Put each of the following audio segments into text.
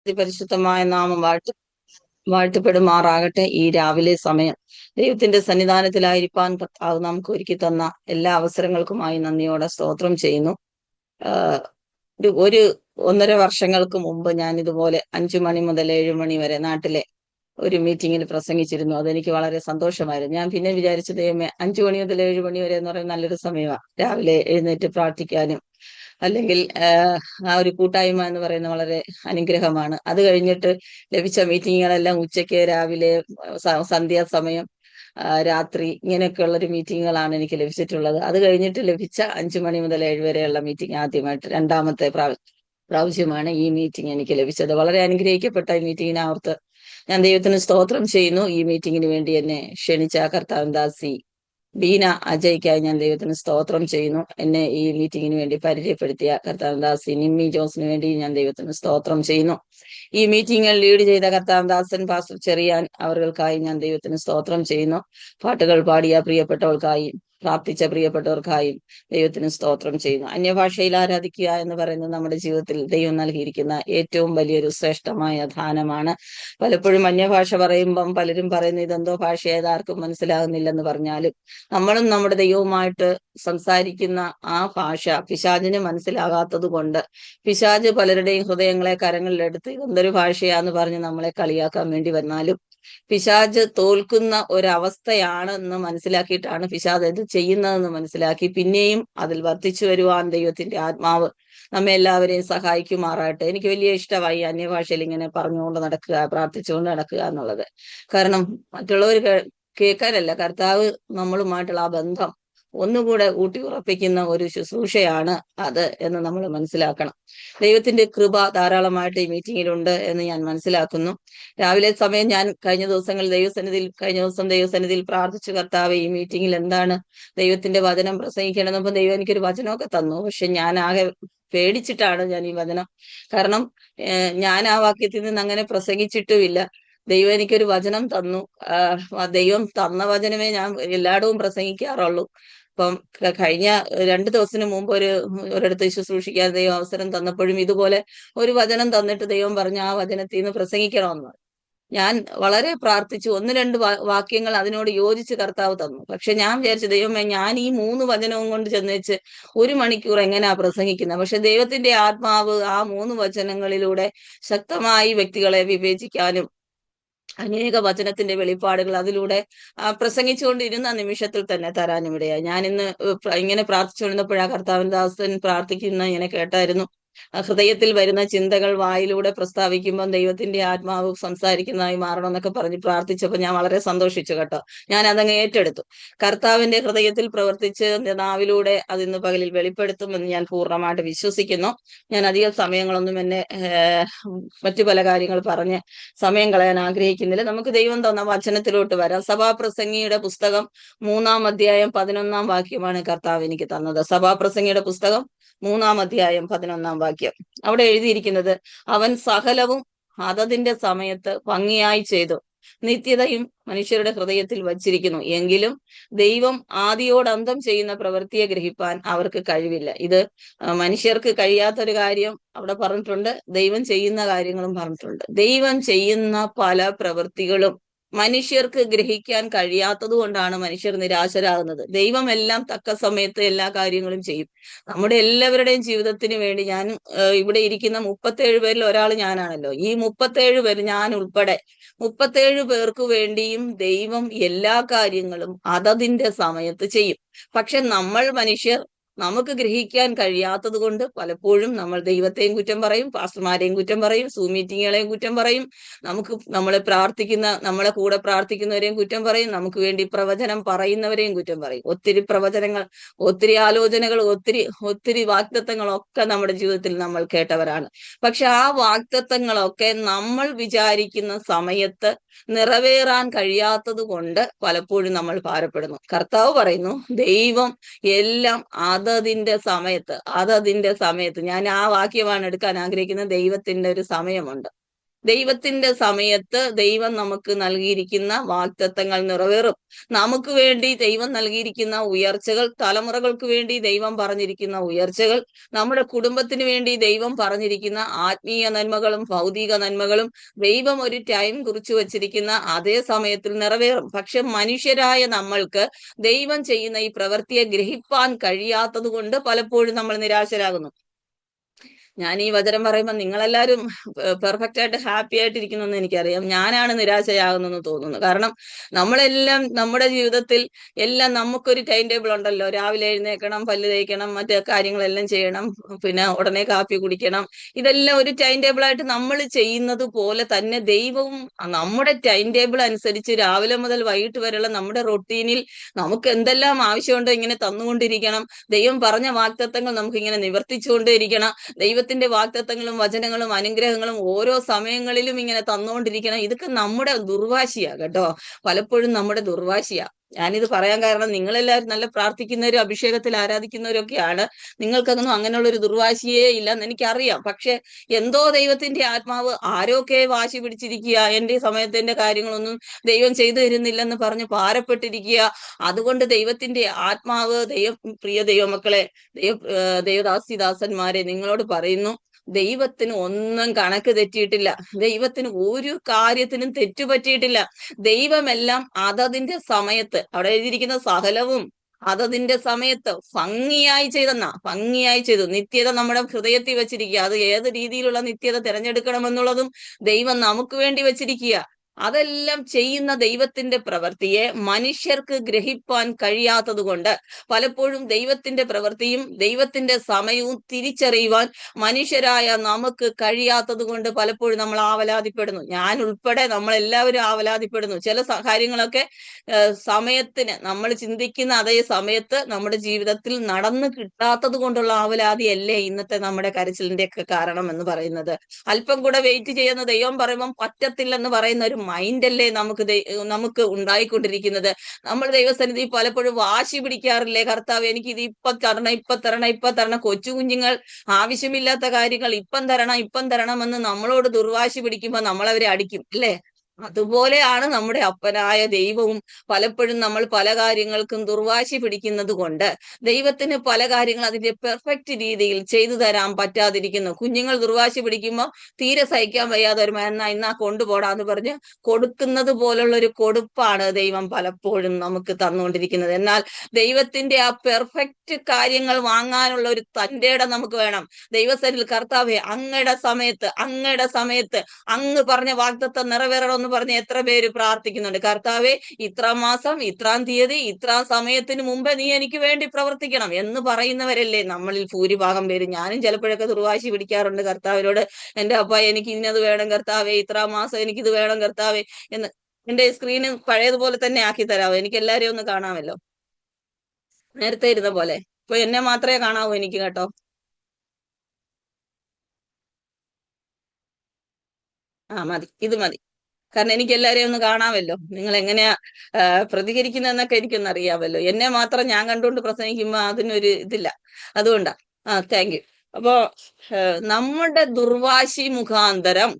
പരിശുദ്ധമായ നാമം വാഴ്ത്തപ്പെടുമാറാകട്ടെ. ഈ രാവിലെ സമയം ദൈവത്തിന്റെ സന്നിധാനത്തിലായിരിക്കാൻ കർത്താവ് നമുക്ക് ഒരുക്കി തന്ന എല്ലാ അവസരങ്ങൾക്കുമായി നന്ദിയോടെ സ്തോത്രം ചെയ്യുന്നു. ഒരു 1.5 വർഷങ്ങൾക്ക് മുമ്പ് ഞാൻ ഇതുപോലെ 5 മണി മുതൽ 7 മണി വരെ നാട്ടിലെ ഒരു മീറ്റിങ്ങിൽ പ്രസംഗിച്ചിരുന്നു. അതെനിക്ക് വളരെ സന്തോഷമായിരുന്നു. ഞാൻ പിന്നെ വിചാരിച്ചു, ദൈവമേ, 5 മണി മുതൽ 7 മണി വരെ എന്ന് പറയുന്നത് നല്ലൊരു സമയമാണ്. രാവിലെ എഴുന്നേറ്റ് പ്രാർത്ഥിക്കാനും അല്ലെങ്കിൽ ആ ഒരു കൂട്ടായ്മ എന്ന് പറയുന്നത് വളരെ അനുഗ്രഹമാണ്. അത് കഴിഞ്ഞിട്ട് ലഭിച്ച മീറ്റിങ്ങുകളെല്ലാം ഉച്ചയ്ക്ക്, രാവിലെ, സന്ധ്യാസമയം, രാത്രി, ഇങ്ങനെയൊക്കെയുള്ളൊരു മീറ്റിങ്ങുകളാണ് എനിക്ക് ലഭിച്ചിട്ടുള്ളത്. അത് കഴിഞ്ഞിട്ട് ലഭിച്ച 5 മണി മുതൽ 7 വരെയുള്ള മീറ്റിംഗ് ആദ്യമായിട്ട് രണ്ടാമത്തെ പ്രാവശ്യമാണ് ഈ മീറ്റിംഗ് എനിക്ക് ലഭിച്ചത്. വളരെ അനുഗ്രഹിക്കപ്പെട്ട ഈ മീറ്റിങ്ങിനകത്ത് ഞാൻ ദൈവത്തിന് സ്തോത്രം ചെയ്യുന്നു. ഈ മീറ്റിങ്ങിന് വേണ്ടി എന്നെ ക്ഷണിച്ച കർത്താവ് ദാസി ബീന അജയ്ക്കായി ഞാൻ ദൈവത്തിന് സ്തോത്രം ചെയ്യുന്നു. എന്നെ ഈ മീറ്റിങ്ങിന് വേണ്ടി പരിചയപ്പെടുത്തിയ കർത്താവദാസി നിമ്മി ജോസിന് വേണ്ടി ഞാൻ ദൈവത്തിന് സ്തോത്രം ചെയ്യുന്നു. ഈ മീറ്റിംഗിൽ ലീഡ് ചെയ്ത കർത്താവദാസൻ പാസ്റ്റർ ചെറിയാൻ അവർക്കായി ഞാൻ ദൈവത്തിന് സ്തോത്രം ചെയ്യുന്നു. പാട്ടുകൾ പാടിയ പ്രിയപ്പെട്ടവർക്കായും പ്രാർത്ഥിച്ച പ്രിയപ്പെട്ടവർക്കായും ദൈവത്തിന് സ്തോത്രം ചെയ്യുന്നു. അന്യഭാഷയിൽ ആരാധിക്കുക എന്ന് പറയുന്നത് നമ്മുടെ ജീവിതത്തിൽ ദൈവം നൽകിയിരിക്കുന്ന ഏറ്റവും വലിയൊരു ശ്രേഷ്ഠമായ ദാനമാണ്. പലപ്പോഴും അന്യഭാഷ പറയുമ്പം പലരും പറയുന്നത് ഇതെന്തോ ഭാഷയായത് ആർക്കും മനസ്സിലാകുന്നില്ലെന്ന് പറഞ്ഞാലും നമ്മളും നമ്മുടെ ദൈവവുമായിട്ട് സംസാരിക്കുന്ന ആ ഭാഷ പിശാചിന് മനസ്സിലാകാത്തത് കൊണ്ട് പിശാച് പലരുടെയും ഹൃദയങ്ങളെ കരങ്ങളിലെടുത്ത് ഇതെന്തൊരു ഭാഷയാന്ന് പറഞ്ഞ് നമ്മളെ കളിയാക്കാൻ വേണ്ടി വന്നാലും പിശാച് തോൽക്കുന്ന ഒരവസ്ഥയാണെന്ന് മനസ്സിലാക്കിയിട്ടാണ് പിശാച് ഇത് ചെയ്യുന്നതെന്ന് മനസ്സിലാക്കി പിന്നെയും അതിൽ വർദ്ധിച്ചു വരുവാൻ ദൈവത്തിന്റെ ആത്മാവ് നമ്മെ എല്ലാവരെയും സഹായിക്കുമാറാട്ടെ. എനിക്ക് വലിയ ഇഷ്ടമായി അന്യഭാഷയിൽ ഇങ്ങനെ പറഞ്ഞുകൊണ്ട് നടക്കുക, പ്രാർത്ഥിച്ചുകൊണ്ട് നടക്കുക എന്നുള്ളത്. കാരണം മറ്റുള്ളവർ കേൾക്കാനല്ല, കർത്താവ് നമ്മളുമായിട്ടുള്ള ആ ബന്ധം ഒന്നുകൂടെ ഊട്ടിയുറപ്പിക്കുന്ന ഒരു ശുശ്രൂഷയാണ് അത് എന്ന് നമ്മൾ മനസ്സിലാക്കണം. ദൈവത്തിന്റെ കൃപ ധാരാളമായിട്ട് ഈ മീറ്റിങ്ങിലുണ്ട് എന്ന് ഞാൻ മനസ്സിലാക്കുന്നു. രാവിലെ സമയം ഞാൻ കഴിഞ്ഞ ദിവസം ദൈവസന്നിധിയിൽ പ്രാർത്ഥിച്ചു, കർത്താവ് ഈ മീറ്റിങ്ങിൽ എന്താണ് ദൈവത്തിന്റെ വചനം പ്രസംഗിക്കണമെന്നപ്പോൾ ദൈവം എനിക്കൊരു വചനമൊക്കെ തന്നു. പക്ഷെ ഞാൻ ആകെ പേടിച്ചിട്ടാണ് ഞാൻ ഈ വചനം, കാരണം ഞാൻ ആ വാക്യത്തിൽ നിന്ന് അങ്ങനെ പ്രസംഗിച്ചിട്ടുമില്ല. ദൈവം എനിക്കൊരു വചനം തന്നു. ദൈവം തന്ന വചനമേ ഞാൻ എല്ലായിടവും പ്രസംഗിക്കാറുള്ളൂ. അപ്പം കഴിഞ്ഞ 2 ദിവസത്തിന് മുമ്പ് ഒരിടത്ത് ശുശ്രൂഷിക്കാൻ ദൈവം അവസരം തന്നപ്പോഴും ഇതുപോലെ ഒരു വചനം തന്നിട്ട് ദൈവം പറഞ്ഞു ആ വചനത്തിൽ നിന്ന് പ്രസംഗിക്കണമെന്ന്. ഞാൻ വളരെ പ്രാർത്ഥിച്ചു. 1-2 വാക്യങ്ങൾ അതിനോട് യോജിച്ച് കർത്താവ് തന്നു. പക്ഷെ ഞാൻ വിചാരിച്ചു, ദൈവമേ, ഞാൻ ഈ 3 വചനവും കൊണ്ട് ചെന്നേച്ച് 1 മണിക്കൂർ എങ്ങനെയാ പ്രസംഗിക്കുന്നത്? പക്ഷെ ദൈവത്തിന്റെ ആത്മാവ് ആ 3 വചനങ്ങളിലൂടെ ശക്തമായി വ്യക്തികളെ വിവേചിക്കാനും അനേക വചനത്തിന്റെ വെളിപ്പാടുകൾ അതിലൂടെ പ്രസംഗിച്ചുകൊണ്ടിരുന്ന നിമിഷത്തിൽ തന്നെ തരാനും ഇടയായി. ഞാൻ ഇന്ന് ഇങ്ങനെ പ്രാർത്ഥിച്ചുകൊണ്ടിരുന്നപ്പോഴാ കർത്താവിൻ ദാസൻ പ്രാർത്ഥിക്കുന്ന ഇങ്ങനെ കേട്ടായിരുന്നു, ഹൃദയത്തിൽ വരുന്ന ചിന്തകൾ വായിലൂടെ പ്രസ്താവിക്കുമ്പോൾ ദൈവത്തിന്റെ ആത്മാവ് സംസാരിക്കുന്നതായി മാറണം എന്നൊക്കെ പറഞ്ഞ് പ്രാർത്ഥിച്ചപ്പോൾ ഞാൻ വളരെ സന്തോഷിച്ചു കേട്ടോ. ഞാൻ അതങ്ങ് ഏറ്റെടുത്തു. കർത്താവിന്റെ ഹൃദയത്തിൽ പ്രവർത്തിച്ച് നാവിലൂടെ അതിന്ന് പകലിൽ വെളിപ്പെടുത്തുമെന്ന് ഞാൻ പൂർണ്ണമായിട്ട് വിശ്വസിക്കുന്നു. ഞാൻ അധികം സമയങ്ങളൊന്നും മറ്റു പല കാര്യങ്ങൾ പറഞ്ഞ് സമയം കളയാൻ ആഗ്രഹിക്കുന്നില്ല. നമുക്ക് ദൈവം തന്ന വചനത്തിലോട്ട് വരാം. സഭാപ്രസംഗിയുടെ പുസ്തകം 3-ാം അധ്യായം 11-ാം വാക്യമാണ് കർത്താവ് എനിക്ക് തന്നത്. സഭാപ്രസംഗിയുടെ പുസ്തകം 3-ാം അധ്യായം 11-ാം വാക്യം. അവിടെ എഴുതിയിരിക്കുന്നത്, അവൻ സകലവും അതതിന്റെ സമയത്ത് ഭംഗിയായി ചെയ്തു, നിത്യതയും മനുഷ്യരുടെ ഹൃദയത്തിൽ വച്ചിരിക്കുന്നു. എങ്കിലും ദൈവം ആദിയോടന്തം ചെയ്യുന്ന പ്രവൃത്തിയെ ഗ്രഹിപ്പാൻ അവർക്ക് കഴിവില്ല. ഇത് മനുഷ്യർക്ക് കഴിയാത്തൊരു കാര്യം അവിടെ പറഞ്ഞിട്ടുണ്ട്. ദൈവം ചെയ്യുന്ന കാര്യങ്ങളും പറഞ്ഞിട്ടുണ്ട്. ദൈവം ചെയ്യുന്ന പല പ്രവൃത്തികളും മനുഷ്യർക്ക് ഗ്രഹിക്കാൻ കഴിയാത്തത് കൊണ്ടാണ് മനുഷ്യർ നിരാശരാകുന്നത്. ദൈവം എല്ലാം തക്ക സമയത്ത് എല്ലാ കാര്യങ്ങളും ചെയ്യും. നമ്മുടെ എല്ലാവരുടെയും ജീവിതത്തിന് വേണ്ടി ഞാൻ ഇവിടെ ഇരിക്കുന്ന 37 പേരിൽ ഒരാൾ ഞാനാണല്ലോ. ഈ 37 പേര്, ഞാൻ ഉൾപ്പെടെ 37 പേർക്ക് വേണ്ടിയും ദൈവം എല്ലാ കാര്യങ്ങളും അതതിന്റെ സമയത്ത് ചെയ്യും. പക്ഷെ നമ്മൾ മനുഷ്യർ, നമുക്ക് ഗ്രഹിക്കാൻ കഴിയാത്തത് കൊണ്ട് പലപ്പോഴും നമ്മൾ ദൈവത്തെയും കുറ്റം പറയും, പാസ്റ്റർമാരെയും കുറ്റം പറയും, സൂം മീറ്റിങ്ങുകളെയും കുറ്റം പറയും, നമ്മളെ കൂടെ പ്രാർത്ഥിക്കുന്നവരെയും കുറ്റം പറയും, നമുക്ക് വേണ്ടി പ്രവചനം പറയുന്നവരെയും കുറ്റം പറയും. ഒത്തിരി പ്രവചനങ്ങൾ, ഒത്തിരി ആലോചനകൾ, ഒത്തിരി വാഗ്ദത്തങ്ങളൊക്കെ നമ്മുടെ ജീവിതത്തിൽ നമ്മൾ കേട്ടവരാണ്. പക്ഷെ ആ വാഗ്ദത്തങ്ങളൊക്കെ നമ്മൾ വിചാരിക്കുന്ന സമയത്ത് നിറവേറാൻ കഴിയാത്തത് കൊണ്ട് പലപ്പോഴും നമ്മൾ ഭാരപ്പെടുന്നു. കർത്താവ് പറയുന്നു, ദൈവം എല്ലാം അതതിന്റെ സമയത്ത്, ഞാൻ ആ വാക്യമാണ് എടുക്കാൻ ആഗ്രഹിക്കുന്നത്. ദൈവത്തിന്റെ ഒരു സമയമുണ്ട്. ദൈവത്തിന്റെ സമയത്ത് ദൈവം നമുക്ക് നൽകിയിരിക്കുന്ന വാഗ്ദത്തങ്ങൾ നിറവേറും. നമുക്ക് വേണ്ടി ദൈവം നൽകിയിരിക്കുന്ന ഉയർച്ചകൾ, തലമുറകൾക്ക് വേണ്ടി ദൈവം പറഞ്ഞിരിക്കുന്ന ഉയർച്ചകൾ, നമ്മുടെ കുടുംബത്തിന് വേണ്ടി ദൈവം പറഞ്ഞിരിക്കുന്ന ആത്മീയ നന്മകളും ഭൗതിക നന്മകളും ദൈവം ഒരു ടൈം കുറിച്ചു വച്ചിരിക്കുന്ന അതേ സമയത്തിൽ നിറവേറും. പക്ഷെ മനുഷ്യരായ നമ്മൾക്ക് ദൈവം ചെയ്യുന്ന ഈ പ്രവൃത്തിയെ ഗ്രഹിപ്പാൻ കഴിയാത്തത് കൊണ്ട് പലപ്പോഴും നമ്മൾ നിരാശരാകുന്നു. ഞാൻ ഈ വചനം പറയുമ്പോൾ നിങ്ങളെല്ലാവരും പെർഫെക്റ്റ് ആയിട്ട് ഹാപ്പി ആയിട്ടിരിക്കുന്നെന്ന് എനിക്കറിയാം. ഞാനാണ് നിരാശയാകുന്നെന്ന് തോന്നുന്നു. കാരണം നമ്മളെല്ലാം നമ്മുടെ ജീവിതത്തിൽ എല്ലാം നമുക്കൊരു ടൈം ടേബിൾ ഉണ്ടല്ലോ. രാവിലെ എഴുന്നേക്കണം, പല്ല് തേക്കണം, മറ്റു കാര്യങ്ങളെല്ലാം ചെയ്യണം, പിന്നെ ഉടനെ കാപ്പി കുടിക്കണം. ഇതെല്ലാം ഒരു ടൈം ടേബിൾ ആയിട്ട് നമ്മൾ ചെയ്യുന്നത് പോലെ തന്നെ ദൈവവും നമ്മുടെ ടൈം ടേബിൾ അനുസരിച്ച് രാവിലെ മുതൽ വൈകിട്ട് വരെയുള്ള നമ്മുടെ റൊട്ടീനിൽ നമുക്ക് എന്തെല്ലാം ആവശ്യമുണ്ടോ ഇങ്ങനെ തന്നുകൊണ്ടിരിക്കണം. ദൈവം പറഞ്ഞ വാഗ്ദത്തങ്ങൾ നമുക്ക് ഇങ്ങനെ നിവർത്തിച്ചുകൊണ്ടേയിരിക്കണം. ദൈവത്തിന്റെ വാഗ്ദത്തങ്ങളും വചനങ്ങളും അനുഗ്രഹങ്ങളും ഓരോ സമയങ്ങളിലും ഇങ്ങനെ തന്നുകൊണ്ടിരിക്കണം. ഇതൊക്കെ നമ്മുടെ ദുർവാശിയാ കേട്ടോ, പലപ്പോഴും നമ്മുടെ ദുർവാശിയാ. ഞാനിത് പറയാൻ കാരണം നിങ്ങളെല്ലാവരും നല്ല പ്രാർത്ഥിക്കുന്നവരും അഭിഷേകത്തിൽ ആരാധിക്കുന്നവരും ഒക്കെയാണ്. നിങ്ങൾക്കൊന്നും അങ്ങനെയുള്ള ഒരു ദുർവാശിയേ ഇല്ലെന്ന് എനിക്കറിയാം. പക്ഷെ എന്തോ ദൈവത്തിന്റെ ആത്മാവ് ആരൊക്കെ വാശി പിടിച്ചിരിക്കുക, എന്റെ സമയത്തിന്റെ കാര്യങ്ങളൊന്നും ദൈവം ചെയ്തു തരുന്നില്ലെന്ന് പറഞ്ഞ് ഭാരപ്പെട്ടിരിക്കുക. അതുകൊണ്ട് ദൈവത്തിന്റെ ആത്മാവ് പ്രിയ ദൈവമക്കളെ, ദൈവദാസിദാസന്മാരെ നിങ്ങളോട് പറയുന്നു, ദൈവത്തിന് ഒന്നും കണക്ക് തെറ്റിയിട്ടില്ല. ദൈവത്തിന് ഒരു കാര്യത്തിനും തെറ്റുപറ്റിയിട്ടില്ല. ദൈവമെല്ലാം അതതിന്റെ സമയത്ത്, അവിടെ എഴുതിയിരിക്കുന്ന സകലവും അതതിന്റെ സമയത്ത് ഭംഗിയായി ചെയ്തു. നിത്യത നമ്മുടെ ഹൃദയത്തിൽ വെച്ചിരിക്കുക. അത് ഏത് രീതിയിലുള്ള നിത്യത തിരഞ്ഞെടുക്കണമെന്നുള്ളതും ദൈവം നമുക്ക് വേണ്ടി വെച്ചിരിക്കുക. അതെല്ലാം ചെയ്യുന്ന ദൈവത്തിന്റെ പ്രവൃത്തിയെ മനുഷ്യർക്ക് ഗ്രഹിപ്പാൻ കഴിയാത്തത് കൊണ്ട് പലപ്പോഴും ദൈവത്തിന്റെ പ്രവൃത്തിയും ദൈവത്തിന്റെ സമയവും തിരിച്ചറിയുവാൻ മനുഷ്യരായ നമുക്ക് കഴിയാത്തത് കൊണ്ട് പലപ്പോഴും നമ്മൾ ആവലാതിപ്പെടുന്നു. ഞാൻ ഉൾപ്പെടെ നമ്മളെല്ലാവരും ആവലാതിപ്പെടുന്നു. ചില കാര്യങ്ങളൊക്കെ സമയത്തിന് നമ്മൾ ചിന്തിക്കുന്ന അതേ സമയത്ത് നമ്മുടെ ജീവിതത്തിൽ നടന്നു കിട്ടാത്തത് കൊണ്ടുള്ള ആവലാതിയല്ലേ ഇന്നത്തെ നമ്മുടെ കരച്ചിലിന്റെ ഒക്കെ കാരണം എന്ന് പറയുന്നത്. അല്പം കൂടെ വെയിറ്റ് ചെയ്യുന്ന ദൈവം പറയുമ്പം പറ്റത്തില്ലെന്ന് പറയുന്ന ഒരു മൈൻഡല്ലേ നമുക്ക് ഉണ്ടായിക്കൊണ്ടിരിക്കുന്നത്. നമ്മൾ ദൈവസന്നിധി പലപ്പോഴും വാശി പിടിക്കാറില്ലേ, കർത്താവ് എനിക്ക് ഇത് ഇപ്പൊ തരണം. കൊച്ചു കുഞ്ഞുങ്ങൾ ആവശ്യമില്ലാത്ത കാര്യങ്ങൾ ഇപ്പം തരണം എന്ന് നമ്മളോട് ദുർവാശി പിടിക്കുമ്പോൾ നമ്മളവരെ അടിക്കും അല്ലേ? അതുപോലെയാണ് നമ്മുടെ അപ്പനായ ദൈവവും. പലപ്പോഴും നമ്മൾ പല കാര്യങ്ങൾക്കും ദുർവാശി പിടിക്കുന്നത് കൊണ്ട് ദൈവത്തിന് പല കാര്യങ്ങൾ അതിന്റെ പെർഫെക്റ്റ് രീതിയിൽ ചെയ്തു തരാൻ പറ്റാതിരിക്കുന്നു. കുഞ്ഞുങ്ങൾ ദുർവാശി പിടിക്കുമ്പോൾ തീരെ സഹിക്കാൻ വയ്യാതെ ഒരു ഇന്നാ കൊണ്ടുപോടാന്ന് പറഞ്ഞ് കൊടുക്കുന്നത് പോലുള്ള ഒരു കൊടുപ്പാണ് ദൈവം പലപ്പോഴും നമുക്ക് തന്നുകൊണ്ടിരിക്കുന്നത്. എന്നാൽ ദൈവത്തിന്റെ ആ പെർഫെക്റ്റ് കാര്യങ്ങൾ വാങ്ങാനുള്ള ഒരു തന്റെ ഇടം നമുക്ക് വേണം. ദൈവസന്നിധിയിൽ കർത്താവേ അങ്ങയുടെ സമയത്ത് അങ്ങ് പറഞ്ഞ വാഗ്ദത്തം നിറവേറണം എന്ന് പറഞ്ഞ് എത്ര പേര് പ്രാർത്ഥിക്കുന്നുണ്ട്. കർത്താവെ ഇത്രാം മാസം ഇത്രാം തീയതി ഇത്രാം സമയത്തിന് മുമ്പേ നീ എനിക്ക് വേണ്ടി പ്രവർത്തിക്കണം എന്ന് പറയുന്നവരല്ലേ നമ്മളിൽ ഭൂരിഭാഗം പേര്. ഞാനും ചിലപ്പോഴൊക്കെ ദുർവാശി പിടിക്കാറുണ്ട് കർത്താവിനോട്, എന്റെ അപ്പ എനിക്ക് ഇന്നത് വേണം കർത്താവെ, ഇത്രാം മാസം എനിക്കിത് വേണം കർത്താവെ എന്ന്. എന്റെ സ്ക്രീന് പഴയതുപോലെ തന്നെ ആക്കി തരാമോ? എനിക്ക് എല്ലാരെയും ഒന്ന് കാണാമല്ലോ, നേരത്തെ ഇരുന്ന പോലെ. ഇപ്പൊ എന്നെ മാത്രമേ കാണാവൂ എനിക്ക് കേട്ടോ. മതി, ഇത് മതി. കാരണം എനിക്ക് എല്ലാരെയും ഒന്ന് കാണാമല്ലോ, നിങ്ങൾ എങ്ങനെയാ പ്രതികരിക്കുന്നതെന്നൊക്കെ എനിക്കൊന്ന് അറിയാമല്ലോ. എന്നെ മാത്രം ഞാൻ കണ്ടുകൊണ്ട് പ്രസംഗിക്കുമ്പോ അതിനൊരു ഇതില്ല, അതുകൊണ്ടാ. Thank you. അപ്പോ നമ്മുടെ ദുർവാശി മുഖാന്തരം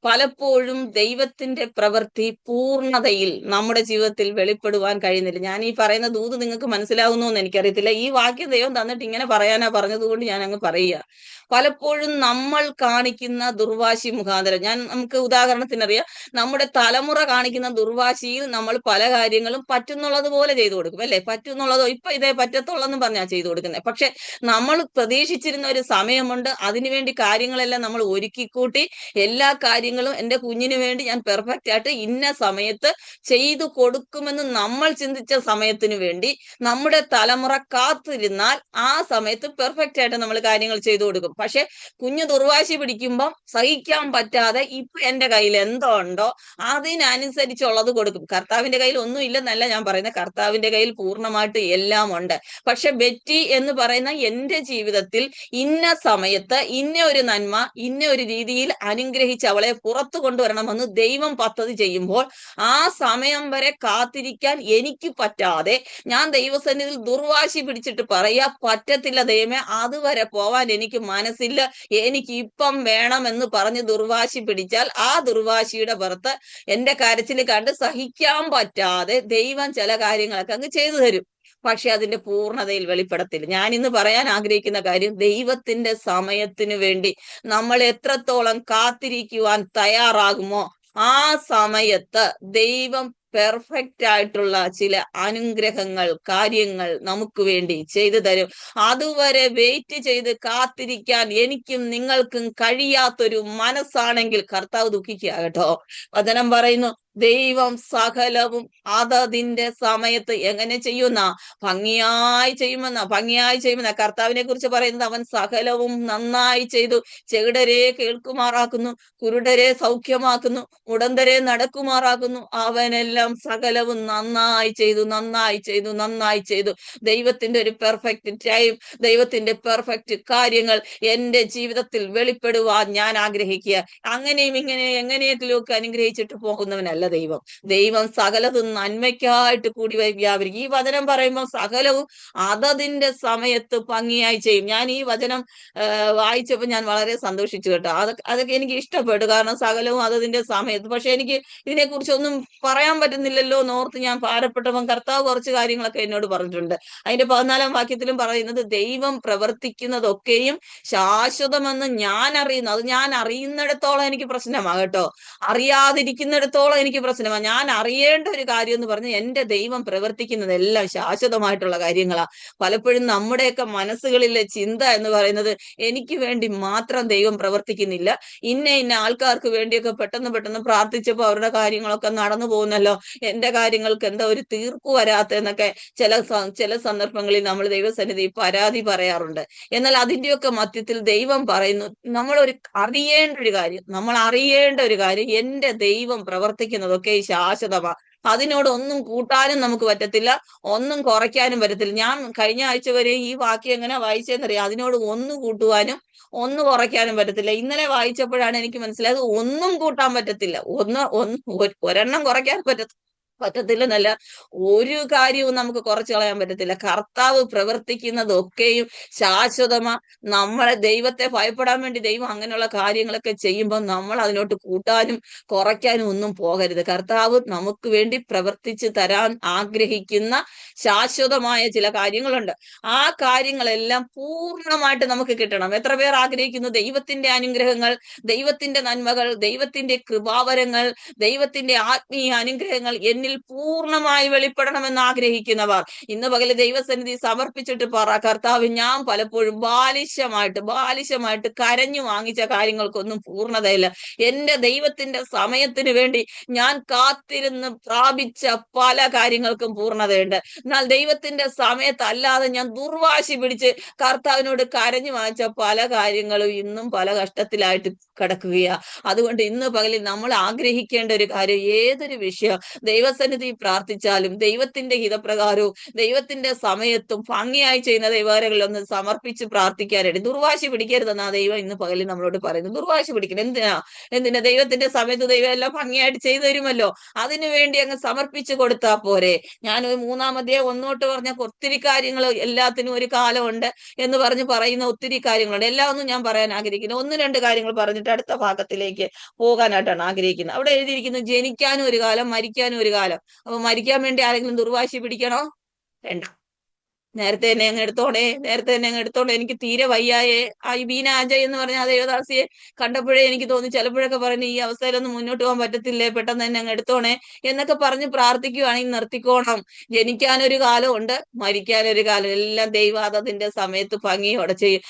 പലപ്പോഴും ദൈവത്തിന്റെ പ്രവൃത്തി പൂർണ്ണതയിൽ നമ്മുടെ ജീവിതത്തിൽ വെളിപ്പെടുവാൻ കഴിയുന്നില്ല. ഞാൻ ഈ പറയുന്ന ദൂത് നിങ്ങൾക്ക് മനസ്സിലാവുന്നു എന്ന് എനിക്കറിയത്തില്ല. ഈ വാക്യം ദൈവം തന്നിട്ട് ഇങ്ങനെ പറയാനാ പറഞ്ഞതുകൊണ്ട് ഞാൻ അങ്ങ് പറയുക. പലപ്പോഴും നമ്മൾ കാണിക്കുന്ന ദുർവാശി മുഖാന്തരം, നമുക്ക് ഉദാഹരണത്തിനറിയാം, നമ്മുടെ തലമുറ കാണിക്കുന്ന ദുർവാശിയിൽ നമ്മൾ പല കാര്യങ്ങളും പറ്റുന്നുള്ളത് പോലെ ചെയ്തു കൊടുക്കും അല്ലെ? പറ്റുന്നുള്ളതോ ഇപ്പൊ ഇതേ പറ്റത്തുള്ളെന്ന് പറഞ്ഞാ ചെയ്തു കൊടുക്കുന്നത്. പക്ഷെ നമ്മൾ പ്രതീക്ഷിച്ചിരുന്ന ഒരു സമയമുണ്ട്, അതിനുവേണ്ടി കാര്യങ്ങളെല്ലാം നമ്മൾ ഒരുക്കിക്കൂട്ടി എല്ലാ കാര്യങ്ങളും എന്റെ കുഞ്ഞിന് വേണ്ടി ഞാൻ പെർഫെക്റ്റ് ആയിട്ട് ഇന്ന സമയത്ത് ചെയ്തു കൊടുക്കുമെന്ന് നമ്മൾ ചിന്തിച്ച സമയത്തിന് വേണ്ടി നമ്മുടെ തലമുറ കാത്തിരുന്നാൽ ആ സമയത്ത് പെർഫെക്റ്റ് ആയിട്ട് നമ്മൾ കാര്യങ്ങൾ ചെയ്തു കൊടുക്കും. പക്ഷെ കുഞ്ഞ് ദുർവാശി പിടിക്കുമ്പം സഹിക്കാൻ പറ്റാതെ ഇപ്പൊ എന്റെ കയ്യിൽ എന്തോ ഉണ്ടോ അതിനനുസരിച്ചുള്ളത് കൊടുക്കും. കർത്താവിന്റെ കയ്യിൽ ഒന്നും ഇല്ലെന്നല്ല ഞാൻ പറയുന്നത്, കർത്താവിന്റെ കയ്യിൽ പൂർണ്ണമായിട്ട് എല്ലാം ഉണ്ട്. പക്ഷെ ബെറ്റി എന്ന് പറയുന്ന എന്റെ ജീവിതത്തിൽ ഇന്ന സമയത്ത് ഇന്ന ഒരു നന്മ ഇന്ന ഒരു രീതിയിൽ അനുഗ്രഹിച്ച് അവളെ പുറത്തു കൊണ്ടുവരണമെന്ന് ദൈവം പദ്ധതി ചെയ്യുമ്പോൾ ആ സമയം വരെ കാത്തിരിക്കാൻ എനിക്ക് പറ്റാതെ ഞാൻ ദൈവസന്നിധിയിൽ ദുർവാശി പിടിച്ചിട്ട് പറയാ, പറ്റത്തില്ല ദൈവമേ, അതുവരെ പോവാൻ എനിക്ക് മനസ്സില്ല, എനിക്ക് ഇപ്പം വേണമെന്ന് പറഞ്ഞ് ദുർവാശി പിടിച്ചാൽ ആ ദുർവാശിയുടെ പുറത്ത് എന്റെ കരച്ചിൽ കണ്ട് സഹിക്കാൻ പറ്റാതെ ദൈവം ചില കാര്യങ്ങളൊക്കെ അങ്ങ് ചെയ്തു തരും. പക്ഷെ അതിന്റെ പൂർണ്ണതയിൽ വെളിപ്പെടത്തില്ല. ഞാൻ ഇന്ന് പറയാൻ ആഗ്രഹിക്കുന്ന കാര്യം, ദൈവത്തിന്റെ സമയത്തിന് വേണ്ടി നമ്മൾ എത്രത്തോളം കാത്തിരിക്കുവാൻ തയ്യാറാകുമോ ആ സമയത്ത് ദൈവം പെർഫെക്റ്റ് ആയിട്ടുള്ള ചില അനുഗ്രഹങ്ങൾ, കാര്യങ്ങൾ നമുക്ക് വേണ്ടി ചെയ്തു തരും. അതുവരെ വെയിറ്റ് ചെയ്ത് കാത്തിരിക്കാൻ എനിക്കും നിങ്ങൾക്കും കഴിയാത്തൊരു മനസ്സാണെങ്കിൽ കർത്താവ് ദുഃഖിക്കുക കേട്ടോ. വചനം പറയുന്നു, ദൈവം സകലവും അതതിന്റെ സമയത്ത് എങ്ങനെ ചെയ്യുന്ന ഭംഗിയായി ചെയ്യുമെന്ന കർത്താവിനെ കുറിച്ച് പറയുന്നത്. അവൻ സകലവും നന്നായി ചെയ്തു. ചെകിടരെ കേൾക്കുമാറാക്കുന്നു, കുരുടരെ സൗഖ്യമാക്കുന്നു, മുടന്തരെ നടക്കുമാറാക്കുന്നു. അവനെല്ലാം സകലവും നന്നായി ചെയ്തു. ദൈവത്തിന്റെ ഒരു പെർഫെക്റ്റ് ടൈം, ദൈവത്തിന്റെ പെർഫെക്റ്റ് കാര്യങ്ങൾ എന്റെ ജീവിതത്തിൽ വെളിപ്പെടുവാൻ ഞാൻ ആഗ്രഹിക്കുക. അങ്ങനെയും ഇങ്ങനെ എങ്ങനെയെങ്കിലുമൊക്കെ അനുഗ്രഹിച്ചിട്ട് പോകുന്നവനല്ല ദൈവം സകലതും നന്മയ്ക്കായിട്ട് കൂടി വ്യാപരിക്കും. ഈ വചനം പറയുമ്പോൾ സകലവും അതതിന്റെ സമയത്ത് ഭംഗിയായി ചെയ്യും. ഞാൻ ഈ വചനം വായിച്ചപ്പോൾ ഞാൻ വളരെ സന്തോഷിച്ചു കേട്ടോ. അതൊക്കെ എനിക്ക് ഇഷ്ടപ്പെട്ടു. കാരണം സകലവും അതതിന്റെ സമയത്ത്. പക്ഷെ എനിക്ക് ഇതിനെക്കുറിച്ചൊന്നും പറയാൻ പറ്റുന്നില്ലല്ലോ എന്നോർത്ത് ഞാൻ ഭാരപ്പെട്ടപ്പോൾ കർത്താവ് കുറച്ച് കാര്യങ്ങളൊക്കെ എന്നോട് പറഞ്ഞിട്ടുണ്ട്. അതിന്റെ 14-ാം വാക്യത്തിലും പറയുന്നത്, ദൈവം പ്രവർത്തിക്കുന്നതൊക്കെയും ശാശ്വതമെന്ന് ഞാൻ അറിയുന്നു. അത് ഞാൻ അറിയുന്നിടത്തോളം എനിക്ക് പ്രശ്നമാണ് കേട്ടോ. അറിയാതിരിക്കുന്നിടത്തോളം എനിക്ക് പ്രശ്നമാണ്. ഞാൻ അറിയേണ്ട ഒരു കാര്യം എന്ന് പറഞ്ഞാൽ എന്റെ ദൈവം പ്രവർത്തിക്കുന്നതെല്ലാം ശാശ്വതമായിട്ടുള്ള കാര്യങ്ങളാ. പലപ്പോഴും നമ്മുടെയൊക്കെ മനസ്സുകളിലെ ചിന്ത എന്ന് പറയുന്നത്, എനിക്ക് വേണ്ടി മാത്രം ദൈവം പ്രവർത്തിക്കുന്നില്ല, ഇന്ന ആൾക്കാർക്ക് വേണ്ടിയൊക്കെ പെട്ടെന്ന് പ്രാർത്ഥിച്ചപ്പോൾ അവരുടെ കാര്യങ്ങളൊക്കെ നടന്നു പോകുന്നല്ലോ, എന്റെ കാര്യങ്ങൾക്ക് എന്താ ഒരു തീർപ്പ് വരാത്തെന്നൊക്കെ ചില സന്ദർഭങ്ങളിൽ നമ്മൾ ദൈവസന്നിധി പരാതി പറയാറുണ്ട്. എന്നാൽ അതിന്റെയൊക്കെ മധ്യത്തിൽ ദൈവം പറയുന്നു, നമ്മൾ അറിയേണ്ട ഒരു കാര്യം, എന്റെ ദൈവം പ്രവർത്തിക്കുന്നതൊക്കെ ശാശ്വതമാണ്. അതിനോട് ഒന്നും കൂട്ടാനും നമുക്ക് പറ്റത്തില്ല, ഒന്നും കുറയ്ക്കാനും പറ്റത്തില്ല. ഞാൻ കഴിഞ്ഞ ആഴ്ച വരെ ഈ വാക്യം എങ്ങനെ വായിച്ചതെന്നറിയാം. അതിനോട് ഒന്ന് കൂട്ടുവാനും ഒന്ന് കുറയ്ക്കാനും പറ്റത്തില്ല. ഇന്നലെ വായിച്ചപ്പോഴാണ് എനിക്ക് മനസ്സിലായത് ഒന്നും കൂട്ടാൻ പറ്റത്തില്ല, ഒരെണ്ണം കുറയ്ക്കാൻ പറ്റത്തില്ലെന്നല്ല, ഒരു കാര്യവും നമുക്ക് കുറച്ചു കളയാൻ പറ്റത്തില്ല. കർത്താവ് പ്രവർത്തിക്കുന്നതൊക്കെയും ശാശ്വതമാ. നമ്മളെ ദൈവത്തെ ഭയപ്പെടാൻ വേണ്ടി ദൈവം അങ്ങനെയുള്ള കാര്യങ്ങളൊക്കെ ചെയ്യുമ്പോൾ നമ്മൾ അതിനോട്ട് കൂട്ടാനും കുറയ്ക്കാനും ഒന്നും പോകരുത്. കർത്താവ് നമുക്ക് വേണ്ടി പ്രവർത്തിച്ച് തരാൻ ആഗ്രഹിക്കുന്ന ശാശ്വതമായ ചില കാര്യങ്ങളുണ്ട്. ആ കാര്യങ്ങളെല്ലാം പൂർണ്ണമായിട്ട് നമുക്ക് കിട്ടണം. എത്ര പേർ ആഗ്രഹിക്കുന്നു ദൈവത്തിന്റെ അനുഗ്രഹങ്ങൾ, ദൈവത്തിന്റെ നന്മകൾ, ദൈവത്തിന്റെ കൃപാവരങ്ങൾ, ദൈവത്തിന്റെ ആത്മീയ അനുഗ്രഹങ്ങൾ എന്നിൽ പൂർണ്ണമായി വെളിപ്പെടണമെന്ന് ആഗ്രഹിക്കുന്നവർ ഇന്ന് പകല് ദൈവസന്നിധി സമർപ്പിച്ചിട്ട് പറ, കർത്താവ്, ഞാൻ പലപ്പോഴും ബാലിശമായിട്ട് കരഞ്ഞു വാങ്ങിച്ച കാര്യങ്ങൾക്കൊന്നും പൂർണ്ണതയില്ല. എന്റെ ദൈവത്തിന്റെ സമയത്തിന് വേണ്ടി ഞാൻ കാത്തിരുന്ന് പ്രാപിച്ച പല കാര്യങ്ങൾക്കും പൂർണ്ണതയുണ്ട്. എന്നാൽ ദൈവത്തിന്റെ സമയത്തല്ലാതെ ഞാൻ ദുർവാശി പിടിച്ച് കർത്താവിനോട് കരഞ്ഞു വാങ്ങിച്ച പല കാര്യങ്ങളും ഇന്നും പല കഷ്ടത്തിലായിട്ട് കിടക്കുകയാ. അതുകൊണ്ട് ഇന്ന് പകലിൽ നമ്മൾ ആഗ്രഹിക്കേണ്ട ഒരു കാര്യം, ഏതൊരു വിഷയം ദൈവസന്നിധി പ്രാർത്ഥിച്ചാലും ദൈവത്തിന്റെ ഹിതപ്രകാരവും ദൈവത്തിന്റെ സമയത്തും ഭംഗിയായി ചെയ്യുന്ന ദൈവകാര്യങ്ങളിൽ ഒന്ന് സമർപ്പിച്ച് പ്രാർത്ഥിക്കാനായിട്ട് ദുർവാശി പിടിക്കരുതെന്നാ ദൈവം ഇന്ന് പകലിൽ നമ്മളോട് പറയുന്നു. ദുർവാശി പിടിക്കണം എന്തിനാ ദൈവത്തിന്റെ സമയത്ത് ദൈവം എല്ലാം ഭംഗിയായിട്ട് ചെയ്തു തരുമല്ലോ. അതിനു വേണ്ടി അങ്ങ് സമർപ്പിച്ചു കൊടുത്താ പോരെ. ഞാൻ 3-ാം അധ്യായം 1 തൊട്ട് പറഞ്ഞ ഒത്തിരി കാര്യങ്ങൾ, എല്ലാത്തിനും ഒരു കാലമുണ്ട് എന്ന് പറയുന്ന ഒത്തിരി കാര്യങ്ങളുണ്ട്. എല്ലാം ഒന്നും ഞാൻ പറയാൻ ആഗ്രഹിക്കുന്നു. 1-2 കാര്യങ്ങൾ പറഞ്ഞിട്ട് അടുത്ത ഭാഗത്തിലേക്ക് പോകാനായിട്ടാണ് ആഗ്രഹിക്കുന്നത്. അവിടെ എഴുതിയിരിക്കുന്നു, ജനിക്കാനും ഒരു കാലം, മരിക്കാനും ഒരു കാലം. അപ്പൊ മരിക്കാൻ വേണ്ടി ആരെങ്കിലും ദുർവാശി പിടിക്കണോ? വേണ്ട. നേരത്തെ തന്നെ അങ്ങ് എടുത്തോണ്ടേ. എനിക്ക് തീരെ വയ്യായേ. ഈ ബീന അജയ് എന്ന് പറഞ്ഞ ആ ദേവദാസിയെ കണ്ടപ്പോഴേ എനിക്ക് തോന്നി, ചിലപ്പോഴൊക്കെ പറഞ്ഞു ഈ അവസ്ഥയിലൊന്നും മുന്നോട്ട് പോകാൻ പറ്റത്തില്ലേ, പെട്ടെന്ന് തന്നെ അങ്ങ് എടുത്തോണേ എന്നൊക്കെ പറഞ്ഞ് പ്രാർത്ഥിക്കുവാണെങ്കിൽ നിർത്തിക്കോണം. ജനിക്കാനൊരു കാലമുണ്ട്, മരിക്കാനൊരു കാലം. എല്ലാം ദൈവാതതിന്റെ സമയത്ത് ഭംഗിയോടെ ചെയ്യും.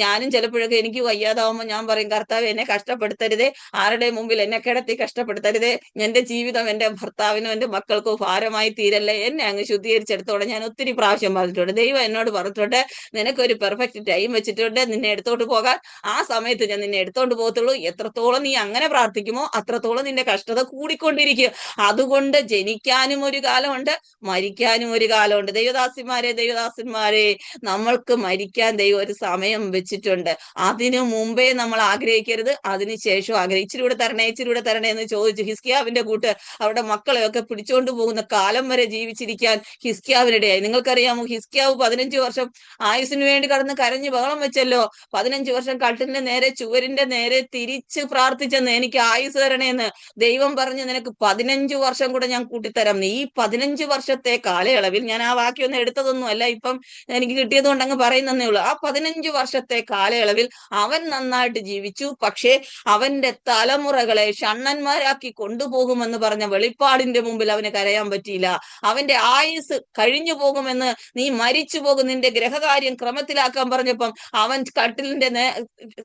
ഞാനും ചിലപ്പോഴൊക്കെ എനിക്ക് വയ്യാതാവുമ്പോൾ ഞാൻ പറയും, കർത്താവ് എന്നെ കഷ്ടപ്പെടുത്തരുതേ, ആരുടെ മുമ്പിൽ എന്നെ കിടത്തി കഷ്ടപ്പെടുത്തരുതേ, എന്റെ ജീവിതം എന്റെ ഭർത്താവിനും എന്റെ മക്കൾക്കോ ഭാരമായി തീരല്ലേ, എന്നെ അങ്ങ് ശുദ്ധീകരിച്ചെടുത്തോടെ ഞാൻ ഒത്തിരി പ്രാവശ്യം പറഞ്ഞിട്ടുണ്ട്. പറഞ്ഞിട്ടുണ്ട്. ദൈവം എന്നോട് പറഞ്ഞിട്ടുണ്ട്, നിനക്കൊരു പെർഫെക്റ്റ് ടൈം വെച്ചിട്ടുണ്ട് നിന്നെ എടുത്തോണ്ട് പോകാൻ. ആ സമയത്ത് ഞാൻ നിന്നെ എടുത്തോണ്ട് പോകത്തുള്ളൂ. എത്രത്തോളം നീ അങ്ങനെ പ്രാർത്ഥിക്കുമോ അത്രത്തോളം നിന്റെ കഷ്ടത കൂടിക്കൊണ്ടിരിക്കും. അതുകൊണ്ട് ജനിക്കാനും ഒരു കാലമുണ്ട്, മരിക്കാനും ഒരു കാലമുണ്ട്. ദൈവദാസന്മാരെ, നമ്മൾക്ക് മരിക്കാൻ ദൈവം ഒരു സമയം വെച്ചിട്ടുണ്ട്. അതിനു മുമ്പേ നമ്മൾ ആഗ്രഹിക്കരുത്, അതിനുശേഷം ഇച്ചിരി കൂടെ തരണേ എന്ന് ചോദിച്ചു ഹിസ്കിയാവിന്റെ കൂട്ട് അവരുടെ മക്കളെയൊക്കെ പിടിച്ചോണ്ട് പോകുന്ന കാലം വരെ ജീവിച്ചിരിക്കാൻ ഹിസ്കിയാവിനിടയായി. നിങ്ങൾക്കറിയാമോ, ഹിസ്കിയാവ് 15 വർഷം ആയുസിന് വേണ്ടി കടന്ന് കരഞ്ഞ് ബഹളം വെച്ചല്ലോ. 15 വർഷം കട്ടിലിന്റെ നേരെ ചുവരിന്റെ നേരെ തിരിച്ച് പ്രാർത്ഥിച്ചെന്ന്, എനിക്ക് ആയുസ് തരണേന്ന്. ദൈവം പറഞ്ഞു, നിനക്ക് 15 വർഷം കൂടെ ഞാൻ കൂട്ടിത്തരാം. ഈ 15 വർഷത്തെ കാലയളവിൽ, ഞാൻ ആ വാക്യൊന്നും എടുത്തതൊന്നും അല്ല, ഇപ്പം എനിക്ക് കിട്ടിയത് കൊണ്ട് അങ്ങ് പറയുന്നേ ഉള്ളൂ. ആ 15 വർഷത്തെ കാലയളവിൽ അവൻ നന്നായിട്ട് ജീവിച്ചു. പക്ഷേ അവന്റെ തലമുറകളെ ഷണ്ണന്മാരാക്കി കൊണ്ടുപോകുമെന്ന് പറഞ്ഞ വെളിപ്പാടിന്റെ മുമ്പിൽ അവന് കരയാൻ പറ്റിയില്ല. അവന്റെ ആയുസ് കഴിഞ്ഞു പോകുമെന്ന്, നീ മരിച്ചു പോകും, നിന്റെ ഗ്രഹകാര്യം ക്രമത്തിലാക്കാൻ പറഞ്ഞപ്പം അവൻ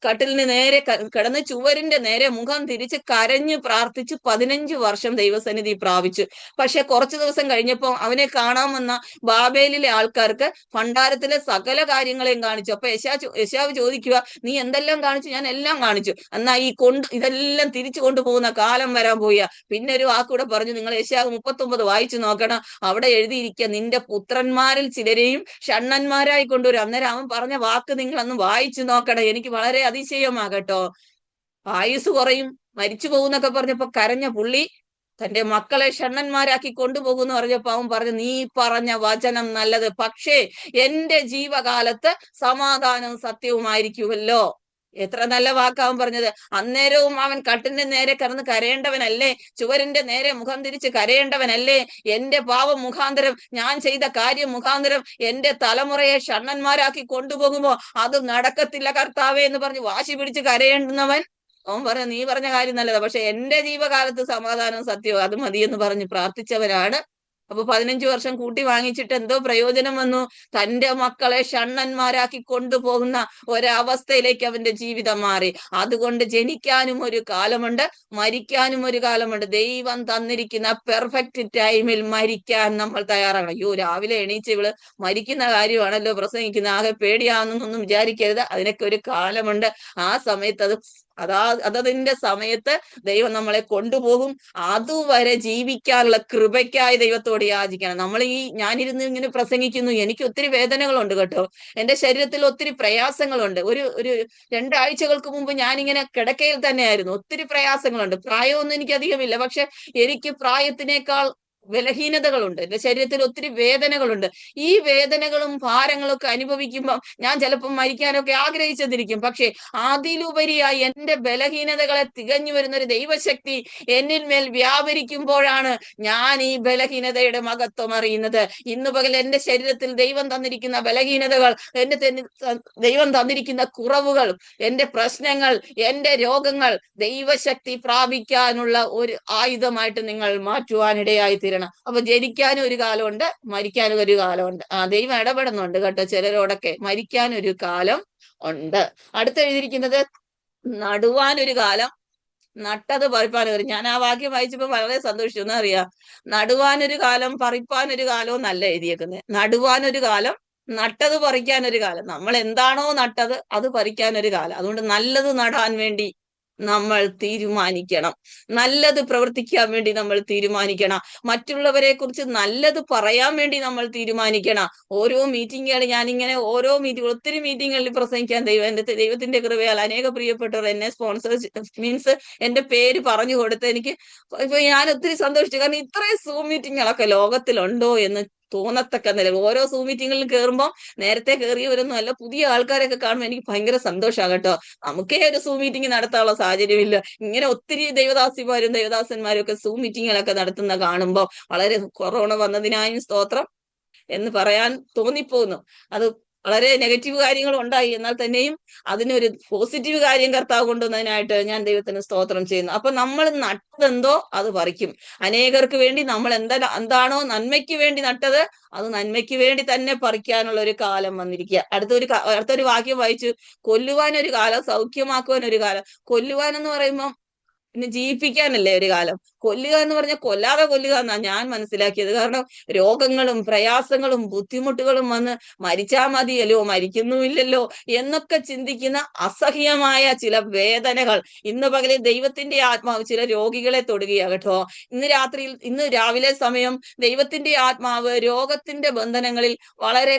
കട്ടിലിന് നേരെ കിടന്ന് ചുവരിന്റെ നേരെ മുഖം തിരിച്ച് കരഞ്ഞു പ്രാർത്ഥിച്ച് 15 വർഷം ദൈവസന്നിധി പ്രാപിച്ചു. പക്ഷെ കുറച്ചു ദിവസം കഴിഞ്ഞപ്പോ അവനെ കാണാൻ വന്ന ബാബേലിലെ ആൾക്കാർക്ക് ഭണ്ഡാരത്തിലെ സകല കാര്യങ്ങളെയും കാണിച്ചു. അപ്പൊ യെശാവ് ചോദിക്കുക, നീ എന്തെല്ലാം കാണിച്ചു? ഞാൻ എല്ലാം കാണിച്ചു. എന്നാ ഇതെല്ലാം തിരിച്ചു കൊണ്ടുപോകുന്ന കാലം വരാൻ പോയ. പിന്നെ ഒരു വാക്കൂടെ പറഞ്ഞു, നിങ്ങൾ യെശാവ് 39 വായിച്ചു നോക്കണം. അവിടെ എഴുതിയിരിക്കുക, നിന്റെ പുത്രന്മാരിൽ ചിലരെയും ഷണ്ണന്മാരായി കൊണ്ടുവരും. അന്നേരം അവൻ പറഞ്ഞ വാക്ക് നിങ്ങൾ അന്ന് വായിച്ചു നോക്കണം. എനിക്ക് വളരെ അതിശയമാകട്ടോ. ആയുസ് കുറയും, മരിച്ചു പോകുന്നൊക്കെ പറഞ്ഞപ്പോ കരഞ്ഞ പുള്ളി തന്റെ മക്കളെ ഷണ്ണന്മാരാക്കി കൊണ്ടുപോകുന്നു പറഞ്ഞപ്പോ അവൻ പറഞ്ഞു, നീ പറഞ്ഞ വചനം നല്ലത്, പക്ഷേ എന്റെ ജീവകാലത്ത് സമാധാനവും സത്യവുമായിരിക്കുമല്ലോ. എത്ര നല്ല വാക്കാവൻ പറഞ്ഞത്. അന്നേരവും അവൻ കട്ടിലിന്റെ നേരെ കിടന്ന് കരയേണ്ടവനല്ലേ? ചുവരിന്റെ നേരെ മുഖം തിരിച്ച് കരയേണ്ടവനല്ലേ? എന്റെ പാവം മുഖാന്തരം, ഞാൻ ചെയ്ത കാര്യം മുഖാന്തരം എന്റെ തലമുറയെ ഷണ്ണന്മാരാക്കി കൊണ്ടുപോകുമ്പോ അത് നടക്കത്തില്ല കർത്താവേ എന്ന് പറഞ്ഞ് വാശി പിടിച്ച് കരയേണ്ടുന്നവൻ അവൻ പറഞ്ഞു, നീ പറഞ്ഞ കാര്യം നല്ലതാ, പക്ഷെ എന്റെ ജീവകാലത്ത് സമാധാനവും സത്യവും അത് മതിയെന്ന് പറഞ്ഞ് പ്രാർത്ഥിച്ചവരാണ്. അപ്പൊ 15 വർഷം കൂട്ടി വാങ്ങിച്ചിട്ട് എന്തോ പ്രയോജനം വന്നു? തന്റെ മക്കളെ ഷണ്ണന്മാരാക്കി കൊണ്ടുപോകുന്ന ഒരവസ്ഥയിലേക്ക് അവന്റെ ജീവിതം മാറി. അതുകൊണ്ട് ജനിക്കാനും ഒരു കാലമുണ്ട്, മരിക്കാനും ഒരു കാലമുണ്ട്. ദൈവം തന്നിരിക്കുന്ന പെർഫെക്റ്റ് ടൈമിൽ മരിക്കാൻ നമ്മൾ തയ്യാറാകണം. അയ്യോ, രാവിലെ എണീച്ച് ഇവള് മരിക്കുന്ന കാര്യമാണല്ലോ പ്രസംഗിക്കുന്ന, ആകെ പേടിയാണെന്നൊന്നും വിചാരിക്കരുത്. അതിനൊക്കെ ഒരു കാലമുണ്ട്. ആ സമയത്ത് അതതിന്റെ സമയത്ത് ദൈവം നമ്മളെ കൊണ്ടുപോകും. അതുവരെ ജീവിക്കാനുള്ള കൃപയ്ക്കായി ദൈവത്തോട് യാചിക്കണം. ഞാനിരുന്ന് ഇങ്ങനെ പ്രസംഗിക്കുന്നു, എനിക്ക് ഒത്തിരി വേദനകളുണ്ട് കേട്ടോ. എന്റെ ശരീരത്തിൽ ഒത്തിരി പ്രയാസങ്ങളുണ്ട്. ഒരു 2 ആഴ്ചകൾക്ക് മുമ്പ് ഞാനിങ്ങനെ കിടക്കയിൽ തന്നെയായിരുന്നു. ഒത്തിരി പ്രയാസങ്ങളുണ്ട്. പ്രായമൊന്നും എനിക്ക് അധികമില്ല, പക്ഷെ എനിക്ക് പ്രായത്തിനേക്കാൾ ബലഹീനതകളുണ്ട്. എന്റെ ശരീരത്തിൽ ഒത്തിരി വേദനകളുണ്ട്. ഈ വേദനകളും ഭാരങ്ങളും ഒക്കെ അനുഭവിക്കുമ്പോൾ ഞാൻ ചിലപ്പോൾ മരിക്കാനൊക്കെ ആഗ്രഹിച്ചെന്നിരിക്കും. പക്ഷെ അതിലുപരിയായി എന്റെ ബലഹീനതകളെ തികഞ്ഞു വരുന്ന ഒരു ദൈവശക്തി എന്നിൽ മേൽ വ്യാപരിക്കുമ്പോഴാണ് ഞാൻ ഈ ബലഹീനതയുടെ മഹത്വം അറിയുന്നത്. ഇന്ന് പകൽ എന്റെ ശരീരത്തിൽ ദൈവം തന്നിരിക്കുന്ന ബലഹീനതകൾ, ദൈവം തന്നിരിക്കുന്ന കുറവുകൾ, എന്റെ പ്രശ്നങ്ങൾ, എന്റെ രോഗങ്ങൾ ദൈവശക്തി പ്രാപിക്കാനുള്ള ഒരു ആയുധമായിട്ട് നിങ്ങൾ മാറ്റുവാനിടയായി തീരണം. അപ്പൊ ജനിക്കാനും ഒരു കാലമുണ്ട്, മരിക്കാനും ഒരു കാലമുണ്ട്. ദൈവം ഇടപെടുന്നുണ്ട് കേട്ടോ ചിലരോടൊക്കെ. മരിക്കാനൊരു കാലം ഉണ്ട്. അടുത്ത് എഴുതിയിരിക്കുന്നത് നടുവാനൊരു കാലം, നട്ടത് പറിപ്പാനൊരു. ഞാൻ ആ വാക്യം വായിച്ചപ്പോ വളരെ സന്തോഷിച്ചു. ഒന്നും അറിയാം, നടുവാനൊരു കാലം പറിപ്പാനൊരു കാലവും എന്നല്ല എഴുതിയേക്കുന്നത്. നടുവാനൊരു കാലം, നട്ടത് പറിക്കാനൊരു കാലം. നമ്മൾ എന്താണോ നട്ടത് അത് പറിക്കാനൊരു കാലം. അതുകൊണ്ട് നല്ലത് നടാൻ വേണ്ടി നമ്മൾ തീരുമാനിക്കണം. നല്ലത് പ്രവർത്തിക്കാൻ വേണ്ടി നമ്മൾ തീരുമാനിക്കണം. മറ്റുള്ളവരെ കുറിച്ച് നല്ലത് പറയാൻ വേണ്ടി നമ്മൾ തീരുമാനിക്കണം. ഓരോ മീറ്റിങ്ങുകൾ ഞാനിങ്ങനെ ഒത്തിരി മീറ്റിങ്ങുകളിൽ പ്രസംഗിക്കാൻ ദൈവത്തിന്റെ കൃപയാൽ അനേക പ്രിയപ്പെട്ടവർ എന്നെ മീൻസ് എന്റെ പേര് പറഞ്ഞു കൊടുത്ത് എനിക്ക് ഇപ്പൊ ഞാൻ ഒത്തിരി സന്തോഷിച്ചു. കാരണം ഇത്രയും സൂം മീറ്റിങ്ങുകളൊക്കെ ലോകത്തിലുണ്ടോ എന്ന് തോന്നത്തക്ക നില. ഓരോ സൂം മീറ്റിങ്ങിലും കയറുമ്പോൾ നേരത്തെ കയറിയവരൊന്നും അല്ല, പുതിയ ആൾക്കാരൊക്കെ കാണുമ്പോൾ എനിക്ക് ഭയങ്കര സന്തോഷമാണ് കേട്ടോ. നമുക്കേ ഒരു സൂം മീറ്റിംഗ് നടത്താനുള്ള സാഹചര്യമില്ല. ഇങ്ങനെ ഒത്തിരി ദൈവദാസന്മാരും ഒക്കെ സൂം മീറ്റിങ്ങുകളൊക്കെ നടത്തുന്ന കാണുമ്പോൾ വളരെ കൊറോണ വന്നതിനായും സ്തോത്രം എന്ന് പറയാൻ തോന്നിപ്പോകുന്നു. അത് വളരെ നെഗറ്റീവ് കാര്യങ്ങൾ ഉണ്ടായി, എന്നാൽ തന്നെയും അതിനൊരു പോസിറ്റീവ് കാര്യം കർത്താവ് കൊണ്ടുവന്നതിനായിട്ട് ഞാൻ ദൈവത്തിന് സ്തോത്രം ചെയ്യുന്നു. അപ്പൊ നമ്മൾ നട്ടതെന്തോ അത് പറിക്കും. അനേകർക്ക് വേണ്ടി നമ്മൾ എന്താണോ നന്മയ്ക്ക് വേണ്ടി നട്ടത് അത് നന്മയ്ക്ക് വേണ്ടി തന്നെ പറിക്കാനുള്ള ഒരു കാലം വന്നിരിക്കുക. അടുത്തൊരു വാക്യം വായിച്ചു, കൊല്ലുവാൻ ഒരു കാലം, സൗഖ്യമാക്കുവാൻ ഒരു കാലം. കൊല്ലുവാൻ എന്ന് പറയുമ്പോൾ പിന്നെ ജീവിപ്പിക്കാനല്ലേ ഒരു കാലം. കൊല്ലുക എന്ന് പറഞ്ഞാൽ കൊല്ലാതെ കൊല്ലുക എന്നാ ഞാൻ മനസ്സിലാക്കിയത്. കാരണം രോഗങ്ങളും പ്രയാസങ്ങളും ബുദ്ധിമുട്ടുകളും വന്ന് മരിച്ചാ മതിയല്ലോ, മരിക്കുന്നുമില്ലല്ലോ എന്നൊക്കെ ചിന്തിക്കുന്ന അസഹ്യമായ ചില വേദനകൾ ഇന്ന് പകലെ ദൈവത്തിന്റെ ആത്മാവ് ചില രോഗികളെ തൊടുകയാ കേട്ടോ. ഇന്ന് രാവിലെ സമയം ദൈവത്തിന്റെ ആത്മാവ് രോഗത്തിന്റെ ബന്ധനങ്ങളിൽ വളരെ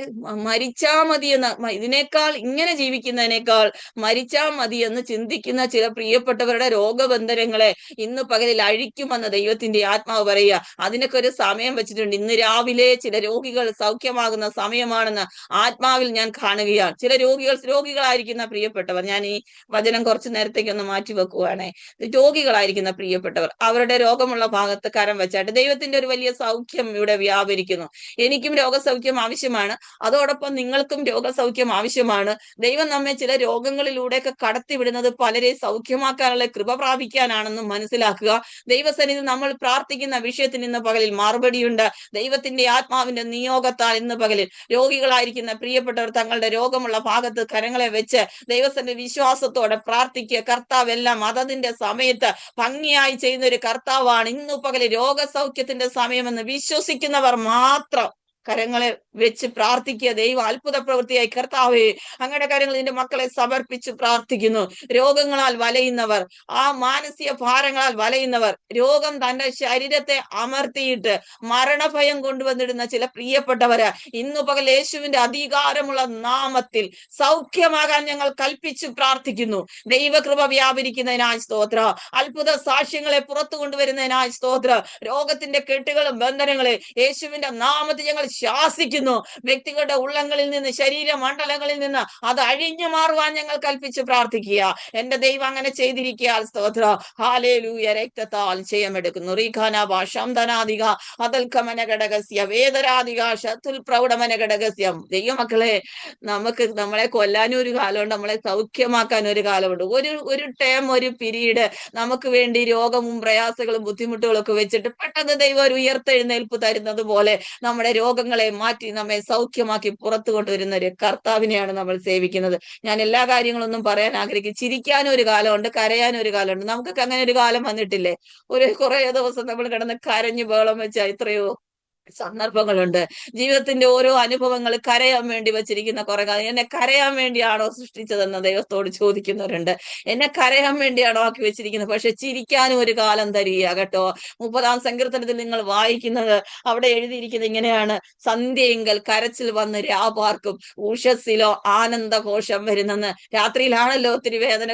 മരിച്ചാ മതിയെന്ന്, ഇതിനേക്കാൾ ഇങ്ങനെ ജീവിക്കുന്നതിനേക്കാൾ മരിച്ചാ മതിയെന്ന് ചിന്തിക്കുന്ന ചില പ്രിയപ്പെട്ടവരുടെ രോഗബന്ധനങ്ങളെ ഇന്ന് പകലിൽ അഴിക്കുമെന്ന് ദൈവത്തിന്റെ ആത്മാവ് പറയുക. അതിനൊക്കെ ഒരു സമയം വെച്ചിട്ടുണ്ട്. ഇന്ന് രാവിലെ ചില രോഗികൾ സൗഖ്യമാകുന്ന സമയമാണെന്ന് ആത്മാവിൽ ഞാൻ കാണുകയാണ്. ചില രോഗികളായിരിക്കുന്ന പ്രിയപ്പെട്ടവർ, ഞാൻ ഈ വചനം കുറച്ചു നേരത്തേക്ക് ഒന്ന് മാറ്റി വെക്കുവാണേ. രോഗികളായിരിക്കുന്ന പ്രിയപ്പെട്ടവർ അവരുടെ രോഗമുള്ള ഭാഗത്ത് കരം വെച്ചായിട്ട് ദൈവത്തിന്റെ ഒരു വലിയ സൗഖ്യം ഇവിടെ വ്യാപരിക്കുന്നു. എനിക്കും രോഗസൗഖ്യം ആവശ്യമാണ്, അതോടൊപ്പം നിങ്ങൾക്കും രോഗസൗഖ്യം ആവശ്യമാണ്. ദൈവം നമ്മെ ചില രോഗങ്ങളിലൂടെയൊക്കെ കടത്തിവിടുന്നത് പലരെ സൗഖ്യമാക്കാനുള്ള കൃപ പ്രാപിക്കാനാണെന്നും മനസ്സിലാക്കുക. ദൈവസന്നിധി നമ്മൾ പ്രാർത്ഥിക്കുന്ന വിഷയത്തിന് ഇന്ന് പകലിൽ മറുപടിയുണ്ട്. ദൈവത്തിന്റെ ആത്മാവിന്റെ നിയോഗത്താൽ ഇന്ന് പകലിൽ രോഗികളായിരിക്കുന്ന പ്രിയപ്പെട്ടവർ തങ്ങളുടെ രോഗമുള്ള ഭാഗത്ത് കരങ്ങളെ വെച്ച് ദൈവസന്നിധി വിശ്വാസത്തോടെ പ്രാർത്ഥിക്കുക. കർത്താവ് എല്ലാം അതതിന്റെ സമയത്ത് ഭംഗിയായി ചെയ്യുന്ന ഒരു കർത്താവാണ്. ഇന്ന് പകലിൽ രോഗസൗഖ്യത്തിന്റെ സമയമെന്ന് വിശ്വസിക്കുന്നവർ മാത്രം കരങ്ങളെ വെച്ച് പ്രാർത്ഥിക്കുക. ദൈവം അത്ഭുത പ്രവൃത്തിയായി കർത്താവേ അങ്ങയുടെ കരങ്ങൾ നിന്റെ മക്കളെ സമർപ്പിച്ച് പ്രാർത്ഥിക്കുന്നു. രോഗങ്ങളാൽ വലയുന്നവർ, ആ മാനസിക ഭാരങ്ങളാൽ വലയുന്നവർ, രോഗം തന്റെ ശരീരത്തെ അമർത്തിയിട്ട് മരണഭയം കൊണ്ടുവന്നിടുന്ന ചില പ്രിയപ്പെട്ടവര് ഇന്നു പകൽ യേശുവിന്റെ അധികാരമുള്ള നാമത്തിൽ സൗഖ്യമാകാൻ ഞങ്ങൾ കൽപ്പിച്ചു പ്രാർത്ഥിക്കുന്നു. ദൈവകൃപ വ്യാപരിക്കുന്നതിനായി സ്തോത്ര. അത്ഭുത സാക്ഷ്യങ്ങളെ പുറത്തു കൊണ്ടുവരുന്നതിനായി സ്തോത്ര. രോഗത്തിന്റെ കെട്ടുകളും ബന്ധനങ്ങളെ യേശുവിന്റെ നാമത്തിൽ ഞങ്ങൾ ശാസിക്കുന്നു. വ്യക്തികളുടെ ഉള്ളങ്ങളിൽ നിന്ന്, ശരീരമണ്ഡലങ്ങളിൽ നിന്ന് അത് അഴിഞ്ഞു മാറുവാൻ ഞങ്ങൾ കൽപ്പിച്ച് പ്രാർത്ഥിക്കുക. എന്റെ ദൈവം അങ്ങനെ ചെയ്തിരിക്കുക. സ്തോത്ര. ഹാലേലൂയ. രക്തത്താൽ ജയമെടുക്കുന്നു. റീഖാന ഭാഷാന്തനാദിക അതൽക്കമന ഘടകസ്യ വേദരാധിക ശത്തുൽ പ്രൗഢമന ഘടകസ്യം. ദൈവമക്കളെ, നമ്മളെ കൊല്ലാനും ഒരു കാലമുണ്ട്, നമ്മളെ സൗഖ്യമാക്കാൻ ഒരു കാലമുണ്ട്. ഒരു ടേം, ഒരു പീരീഡ് നമുക്ക് വേണ്ടി രോഗവും പ്രയാസങ്ങളും ബുദ്ധിമുട്ടുകളും ഒക്കെ വെച്ചിട്ട് പെട്ടെന്ന് ദൈവം ഒരു ഉയർത്തെഴുന്നേൽപ്പ് തരുന്നത് പോലെ നമ്മുടെ രോഗങ്ങളെ മാറ്റി നമ്മെ സൗഖ്യമാക്കി പുറത്തു കൊണ്ടുവരുന്ന ഒരു കർത്താവിനെയാണ് നമ്മൾ സേവിക്കുന്നത്. ഞാൻ എല്ലാ കാര്യങ്ങളൊന്നും പറയാൻ ആഗ്രഹിക്കും. ചിരിക്കാനും ഒരു കാലമുണ്ട്, കരയാനും ഒരു കാലമുണ്ട്. നമുക്കൊക്കെ അങ്ങനെ ഒരു കാലം വന്നിട്ടില്ലേ? കുറെ ദിവസം നമ്മൾ കിടന്ന് കരഞ്ഞു ബഹളം വെച്ചാൽ എത്രയോ സന്ദർഭങ്ങളുണ്ട്. ജീവിതത്തിന്റെ ഓരോ അനുഭവങ്ങൾ കരയാൻ വേണ്ടി വെച്ചിരിക്കുന്ന കുറെ കാലം. എന്നെ കരയാൻ വേണ്ടിയാണോ സൃഷ്ടിച്ചതെന്ന് ദൈവത്തോട് ചോദിക്കുന്നവരുണ്ട്. എന്നെ കരയാൻ വേണ്ടിയാണോ ആക്കി വെച്ചിരിക്കുന്നത്? പക്ഷെ ചിരിക്കാനും ഒരു കാലം തരിക കേട്ടോ. 30-ാം സങ്കീർത്തനത്തിൽ നിങ്ങൾ വായിക്കുന്നത് അവിടെ എഴുതിയിരിക്കുന്നത് ഇങ്ങനെയാണ്: സന്ധ്യയെങ്കിൽ കരച്ചിൽ വന്ന് രാപാർക്കും, ഉഷസ്സിലോ ആനന്ദഘോഷം വരുന്നെന്ന്. രാത്രിയിലാണല്ലോ ഒത്തിരി വേദന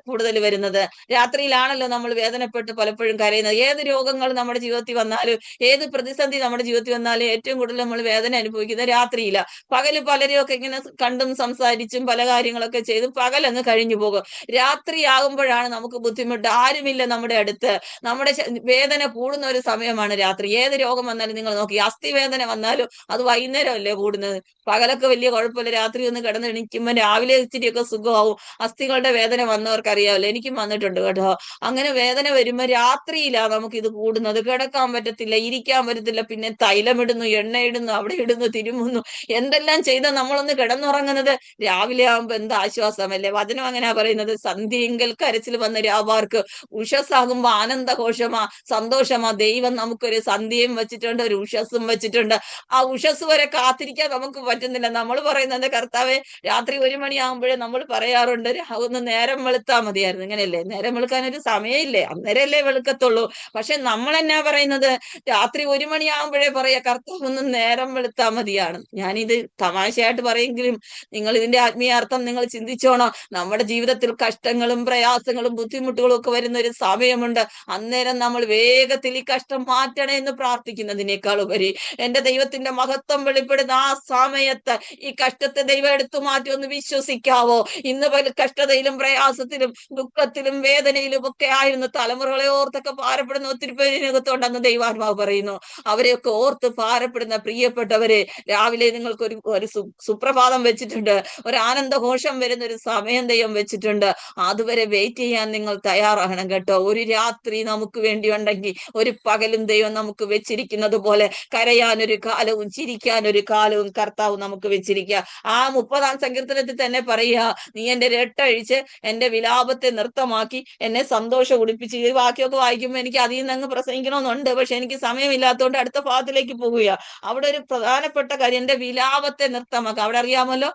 കൂടുതൽ വരുന്നത്. രാത്രിയിലാണല്ലോ നമ്മൾ വേദനപ്പെട്ട് പലപ്പോഴും കരയുന്നത്. ഏത് രോഗങ്ങൾ നമ്മുടെ ജീവിതത്തിൽ വന്നാലും, ഏത് പ്രതിസന്ധി നമ്മുടെ ജീവിതത്തിൽ വന്നാലും ഏറ്റവും കൂടുതൽ നമ്മൾ വേദന അനുഭവിക്കുന്നത് രാത്രിയില്ല. പകല് പലരെയൊക്കെ ഇങ്ങനെ കണ്ടും സംസാരിച്ചും പല കാര്യങ്ങളൊക്കെ ചെയ്ത് പകലങ്ങ് കഴിഞ്ഞു പോകും. രാത്രിയാകുമ്പോഴാണ് നമുക്ക് ബുദ്ധിമുട്ട്. ആരുമില്ല നമ്മുടെ അടുത്ത്. നമ്മുടെ വേദന കൂടുന്ന ഒരു സമയമാണ് രാത്രി. ഏത് രോഗം വന്നാലും നിങ്ങൾ നോക്കി, അസ്ഥി വേദന വന്നാലും അത് വൈകുന്നേരം അല്ലേ കൂടുന്നത്. പകലൊക്കെ വലിയ കുഴപ്പമില്ല, രാത്രി ഒന്ന് കിടന്ന് എണീക്കുമ്പോൾ രാവിലെ ഇച്ചിരിയൊക്കെ സുഖമാവും. അസ്ഥികളുടെ വേദന വന്നവർക്ക് അറിയാമല്ലോ, എനിക്കും വന്നിട്ടുണ്ട് കേട്ടോ. അങ്ങനെ വേദന വരുമ്പോൾ രാത്രിയിലാണ് നമുക്ക് ഇത് കൂടുന്നത്. കിടക്കാൻ പറ്റത്തില്ല, ഇരിക്കാൻ പറ്റത്തില്ല. പിന്നെ തൈലമിടുന്നു, എണ്ണയിടുന്നു, അവിടെ ഇടുന്നു, തിരുമുന്നു, എന്തെല്ലാം ചെയ്താൽ നമ്മളൊന്ന് കിടന്നുറങ്ങുന്നത്. രാവിലെ ആകുമ്പോ എന്ത് ആശ്വാസമല്ലേ. വചനം അങ്ങനെയാ പറയുന്നത്: സന്ധ്യയെങ്കിൽ കരച്ചിൽ വന്ന് രാവാർക്ക്, ഉഷസ്സാകുമ്പോ ആനന്ദഘോഷമാ, സന്തോഷമാ. ദൈവം നമുക്കൊരു സന്ധ്യയും വെച്ചിട്ടുണ്ട്, ഒരു ഉഷസ്സും വെച്ചിട്ടുണ്ട്. ആ ഉഷസ് വരെ കാത്തിരിക്കാൻ നമുക്ക് പറ്റുന്നില്ല. നമ്മൾ പറയുന്നത്, കർത്താവെ രാത്രി 1 മണിയാകുമ്പോഴേ നമ്മൾ പറയാറുണ്ട്, ഒന്ന് നേരം വെളുത്താൽ മതിയായിരുന്നു. ഇങ്ങനെയല്ലേ, നേരം വെളുക്കാൻ ഒരു സമയമില്ലേ, അന്നേരമല്ലേ വെളുക്കത്തുള്ളൂ. പക്ഷെ നമ്മൾ എന്നാ പറയുന്നത്, രാത്രി 1 മണിയാകുമ്പോഴേ പറയാ കർത്താവ് ഒന്ന് നേരം വെളുത്താൽ മതിയാണ്. ഞാനിത് തമാശയായിട്ട് പറയെങ്കിലും നിങ്ങൾ ഇതിന്റെ ആത്മീയ അർത്ഥം നിങ്ങൾ ചിന്തിച്ചോണം. നമ്മുടെ ജീവിതത്തിൽ കഷ്ടങ്ങളും പ്രയാസങ്ങളും ബുദ്ധിമുട്ടുകളും ഒക്കെ വരുന്ന ഒരു സമയമുണ്ട്. അന്നേരം നമ്മൾ വേഗത്തിൽ ഈ കഷ്ടം മാറ്റണേ എന്ന് പ്രാർത്ഥിക്കുന്നതിനേക്കാൾ ഉപരി എന്റെ ദൈവത്തിന്റെ മഹത്വം വെളിപ്പെടുന്ന ആ സമയത്ത് ഈ കഷ്ടത്തെ ദൈവം എടുത്തു മാറ്റുമെന്ന് വിശ്വസിക്കാവോ? ഇന്ന് പല കഷ്ടതയിലും പ്രയാസത്തിലും ദുഃഖത്തിലും വേദനയിലും ഒക്കെ ആയിരുന്നു തലമുറകളെ ഓർത്തൊക്കെ ഭാരപ്പെടുന്ന ഒത്തിരി പേരിനകത്തുണ്ടെന്ന് ദൈവാത്മാവ് പറയുന്നു. അവരെയൊക്കെ ഓർത്ത് ഭാരപ്പെടുന്ന പ്രിയപ്പെട്ടവരെ, രാവിലെ നിങ്ങൾക്ക് ഒരു സുപ്രഭാതം വെച്ചിട്ടുണ്ട്, ഒരു ആനന്ദഘോഷം വരുന്ന ഒരു സമയം ദൈവം വെച്ചിട്ടുണ്ട്. അതുവരെ വെയിറ്റ് ചെയ്യാൻ നിങ്ങൾ തയ്യാറാകണം കേട്ടോ. ഒരു രാത്രി നമുക്ക് വേണ്ടി ഉണ്ടെങ്കിൽ ഒരു പകലും ദൈവം നമുക്ക് വെച്ചിരിക്കുന്നത് പോലെ കരയാൻ ഒരു കാലവും ചിരിക്കാൻ ഒരു കാലവും കർത്താവ് നമുക്ക് വെച്ചിരിക്കുക. ആ 30-ാം സങ്കീർത്തനത്തിൽ തന്നെ പറയുക, നീ എന്റെ രട്ടഴിച്ച് എന്റെ വിലാപത്തെ നൃത്തമാക്കി എന്നെ സന്തോഷം ഉടിപ്പിച്ച്. ഈ വാക്യമൊക്കെ വായിക്കുമ്പോൾ എനിക്ക് അതിൽ നിന്ന് അങ്ങ് പ്രസംഗിക്കണമെന്നുണ്ട്, പക്ഷെ എനിക്ക് സമയമില്ലാത്തതുകൊണ്ട് അടുത്ത ഭാഗത്തിലേക്ക് പോവുക. അവിടെ ഒരു പ്രധാനപ്പെട്ട കാര്യം, എന്റെ വിലാപത്തെ നൃത്തമാക്കുക. അവിടെ അറിയാമല്ലോ,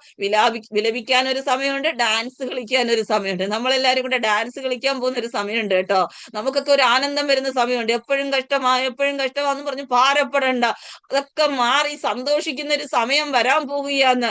വിലപിക്കാൻ ഒരു സമയമുണ്ട്, ഡാൻസ് കളിക്കാൻ ഒരു സമയമുണ്ട്. നമ്മളെല്ലാരും കൂടെ ഡാൻസ് കളിക്കാൻ പോകുന്ന ഒരു സമയമുണ്ട് കേട്ടോ. നമുക്കൊക്കെ ഒരു ആനന്ദം വരുന്ന സമയമുണ്ട്. എപ്പോഴും കഷ്ടമാന്ന് പറഞ്ഞ് ഭാരപ്പെടണ്ട. അതൊക്കെ മാറി സന്തോഷിക്കുന്ന ഒരു സമയം വരാൻ പോവുകയാന്ന്.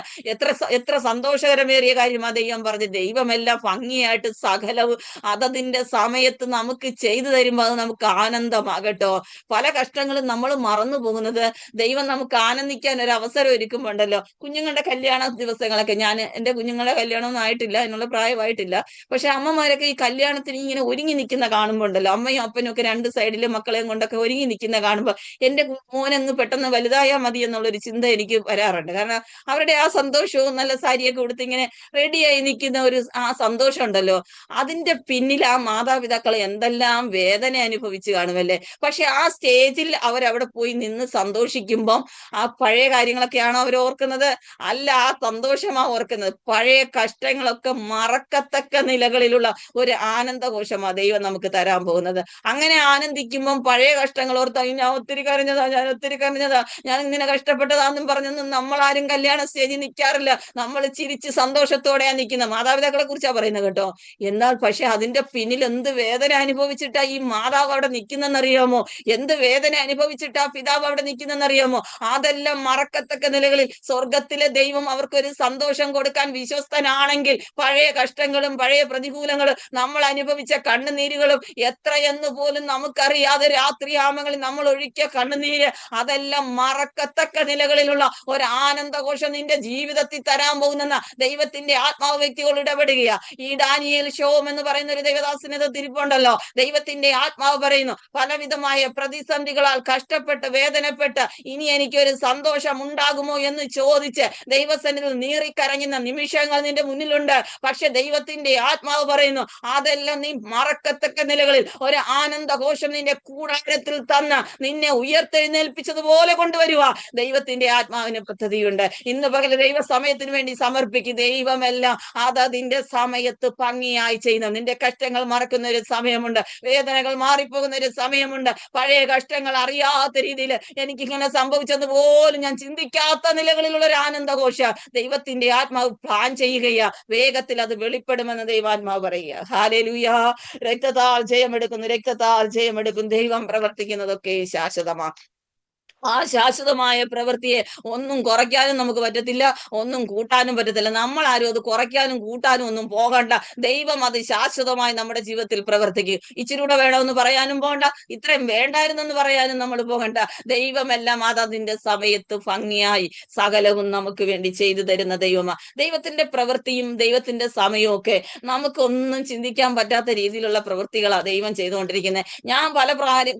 എത്ര സന്തോഷകരമേറിയ കാര്യമാ ദൈവം പറഞ്ഞ്. ദൈവമെല്ലാം ഭംഗിയായിട്ട് സകലവും അതതിന്റെ സമയത്ത് നമുക്ക് ചെയ്തു തരുമ്പോൾ അത് നമുക്ക് ആനന്ദമാകട്ടോ. പല കഷ്ടങ്ങളും നമ്മൾ മറന്നു പോകുന്നത് ദൈവം നമുക്ക് ആനന്ദിക്കാൻ ഒരു അവസരം ഒരുക്കുമ്പോണ്ടല്ലോ. കുഞ്ഞുങ്ങളുടെ കല്യാണ ദിവസങ്ങളൊക്കെ, ഞാൻ എന്റെ കുഞ്ഞുങ്ങളുടെ കല്യാണമൊന്നും ആയിട്ടില്ല, എന്നുള്ള പ്രായമായിട്ടില്ല, പക്ഷെ അമ്മമാരൊക്കെ ഈ കല്യാണത്തിന് ഇങ്ങനെ ഒരുങ്ങി നിൽക്കുന്ന കാണുമ്പോ ഉണ്ടല്ലോ, അമ്മയും അപ്പനും ഒക്കെ രണ്ട് സൈഡിലെ മക്കളെയും കൊണ്ടൊക്കെ ഒരുങ്ങി നിൽക്കുന്ന കാണുമ്പോൾ എന്റെ മോനങ്ങ് പെട്ടെന്ന് വലുതായാൽ മതി എന്നുള്ളൊരു ചിന്ത എനിക്ക് വരാറുണ്ട്. കാരണം അവരുടെ ആ സന്തോഷവും നല്ല സാരിയൊക്കെ കൊടുത്ത് ഇങ്ങനെ റെഡിയായി നിൽക്കുന്ന ഒരു ആ സന്തോഷം ഉണ്ടല്ലോ, അതിന്റെ പിന്നിൽ ആ മാതാപിതാക്കൾ എന്തെല്ലാം വേദന അനുഭവിച്ചു കാണുമല്ലേ. പക്ഷെ ആ സ്റ്റേജിൽ അവരവിടെ പോയി നിന്ന് സന്തോഷിക്കുമ്പം ആ പഴയ കാര്യങ്ങളൊക്കെയാണോ അവർ ഓർക്കുന്നത്? അല്ല, ആ സന്തോഷമാ ഓർക്കുന്നത്. പഴയ കഷ്ടങ്ങളൊക്കെ മറക്കത്തക്ക നിലകളിലുള്ള ഒരു ആനന്ദഘോഷമാ ദൈവം നമുക്ക് തരാൻ പോകുന്നത്. അങ്ങനെ ആനന്ദിക്കുമ്പം പഴയ കഷ്ടങ്ങൾ ഓർത്ത് ഞാൻ ഒത്തിരി കരഞ്ഞതാ, ഞാൻ ഇങ്ങനെ കഷ്ടപ്പെട്ടതാന്നും പറഞ്ഞൊന്നും നമ്മളാരും കല്യാണ സ്റ്റേജിൽ നിൽക്കാറില്ല. നമ്മൾ ചിരിച്ച് സന്തോഷത്തോടെയാ നിൽക്കുന്നത്. മാതാപിതാക്കളെ കുറിച്ചാ പറയുന്നത് കേട്ടോ. എന്നാൽ പക്ഷെ അതിന്റെ പിന്നിൽ എന്ത് വേദന അനുഭവിച്ചിട്ടാ ഈ മാതാവ് അവിടെ നിൽക്കുന്നെന്നറിയാമോ? എന്ത് വേദന അനുഭവിച്ചിട്ടാ പിതാവ് അവിടെ നിൽക്കുന്നെന്നറിയാമോ? അതെല്ലാം മറക്കത്തക്ക നിലകളിൽ സ്വർഗത്തിലെ ദൈവം അവർക്കൊരു സന്തോഷം കൊടുക്കാൻ വിശ്വസ്തനാണെങ്കിൽ പഴയ കഷ്ടങ്ങളും പഴയ പ്രതികൂലങ്ങളും നമ്മൾ അനുഭവിച്ച കണ്ണുനീരുകളും എത്രയെന്ന് പോലും നമുക്കറിയാതെ രാത്രിയാമങ്ങളിൽ നമ്മൾ ഒഴിക്കിയ കണ്ണുനീര്, അതെല്ലാം മറക്കത്തക്ക നിലകളിലുള്ള ഒരു ആനന്ദഘോഷം നിന്റെ ജീവിതത്തിൽ തരാൻ പോകുന്ന ദൈവത്തിന്റെ ആത്മാവ് വ്യക്തികൾ ഇടപെടുകയാ. ഈ ഡാനിയേൽ ഷോം എന്ന് പറയുന്ന ഒരു ദൈവദാസനത് തിരിപ്പുണ്ടല്ലോ. ദൈവത്തിന്റെ ആത്മാവ് പറയുന്നു, പലവിധമായ പ്രതിസന്ധികളാൽ കഷ്ടപ്പെട്ട് വേദനപ്പെട്ട് ഇനി എനിക്കൊരു സന്തോഷം ഉണ്ടാകുമോ എന്ന് ചോദിച്ച് ദൈവസന്നിധിയിൽ നീറിക്കരഞ്ഞുന്ന നിമിഷങ്ങൾ നിന്റെ മുന്നിലുണ്ട്. പക്ഷെ ദൈവത്തിന്റെ ആത്മാവ് പറയുന്നു, അതെല്ലാം നീ മറക്കത്തക്ക നിലകളിൽ ഒരു ആനന്ദഘോഷം നിന്റെ കൂടാരത്തിൽ തന്ന് നിന്നെ ഉയർത്തെഴുന്നേൽപ്പിച്ചതുപോലെ കൊണ്ടുവരുക. ദൈവത്തിന്റെ ആത്മാവിന് പദ്ധതിയുണ്ട്. ഇന്ന് പകൽ ദൈവ സമയത്തിന് വേണ്ടി സമർപ്പിക്കും. ദൈവമെല്ലാം അതതിന്റെ സമയത്ത് ഭംഗിയായി ചെയ്യുന്ന, നിന്റെ കഷ്ടങ്ങൾ മറക്കുന്ന ഒരു സമയമുണ്ട്, വേദനകൾ മാറിപ്പോകുന്ന ഒരു സമയമുണ്ട്. പഴയ കഷ്ടങ്ങൾ അറിയാത്ത രീതിയിൽ എനിക്കിങ്ങനെ സംഭവിച്ചത് പോലും ഞാൻ ചിന്തിക്കാത്ത നിലകളിലുള്ള ഒരു ആനന്ദഘോഷ ദൈവത്തിന്റെ ആത്മാവ് പ്ലാൻ ചെയ്യുകയാ. വേഗത്തിൽ അത് വെളിപ്പെടുമെന്ന് ദൈവാത്മാവ് പറയുക. ഹല്ലേലൂയ. രക്തത്താൽ ജയമെടുക്കും. ദൈവം പ്രവർത്തിക്കുന്നതൊക്കെ ശാശ്വതമാണ്. ആ ശാശ്വതമായ പ്രവൃത്തിയെ ഒന്നും കുറയ്ക്കാനും നമുക്ക് പറ്റത്തില്ല, ഒന്നും കൂട്ടാനും പറ്റത്തില്ല. നമ്മൾ ആരും അത് കുറയ്ക്കാനും കൂട്ടാനും ഒന്നും പോകണ്ട. ദൈവം അത് ശാശ്വതമായി നമ്മുടെ ജീവിതത്തിൽ പ്രവർത്തിക്കും. ഇച്ചിരി കൂടെ വേണമെന്ന് പറയാനും പോകണ്ട, ഇത്രയും വേണ്ടായിരുന്നെന്ന് പറയാനും നമ്മൾ പോകണ്ട. ദൈവമെല്ലാം അതതിന്റെ സമയത്ത് ഭംഗിയായി സകലവും നമുക്ക് വേണ്ടി ചെയ്തു തരുന്ന ദൈവമാ. ദൈവത്തിന്റെ പ്രവൃത്തിയും ദൈവത്തിന്റെ സമയവും ഒക്കെ നമുക്കൊന്നും ചിന്തിക്കാൻ പറ്റാത്ത രീതിയിലുള്ള പ്രവൃത്തികളാണ് ദൈവം ചെയ്തുകൊണ്ടിരിക്കുന്നത്. ഞാൻ പല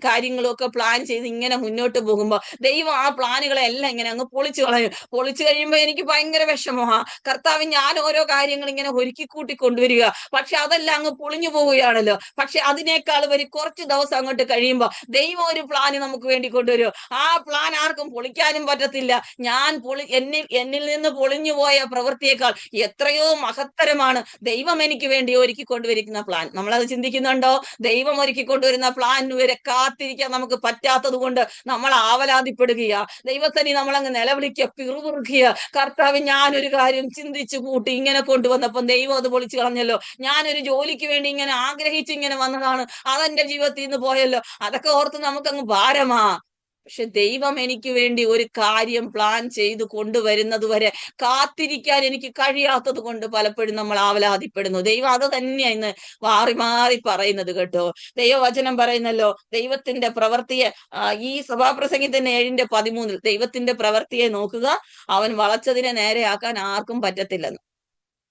കാര്യങ്ങളും ഒക്കെ പ്ലാൻ ചെയ്ത് ഇങ്ങനെ മുന്നോട്ട് പോകുമ്പോൾ ദൈവം ആ പ്ലാനുകളെല്ലാം ഇങ്ങനെ അങ്ങ് പൊളിച്ചു കളയും. പൊളിച്ചു കഴിയുമ്പോൾ എനിക്ക് ഭയങ്കര വിഷമമാ. കർത്താവ്, ഞാൻ ഓരോ കാര്യങ്ങൾ ഇങ്ങനെ ഒരുക്കി കൂട്ടി കൊണ്ടുവരിക, പക്ഷെ അതെല്ലാം അങ്ങ് പൊളിഞ്ഞു പോവുകയാണല്ലോ. പക്ഷെ അതിനേക്കാൾ ഒരു കുറച്ച് ദിവസം അങ്ങോട്ട് കഴിയുമ്പോൾ ദൈവം ഒരു പ്ലാന് നമുക്ക് വേണ്ടി കൊണ്ടുവരും. ആ പ്ലാൻ ആർക്കും പൊളിക്കാനും പറ്റത്തില്ല. എന്നിൽ നിന്ന് പൊളിഞ്ഞു പോയ പ്രവൃത്തിയേക്കാൾ എത്രയോ മഹത്തരമാണ് ദൈവം എനിക്ക് വേണ്ടി ഒരുക്കി കൊണ്ടുവരിക്കുന്ന പ്ലാൻ. നമ്മളത് ചിന്തിക്കുന്നുണ്ടോ? ദൈവം ഒരുക്കി കൊണ്ടുവരുന്ന പ്ലാൻ വരെ കാത്തിരിക്കാൻ നമുക്ക് പറ്റാത്തത് കൊണ്ട് നമ്മൾ ആവലാതിപ്പെടുകയാ. ദൈവത്തിനെ നമ്മളങ്ങ് നിലവിളിക്കുക, പിറുപിറുക്കുക. കർത്താവ്, ഞാനൊരു കാര്യം ചിന്തിച്ചു കൂട്ടി ഇങ്ങനെ കൊണ്ടുവന്നപ്പം ദൈവം അത് പൊളിച്ചു കളഞ്ഞല്ലോ. ഞാനൊരു ജോലിക്ക് വേണ്ടി ഇങ്ങനെ ആഗ്രഹിച്ച് ഇങ്ങനെ വന്നതാണ്, അതെന്റെ ജീവിതത്തിൽ നിന്ന് പോയല്ലോ. അതൊക്കെ ഓർത്ത് നമുക്കങ്ങ് ഭാരമാ. പക്ഷെ ദൈവം എനിക്ക് വേണ്ടി ഒരു കാര്യം പ്ലാൻ ചെയ്ത് കൊണ്ടുവരുന്നത് വരെ കാത്തിരിക്കാൻ എനിക്ക് കഴിയാത്തത് കൊണ്ട് പലപ്പോഴും നമ്മൾ ആവലാതിപ്പെടുന്നു. ദൈവം അത് തന്നെയാ ഇന്ന് മാറി മാറി പറയുന്നത് കേട്ടോ. ദൈവവചനം പറയുന്നല്ലോ, ദൈവത്തിന്റെ പ്രവൃത്തിയെ ഈ സഭാപ്രസംഗത്തിന്റെ 7:13 ദൈവത്തിന്റെ പ്രവൃത്തിയെ നോക്കുക, അവൻ വളച്ചതിനെ നേരെയാക്കാൻ ആർക്കും പറ്റത്തില്ലെന്ന്.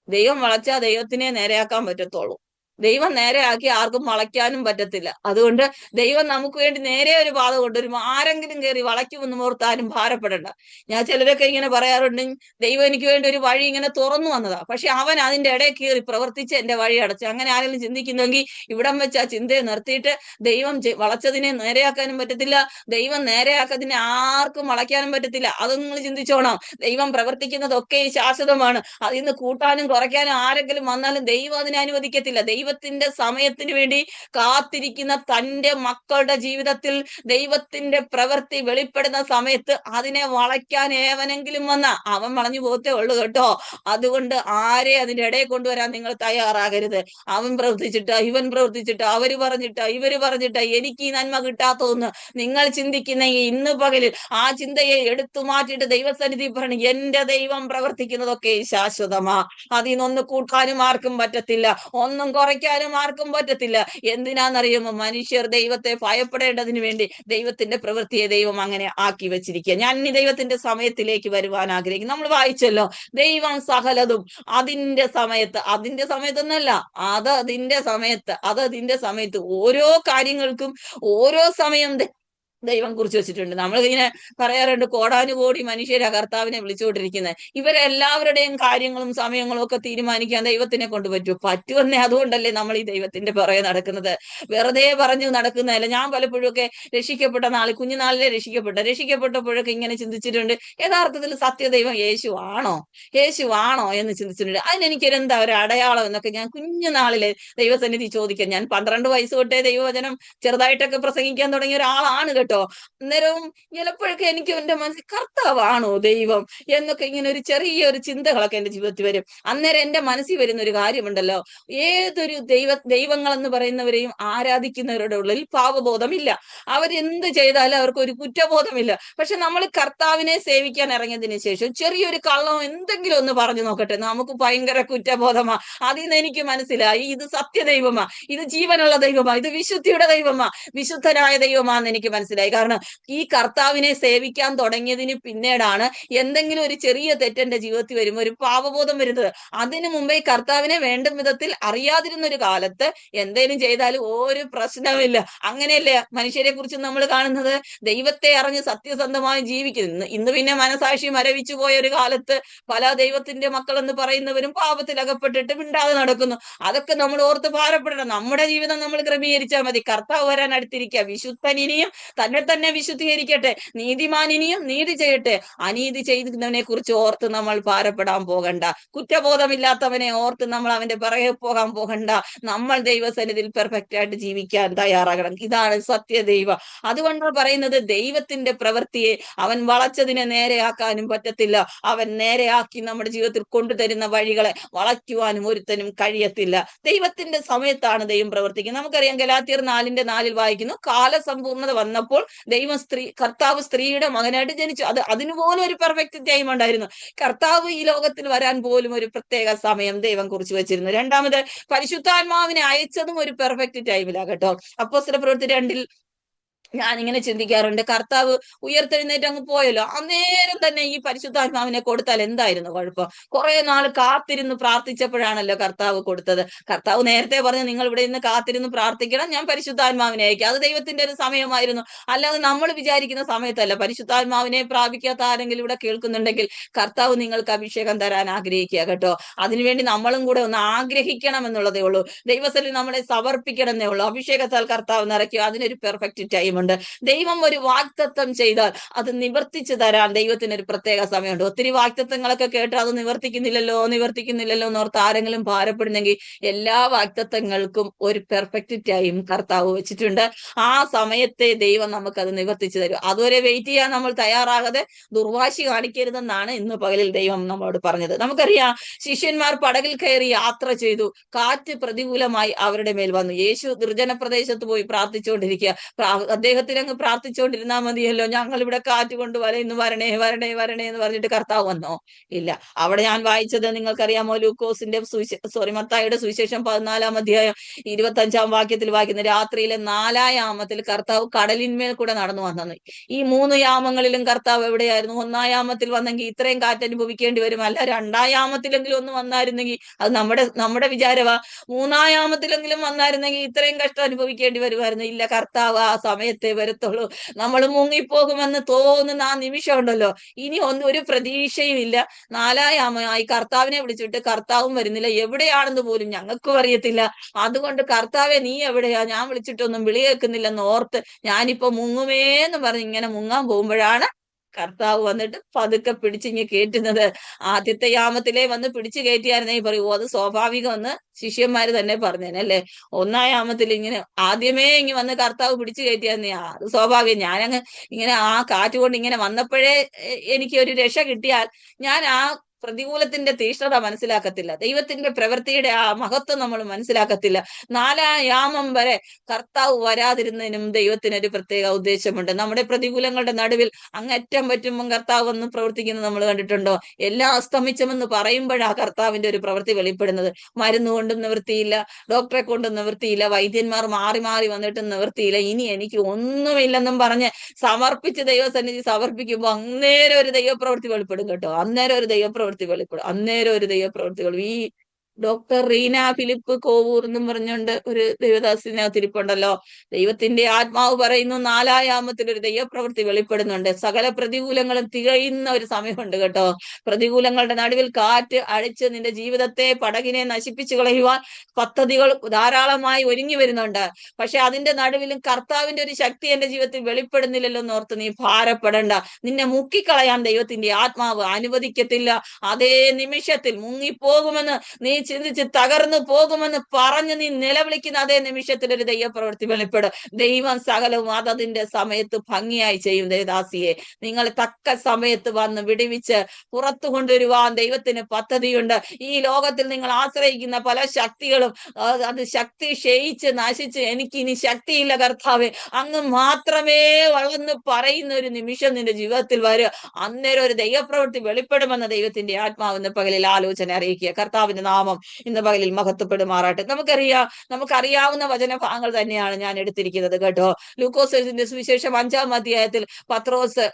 ദൈവം വളച്ചാൽ ദൈവത്തിനെ നേരെയാക്കാൻ പറ്റത്തുള്ളൂ. ദൈവം നേരെയാക്കി ആർക്കും വളയ്ക്കാനും പറ്റത്തില്ല. അതുകൊണ്ട് ദൈവം നമുക്ക് വേണ്ടി നേരെ ഒരു പാത കൊണ്ടുവരും. ആരെങ്കിലും കയറി വളയ്ക്കുമെന്ന് ഓർത്താരും ഭാരപ്പെടണ്ട. ഞാൻ ചിലരൊക്കെ ഇങ്ങനെ പറയാറുണ്ട്, ദൈവം എനിക്ക് വേണ്ടി ഒരു വഴി ഇങ്ങനെ തുറന്നു വന്നതാ, പക്ഷെ അവൻ അതിന്റെ ഇടയിൽ കയറി പ്രവർത്തിച്ച് എന്റെ വഴി അടച്ചു. അങ്ങനെ ആരെങ്കിലും ചിന്തിക്കുന്നെങ്കിൽ ഇവിടം വെച്ച് ആ ചിന്തയെ നിർത്തിയിട്ട് ദൈവം വളച്ചതിനെ നേരെയാക്കാനും പറ്റത്തില്ല, ദൈവം നേരെയാക്കതിനെ ആർക്കും വളയ്ക്കാനും പറ്റത്തില്ല. അത് നിങ്ങൾ ചിന്തിച്ചോണം. ദൈവം പ്രവർത്തിക്കുന്നതൊക്കെ ശാശ്വതമാണ്. അതിൽ നിന്ന് കൂട്ടാനും കുറയ്ക്കാനും ആരെങ്കിലും വന്നാലും ദൈവം അതിനെ അനുവദിക്കത്തില്ല. ദൈവത്തിന്റെ സമയത്തിന് വേണ്ടി കാത്തിരിക്കുന്ന തന്റെ മക്കളുടെ ജീവിതത്തിൽ ദൈവത്തിന്റെ പ്രവൃത്തി വെളിപ്പെടുന്ന സമയത്ത് അതിനെ വളയ്ക്കാൻ ഏവനെങ്കിലും വന്ന അവൻ വളഞ്ഞു പോകത്തേ ഉള്ളൂ കേട്ടോ. അതുകൊണ്ട് ആരെ അതിന്റെ ഇടയിൽ കൊണ്ടുവരാൻ നിങ്ങൾ തയ്യാറാകരുത്. അവൻ പ്രവർത്തിച്ചിട്ട്, ഇവൻ പ്രവർത്തിച്ചിട്ട്, അവര് പറഞ്ഞിട്ട്, ഇവര് പറഞ്ഞിട്ട് എനിക്ക് ഈ നന്മ കിട്ടാത്തതെന്ന് നിങ്ങൾ ചിന്തിക്കുന്നെങ്കിൽ ഇന്ന് പകലിൽ ആ ചിന്തയെ എടുത്തു മാറ്റിയിട്ട് ദൈവസന്നിധി പറഞ്ഞു, എന്റെ ദൈവം പ്രവർത്തിക്കുന്നതൊക്കെ ശാശ്വതമാ. അതിനൊന്ന് കൂട്ടാനും ആർക്കും പറ്റത്തില്ല, ഒന്നും കുറയ്ക്കാനും ആർക്കും പറ്റത്തില്ല. എന്തിനാന്നറിയുമോ? മനുഷ്യർ ദൈവത്തെ ഭയപ്പെടേണ്ടതിന് വേണ്ടി ദൈവത്തിന്റെ പ്രവൃത്തിയെ ദൈവം അങ്ങനെ ആക്കി വെച്ചിരിക്കുക. ഞാൻ ഇനി ദൈവത്തിന്റെ സമയത്തിലേക്ക് വരുവാൻ ആഗ്രഹിക്കുന്നു. നമ്മൾ വായിച്ചല്ലോ, ദൈവം സകലതും അതിന്റെ സമയത്തൊന്നല്ല, അതിന്റെ സമയത്ത് ഓരോ കാര്യങ്ങൾക്കും ഓരോ സമയം ദൈവം കുറിച്ച് വെച്ചിട്ടുണ്ട്. നമ്മൾ ഇങ്ങനെ പറയാറുണ്ട്, കോടാനുകോടി മനുഷ്യരാ കർത്താവിനെ വിളിച്ചുകൊണ്ടിരിക്കുന്നത്. ഇവരെല്ലാവരുടെയും കാര്യങ്ങളും സമയങ്ങളും ഒക്കെ തീരുമാനിക്കാൻ ദൈവത്തിനെ കൊണ്ട് പറ്റുമെന്നേ. അതുകൊണ്ടല്ലേ നമ്മൾ ഈ ദൈവത്തിന്റെ പുറകെ നടക്കുന്നത്. വെറുതെ പറഞ്ഞു നടക്കുന്നതല്ല. ഞാൻ പലപ്പോഴും ഒക്കെ രക്ഷിക്കപ്പെട്ട കുഞ്ഞുനാളിലെ രക്ഷിക്കപ്പെട്ടപ്പോഴൊക്കെ ഇങ്ങനെ ചിന്തിച്ചിട്ടുണ്ട്, യഥാർത്ഥത്തിൽ സത്യദൈവം യേശുവാണോ എന്ന് ചിന്തിച്ചിട്ടുണ്ട്. അതിനെനിക്ക് എന്താ ഒരു അടയാളം എന്നൊക്കെ ഞാൻ കുഞ്ഞുനാളിലെ ദൈവസന്നിധി ചോദിക്കാൻ. ഞാൻ 12 വയസ്സ് തൊട്ടേ ദൈവവചനം ചെറുതായിട്ടൊക്കെ പ്രസംഗിക്കാൻ തുടങ്ങിയ ഒരാളാണ് കേട്ടോ. അന്നേരവും ചിലപ്പോഴൊക്കെ എനിക്ക് എന്റെ മനസ്സിൽ കർത്താവാണോ ദൈവം എന്നൊക്കെ ഇങ്ങനെ ഒരു ചെറിയൊരു ചിന്തകളൊക്കെ എന്റെ ജീവിതത്തിൽ വരും. അന്നേരം എന്റെ മനസ്സിൽ വരുന്ന ഒരു കാര്യമുണ്ടല്ലോ, ഏതൊരു ദൈവങ്ങൾ എന്ന് പറയുന്നവരെയും ആരാധിക്കുന്നവരുടെ ഉള്ളിൽ പാപബോധമില്ല. അവരെന്ത് ചെയ്താലും അവർക്ക് ഒരു കുറ്റബോധമില്ല. പക്ഷെ നമ്മൾ കർത്താവിനെ സേവിക്കാൻ ഇറങ്ങിയതിന് ശേഷം ചെറിയൊരു കള്ളമോ എന്തെങ്കിലും ഒന്ന് പറഞ്ഞു നോക്കട്ടെ, നമുക്ക് ഭയങ്കര കുറ്റബോധമാ. അതിൽ നിന്ന് എനിക്ക് മനസ്സിലായി, ഇത് സത്യദൈവമാ, ഇത് ജീവനുള്ള ദൈവമാ, ഇത് വിശുദ്ധിയുടെ ദൈവമാ, വിശുദ്ധനായ ദൈവമാന്ന് എനിക്ക് മനസ്സിലായി. കാരണം ഈ കർത്താവിനെ സേവിക്കാൻ തുടങ്ങിയതിന് പിന്നീടാണ് എന്തെങ്കിലും ഒരു ചെറിയ തെറ്റെന്റെ ജീവിതത്തിൽ വരുമ്പോൾ ഒരു പാപബോധം വരുന്നത്. അതിനു മുമ്പേ ഈ കർത്താവിനെ വേണ്ട വിധത്തിൽ അറിയാതിരുന്ന ഒരു കാലത്ത് എന്തേലും ചെയ്താലും ഒരു പ്രശ്നമില്ല. അങ്ങനെയല്ലേ മനുഷ്യരെ കുറിച്ച് നമ്മൾ കാണുന്നത്? ദൈവത്തെ അറിഞ്ഞ് സത്യസന്ധമായി ജീവിക്കുന്നു. ഇന്ന് പിന്നെ മനസാക്ഷി മരവിച്ചു പോയ ഒരു കാലത്ത് പല ദൈവത്തിന്റെ മക്കൾ എന്ന് പറയുന്നവരും പാപത്തിൽ അകപ്പെട്ടിട്ട് മിണ്ടാതെ നടക്കുന്നു. അതൊക്കെ നമ്മൾ ഓർത്ത് ഭാരപ്പെടണം. നമ്മുടെ ജീവിതം നമ്മൾ ക്രമീകരിച്ചാൽ മതി. കർത്താവ് വരാൻ അടുത്തിരിക്കുക. വിശുദ്ധനിനിയും തന്നെ വിശുദ്ധീകരിക്കട്ടെ, നീതിമാനിനിയും നീതി ചെയ്യട്ടെ. അനീതി ചെയ്യുന്നവനെ കുറിച്ച് ഓർത്ത് നമ്മൾ ഭാരപ്പെടാൻ പോകണ്ട. കുറ്റബോധമില്ലാത്തവനെ ഓർത്ത് നമ്മൾ അവന്റെ പിറകെ പോകാൻ പോകണ്ട. നമ്മൾ ദൈവസന്നിധിയിൽ പെർഫെക്റ്റ് ആയിട്ട് ജീവിക്കാൻ തയ്യാറാകണം. ഇതാണ് സത്യദൈവം. അതുകൊണ്ടാണ് പറയുന്നത്, ദൈവത്തിന്റെ പ്രവൃത്തിയെ അവൻ വളച്ചതിനെ നേരെയാക്കാനും പറ്റത്തില്ല. അവൻ നേരെയാക്കി നമ്മുടെ ജീവിതത്തിൽ കൊണ്ടുതരുന്ന വഴികളെ വളയ്ക്കുവാനും ഒരുത്തനും കഴിയത്തില്ല. ദൈവത്തിന്റെ സമയത്താണ് ദൈവം പ്രവർത്തിക്കുന്നത്. നമുക്കറിയാം, ഗലാത്യർ 4:4 വായിക്കുന്നു, കാലസമ്പൂർണത വന്നപ്പോൾ കർത്താവ് സ്ത്രീയുടെ മകനായിട്ട് ജനിച്ചു. അതിനുപോലും ഒരു പെർഫെക്റ്റ് ടൈം ഉണ്ടായിരുന്നു. കർത്താവ് ഈ ലോകത്തിൽ വരാൻ പോലും ഒരു പ്രത്യേക സമയം ദൈവം കുറിച്ച് വെച്ചിരുന്നു. രണ്ടാമത്, പരിശുദ്ധാത്മാവിനെ അയച്ചതും ഒരു പെർഫെക്റ്റ് ടൈമിലാ കേട്ടോ. അപ്പോസ്തലപ്രവൃത്തി 2 ഞാനിങ്ങനെ ചിന്തിക്കാറുണ്ട്, കർത്താവ് ഉയർത്തെഴുന്നേറ്റ് അങ്ങ് പോയല്ലോ, അന്നേരം തന്നെ ഈ പരിശുദ്ധാത്മാവിനെ കൊടുത്താൽ എന്തായിരുന്നു കുഴപ്പം? കുറെ നാൾ കാത്തിരുന്ന് പ്രാർത്ഥിച്ചപ്പോഴാണല്ലോ കർത്താവ് കൊടുത്തത്. കർത്താവ് നേരത്തെ പറഞ്ഞു, നിങ്ങൾ ഇവിടെ നിന്ന് കാത്തിരുന്ന് പ്രാർത്ഥിക്കണം, ഞാൻ പരിശുദ്ധാത്മാവിനെ അയക്കാം. അത് ദൈവത്തിന്റെ ഒരു സമയമായിരുന്നു, അല്ലാതെ നമ്മൾ വിചാരിക്കുന്ന സമയത്തല്ല. പരിശുദ്ധാത്മാവിനെ പ്രാപിക്കാത്ത ആരെങ്കിലും ഇവിടെ കേൾക്കുന്നുണ്ടെങ്കിൽ കർത്താവ് നിങ്ങൾക്ക് അഭിഷേകം തരാൻ ആഗ്രഹിക്കുക കേട്ടോ. അതിനുവേണ്ടി നമ്മളും കൂടെ ഒന്ന് ആഗ്രഹിക്കണം എന്നുള്ളതേ ഉള്ളൂ. ദൈവസന്നിധിയിൽ നമ്മളെ സമർപ്പിക്കണം എന്നേ ഉള്ളൂ. അഭിഷേകത്താൽ കർത്താവ് നിറയ്ക്കുക. അതിനൊരു പെർഫെക്റ്റ് ടൈം. ദൈവം ഒരു വാഗ്ദത്തം ചെയ്താൽ അത് നിവർത്തിച്ചു തരാൻ ദൈവത്തിന് ഒരു പ്രത്യേക സമയമുണ്ട്. ഒത്തിരി വാഗ്ദത്തങ്ങളൊക്കെ കേട്ട് അത് നിവർത്തിക്കുന്നില്ലല്ലോ എന്നോർത്ത് ആരെങ്കിലും ഭാരപ്പെടുന്നെങ്കിൽ, എല്ലാ വാഗ്ദത്തങ്ങൾക്കും ഒരു പെർഫെക്റ്റ് ടൈം കർത്താവ് വെച്ചിട്ടുണ്ട്. ആ സമയത്തെ ദൈവം നമുക്കത് നിവർത്തിച്ചു തരും. അതുവരെ വെയിറ്റ് ചെയ്യാൻ നമ്മൾ തയ്യാറാകാതെ ദുർവാശി കാണിക്കരുതെന്നാണ് ഇന്ന് പകലിൽ ദൈവം നമ്മളോട് പറഞ്ഞത്. നമുക്കറിയാം, ശിഷ്യന്മാർ പടകിൽ കയറി യാത്ര ചെയ്തു. കാറ്റ് പ്രതികൂലമായി അവരുടെ മേൽ വന്നു. യേശു നിർജ്ജന പ്രദേശത്ത് പോയി പ്രാർത്ഥിച്ചുകൊണ്ടിരിക്കുക. അദ്ദേഹം വേഗത്തിൽ അങ്ങ് പ്രാർത്ഥിച്ചുകൊണ്ടിരുന്നാ മതിയല്ലോ. ഞങ്ങൾ ഇവിടെ കാറ്റ് കൊണ്ട് വലയുന്നു, വരണേ വരണേ വരണേ എന്ന് പറഞ്ഞിട്ട് കർത്താവ് വന്നോ? ഇല്ല. അവിടെ ഞാൻ വായിച്ചത് നിങ്ങൾക്കറിയാമോ? ലൂക്കോസിന്റെ മത്തായിയുടെ സുവിശേഷം 14-ാം അധ്യായം 25-ാം വാക്യത്തിൽ വായിക്കുന്ന രാത്രിയിലെ 4-ാം യാമത്തിൽ കർത്താവ് കടലിന്മേൽ കൂടെ നടന്നു വന്നെന്ന്. ഈ 3 യാമങ്ങളിലും കർത്താവ് എവിടെയായിരുന്നു? 1-ാം യാമത്തിൽ വന്നെങ്കിൽ ഇത്രയും കാറ്റ് അനുഭവിക്കേണ്ടി വരും. അല്ല 2-ാം യാമത്തിലെങ്കിലും ഒന്ന് വന്നായിരുന്നെങ്കിൽ, അത് നമ്മുടെ വിചാരവാ, 3-ാം യാമത്തിലെങ്കിലും വന്നായിരുന്നെങ്കിൽ ഇത്രയും കഷ്ടം അനുഭവിക്കേണ്ടി വരുമായിരുന്നു. ഇല്ല, കർത്താവ് ആ സമയത്തെ വരത്തുള്ളൂ. നമ്മൾ മുങ്ങിപ്പോകുമെന്ന് തോന്നുന്ന ആ നിമിഷം ഉണ്ടല്ലോ, ഇനി ഒരു പ്രതീക്ഷയും ഇല്ല. 4-ാം യാമമായി കർത്താവിനെ വിളിച്ചിട്ട് കർത്താവും വരുന്നില്ല. എവിടെയാണെന്ന് പോലും ഞങ്ങൾക്കും അറിയത്തില്ല. അതുകൊണ്ട് കർത്താവെ നീ എവിടെയാ? ഞാൻ വിളിച്ചിട്ടൊന്നും വിളി കേൾക്കുന്നില്ലെന്ന് ഓർത്ത് ഞാനിപ്പോ മുങ്ങുമേന്ന് പറഞ്ഞ് ഇങ്ങനെ മുങ്ങാൻ പോകുമ്പോഴാണ് കർത്താവ് വന്നിട്ട് പതുക്കെ പിടിച്ചിങ്ങ് കയറ്റുന്നത്. ആദ്യത്തെ യാമത്തിലേ വന്ന് പിടിച്ചു കയറ്റിയായിരുന്നെങ്കിൽ പറയൂ അത് സ്വാഭാവികമെന്ന് ശിഷ്യന്മാര് തന്നെ പറഞ്ഞേനെ അല്ലേ. 1-ാം യാമത്തിൽ ഇങ്ങനെ ആദ്യമേ ഇങ്ങനെ വന്ന് കർത്താവ് പിടിച്ചു കയറ്റിയായിരുന്നേ അത് സ്വാഭാവികം. ഞാനങ്ങ് ഇങ്ങനെ ആ കാറ്റ് കൊണ്ട് ഇങ്ങനെ വന്നപ്പോഴേ എനിക്ക് ഒരു രക്ഷ കിട്ടിയാൽ ഞാൻ ആ പ്രതികൂലത്തിന്റെ തീഷ്ണത മനസ്സിലാക്കത്തില്ല. ദൈവത്തിന്റെ പ്രവൃത്തിയുടെ ആ മഹത്വം നമ്മൾ മനസ്സിലാക്കത്തില്ല. 4-ാം യാമം വരെ കർത്താവ് വരാതിരുന്നതിനും ദൈവത്തിനൊരു പ്രത്യേക ഉദ്ദേശമുണ്ട്. നമ്മുടെ പ്രതികൂലങ്ങളുടെ നടുവിൽ അങ്ങറ്റം പറ്റുമ്പം കർത്താവ് വന്ന് പ്രവർത്തിക്കുന്നത് നമ്മൾ കണ്ടിട്ടുണ്ടോ? എല്ലാം അസ്തമിച്ചമെന്ന് പറയുമ്പോഴാ കർത്താവിന്റെ ഒരു പ്രവൃത്തി വെളിപ്പെടുന്നത്. മരുന്ന് കൊണ്ടും നിവൃത്തിയില്ല, ഡോക്ടറെ കൊണ്ടും നിവൃത്തിയില്ല, വൈദ്യന്മാർ മാറി മാറി വന്നിട്ടും നിവൃത്തിയില്ല, ഇനി എനിക്ക് ഒന്നുമില്ലെന്നും പറഞ്ഞ് സമർപ്പിച്ച് ദൈവസന്നിധി സമർപ്പിക്കുമ്പോൾ അന്നേരം ഒരു ദൈവപ്രവൃത്തി വെളിപ്പെടും കേട്ടോ. അന്നേരം ഒരു ദൈവപ്രവൃത്തി വെളിപ്പെടും. ഈ ഡോക്ടർ റീന ഫിലിപ്പ് കോവൂർ എന്നും പറഞ്ഞുകൊണ്ട് ഒരു ദൈവദാസിനകത്തിരിപ്പുണ്ടല്ലോ. ദൈവത്തിന്റെ ആത്മാവ് പറയുന്നു 4-ാം യാമത്തിൽ ഒരു ദൈവപ്രവൃത്തി വെളിപ്പെടുന്നുണ്ട്. സകല പ്രതികൂലങ്ങളും തികയുന്ന ഒരു സമയമുണ്ട് കേട്ടോ. പ്രതികൂലങ്ങളുടെ നടുവിൽ കാറ്റ് അടിച്ച് നിന്റെ ജീവിതത്തെ, പടകിനെ നശിപ്പിച്ചു കളയുവാൻ പദ്ധതികൾ ധാരാളമായി ഒരുങ്ങി വരുന്നുണ്ട്. പക്ഷെ അതിന്റെ നടുവിലും കർത്താവിന്റെ ഒരു ശക്തി എന്റെ ജീവിതത്തിൽ വെളിപ്പെടുന്നില്ലല്ലോ എന്നോർത്ത് നീ ഭാരപ്പെടണ്ട. നിന്നെ മുക്കിക്കളയാൻ ദൈവത്തിന്റെ ആത്മാവ് അനുവദിക്കത്തില്ല. അതേ നിമിഷത്തിൽ മുങ്ങിപ്പോകുമെന്ന് നീ ചിന്തിച്ച് തകർന്നു പോകുമെന്ന് പറഞ്ഞ് നീ നിലവിളിക്കുന്ന അതേ നിമിഷത്തിൽ ഒരു ദൈവപ്രവൃത്തി വെളിപ്പെടും. ദൈവം സകലവും അതതിന്റെ സമയത്ത് ഭംഗിയായി ചെയ്യും. ദേവദാസിയെ, നിങ്ങൾ തക്ക സമയത്ത് വന്ന് വിടിവിച്ച് പുറത്തു കൊണ്ടുവരുവാൻ ദൈവത്തിന് പദ്ധതിയുണ്ട്. ഈ ലോകത്തിൽ നിങ്ങൾ ആശ്രയിക്കുന്ന പല ശക്തികളും അത് ശക്തി ക്ഷയിച്ച് നശിച്ച് എനിക്ക് ഇനി ശക്തിയില്ല കർത്താവേ, അങ്ങ് മാത്രമേ വളർന്ന് പറയുന്ന ഒരു നിമിഷം നിന്റെ ജീവിതത്തിൽ വരും. അന്നേരം ഒരു ദൈവപ്രവൃത്തി വെളിപ്പെടുമെന്ന ദൈവത്തിന്റെ ആത്മാവ് ഇന്ന് പകലിൽ ആലോചന അറിയിക്കുക. കർത്താവിന്റെ നാമം ഇന്ന് പകലിൽ മഹത്വപ്പെടുമാറാട്ടെ. നമുക്കറിയാവുന്ന വചനഭാഗങ്ങൾ തന്നെയാണ് ഞാൻ എടുത്തിരിക്കുന്നത് കേട്ടോ. ലൂക്കോസിന്റെ സുവിശേഷം 5-ാം അധ്യായത്തിൽ പത്രോസ്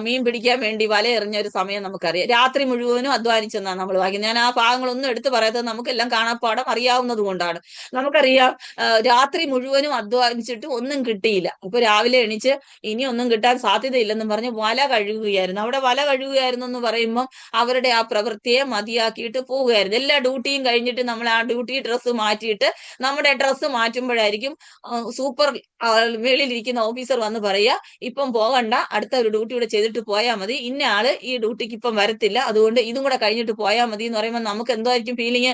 മീൻ പിടിക്കാൻ വേണ്ടി വല എറിഞ്ഞ ഒരു സമയം നമുക്കറിയാം. രാത്രി മുഴുവനും അധ്വാനിച്ചെന്നാണ് നമ്മൾ വായിക്കുന്നത്. ഞാൻ ആ ഭാഗങ്ങളൊന്നും എടുത്തു പറയാത്തത് നമുക്കെല്ലാം കാണാപ്പാടം അറിയാവുന്നത് കൊണ്ടാണ്. നമുക്കറിയാം രാത്രി മുഴുവനും അധ്വാനിച്ചിട്ട് ഒന്നും കിട്ടിയില്ല. അപ്പൊ രാവിലെ എണീച്ച് ഇനി ഒന്നും കിട്ടാൻ സാധ്യതയില്ലെന്നും പറഞ്ഞ് വല കഴുകുകയായിരുന്നു. അവിടെ വല കഴുകുകയായിരുന്നു എന്ന് പറയുമ്പം അവരുടെ ആ പ്രവൃത്തിയെ മതിയാക്കിയിട്ട് പോവുകയായിരുന്നു. എല്ലാ ഡ്യൂട്ടിയും കഴിഞ്ഞിട്ട് നമ്മൾ ആ ഡ്യൂട്ടി ഡ്രസ്സ് മാറ്റിയിട്ട് നമ്മുടെ ഡ്രസ്സ് മാറ്റുമ്പോഴായിരിക്കും സൂപ്പർ മേളിലിരിക്കുന്ന ഓഫീസർ വന്ന് പറയുക ഇപ്പം പോകണ്ട, അടുത്ത ഒരു ഡ്യൂട്ടി കൂടെ ചെയ്തിട്ട് പോയാൽ മതി, ഇന്ന ആള് ഈ ഡ്യൂട്ടിക്ക് ഇപ്പം വരത്തില്ല, അതുകൊണ്ട് ഇതും കൂടെ കഴിഞ്ഞിട്ട് പോയാൽ മതി എന്ന് പറയുമ്പോൾ നമുക്ക് എന്തായിരിക്കും ഫീലിങ്?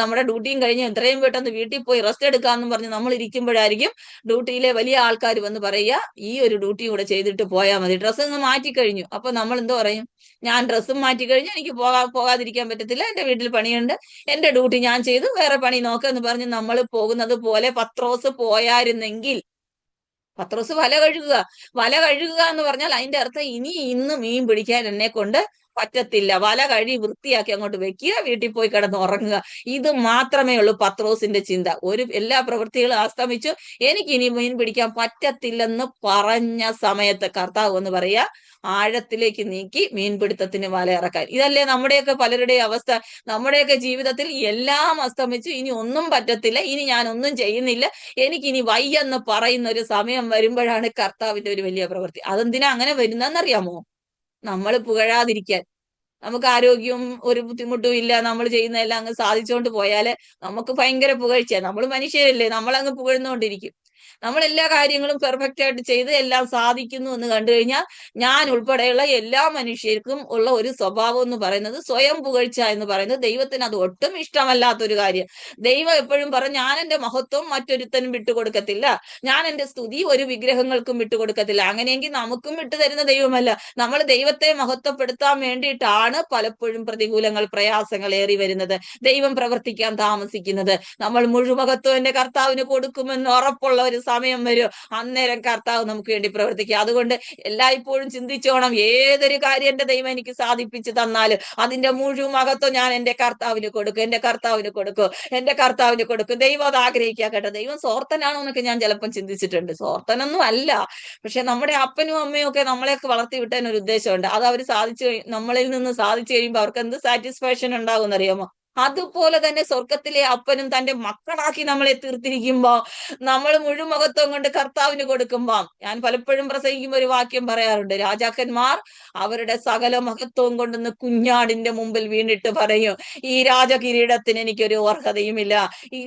നമ്മുടെ ഡ്യൂട്ടിയും കഴിഞ്ഞ് എത്രയും പെട്ടെന്ന് വീട്ടിൽ പോയി റെസ്റ്റ് എടുക്കാമെന്നും പറഞ്ഞ് നമ്മൾ ഇരിക്കുമ്പോഴായിരിക്കും ഡ്യൂട്ടിയിലെ വലിയ ആൾക്കാർ വന്ന് പറയുക ഈ ഒരു ഡ്യൂട്ടി കൂടെ ചെയ്തിട്ട് പോയാൽ മതി. ഡ്രസ്സ് ഒന്ന് മാറ്റി കഴിഞ്ഞു. അപ്പൊ നമ്മൾ എന്തോ പറയും? ഞാൻ ഡ്രസ്സും മാറ്റി കഴിഞ്ഞു, എനിക്ക് പോകാതിരിക്കാൻ പറ്റത്തില്ല, എന്റെ വീട്ടിൽ പണിയുണ്ട്, എന്റെ ഡ്യൂട്ടി ഞാൻ ചെയ്തു, വേറെ പണി നോക്കെന്ന് പറഞ്ഞ് നമ്മൾ പോകുന്നത് പോലെ പത്രോസ് പോയായിരുന്നെങ്കിൽ, പത്രോസ് വല കഴുകുക എന്ന് പറഞ്ഞാൽ അതിന്റെ അർത്ഥം ഇന്ന് മീൻ പിടിക്കാൻ എന്നെ കൊണ്ട് പറ്റത്തില്ല, വല കഴുകി വൃത്തിയാക്കി അങ്ങോട്ട് വെക്കുക, വീട്ടിൽ പോയി കിടന്ന് ഉറങ്ങുക. ഇത് മാത്രമേ ഉള്ളൂ പത്രോസിന്റെ ചിന്ത. എല്ലാ പ്രവൃത്തികളും അസ്തമിച്ചു, എനിക്ക് ഇനി മീൻ പിടിക്കാൻ പറ്റത്തില്ലെന്ന് പറഞ്ഞ സമയത്ത് കർത്താവ് എന്ന് പറയാ ആഴത്തിലേക്ക് നീക്കി മീൻപിടുത്തത്തിന് വല ഇറക്കാൻ. ഇതല്ലേ നമ്മുടെയൊക്കെ പലരുടെയും അവസ്ഥ? നമ്മുടെയൊക്കെ ജീവിതത്തിൽ എല്ലാം അസ്തമിച്ചു, ഇനി ഒന്നും പറ്റത്തില്ല, ഇനി ഞാൻ ഒന്നും ചെയ്യുന്നില്ല, എനിക്കിനി വയ്യെന്ന് പറയുന്ന ഒരു സമയം വരുമ്പോഴാണ് കർത്താവിന്റെ ഒരു വലിയ പ്രവൃത്തി. അതെന്തിനാ അങ്ങനെ വരുന്നതെന്നറിയാമോ? നമ്മൾ പുകഴാതിരിക്കാൻ. നമുക്ക് ആരോഗ്യവും ഒരു ബുദ്ധിമുട്ടും ഇല്ല, നമ്മൾ ചെയ്യുന്നതെല്ലാം അങ്ങ് സാധിച്ചുകൊണ്ട് പോയാല് നമുക്ക് ഭയങ്കര പുകഴ്ച. നമ്മൾ മനുഷ്യരല്ലേ, നമ്മളങ്ങ് പുകഴ്ന്നുകൊണ്ടിരിക്കും. നമ്മൾ എല്ലാ കാര്യങ്ങളും പെർഫെക്റ്റ് ആയിട്ട് ചെയ്ത് എല്ലാം സാധിക്കുന്നു എന്ന് കണ്ടു കഴിഞ്ഞാൽ ഞാൻ ഉൾപ്പെടെയുള്ള എല്ലാ മനുഷ്യർക്കും ഉള്ള ഒരു സ്വഭാവം എന്ന് പറയുന്നത് സ്വയം പുകഴ്ച എന്ന് പറയുന്നത് ദൈവത്തിന് അത് ഒട്ടും ഇഷ്ടമല്ലാത്തൊരു കാര്യം. ദൈവം എപ്പോഴും പറയും ഞാൻ എന്റെ മഹത്വം മറ്റൊരുത്തനും വിട്ടുകൊടുക്കത്തില്ല, ഞാൻ എന്റെ സ്തുതി ഒരു വിഗ്രഹങ്ങൾക്കും വിട്ടുകൊടുക്കത്തില്ല. അങ്ങനെയെങ്കിൽ നമുക്കും വിട്ടുതരുന്ന ദൈവമല്ല. നമ്മൾ ദൈവത്തെ മഹത്വപ്പെടുത്താൻ വേണ്ടിയിട്ടാണ് പലപ്പോഴും പ്രതികൂലങ്ങൾ, പ്രയാസങ്ങൾ ഏറി വരുന്നത്, ദൈവം പ്രവർത്തിക്കാൻ താമസിക്കുന്നത്. നമ്മൾ മുഴുമഹത്വം എന്റെ കർത്താവിന് കൊടുക്കുമെന്ന് ഉറപ്പുള്ള ഒരു സമയം വരും, അന്നേരം കർത്താവ് നമുക്ക് വേണ്ടി പ്രവർത്തിക്കുക. അതുകൊണ്ട് എല്ലായ്പ്പോഴും ചിന്തിച്ചോണം, ഏതൊരു കാര്യം എന്റെ ദൈവം എനിക്ക് സാധിപ്പിച്ചു തന്നാലും അതിന്റെ മുഴുവൻ മഹത്വം ഞാൻ എന്റെ കർത്താവിന് കൊടുക്കും, എന്റെ കർത്താവിന് കൊടുക്കും, എന്റെ കർത്താവിന് കൊടുക്കും. ദൈവം അത് ആഗ്രഹിക്കുക കേട്ടോ. ദൈവം സ്വാർത്ഥനാണോ എന്നൊക്കെ ഞാൻ ചിലപ്പം ചിന്തിച്ചിട്ടുണ്ട്. സ്വാർത്ഥനൊന്നും അല്ല, പക്ഷെ നമ്മുടെ അപ്പനും അമ്മയും ഒക്കെ നമ്മളെയൊക്കെ വളർത്തി വിട്ടതിന് ഒരു ഉദ്ദേശമുണ്ട്. അത് അവർ നമ്മളിൽ നിന്ന് സാധിച്ചു കഴിയുമ്പോൾ അവർക്ക് എന്ത് സാറ്റിസ്ഫാക്ഷൻ ഉണ്ടാവും എന്നറിയാമോ? അതുപോലെ തന്നെ സ്വർഗത്തിലെ അപ്പനും തന്റെ മക്കളാക്കി നമ്മളെ തീർത്തിരിക്കുമ്പോ നമ്മൾ മുഴുമുഖത്വം കൊണ്ട് കർത്താവിന് കൊടുക്കുമ്പോ, ഞാൻ പലപ്പോഴും പ്രസംഗിക്കുമ്പോൾ ഒരു വാക്യം പറയാറുണ്ട്, രാജാക്കന്മാർ അവരുടെ സകല മഹത്വവും കൊണ്ടുവന്ന് കുഞ്ഞാടിന്റെ മുമ്പിൽ വീണിട്ട് പറയും, ഈ രാജകിരീടത്തിന് എനിക്കൊരു അർഹതയുമില്ല. ഈ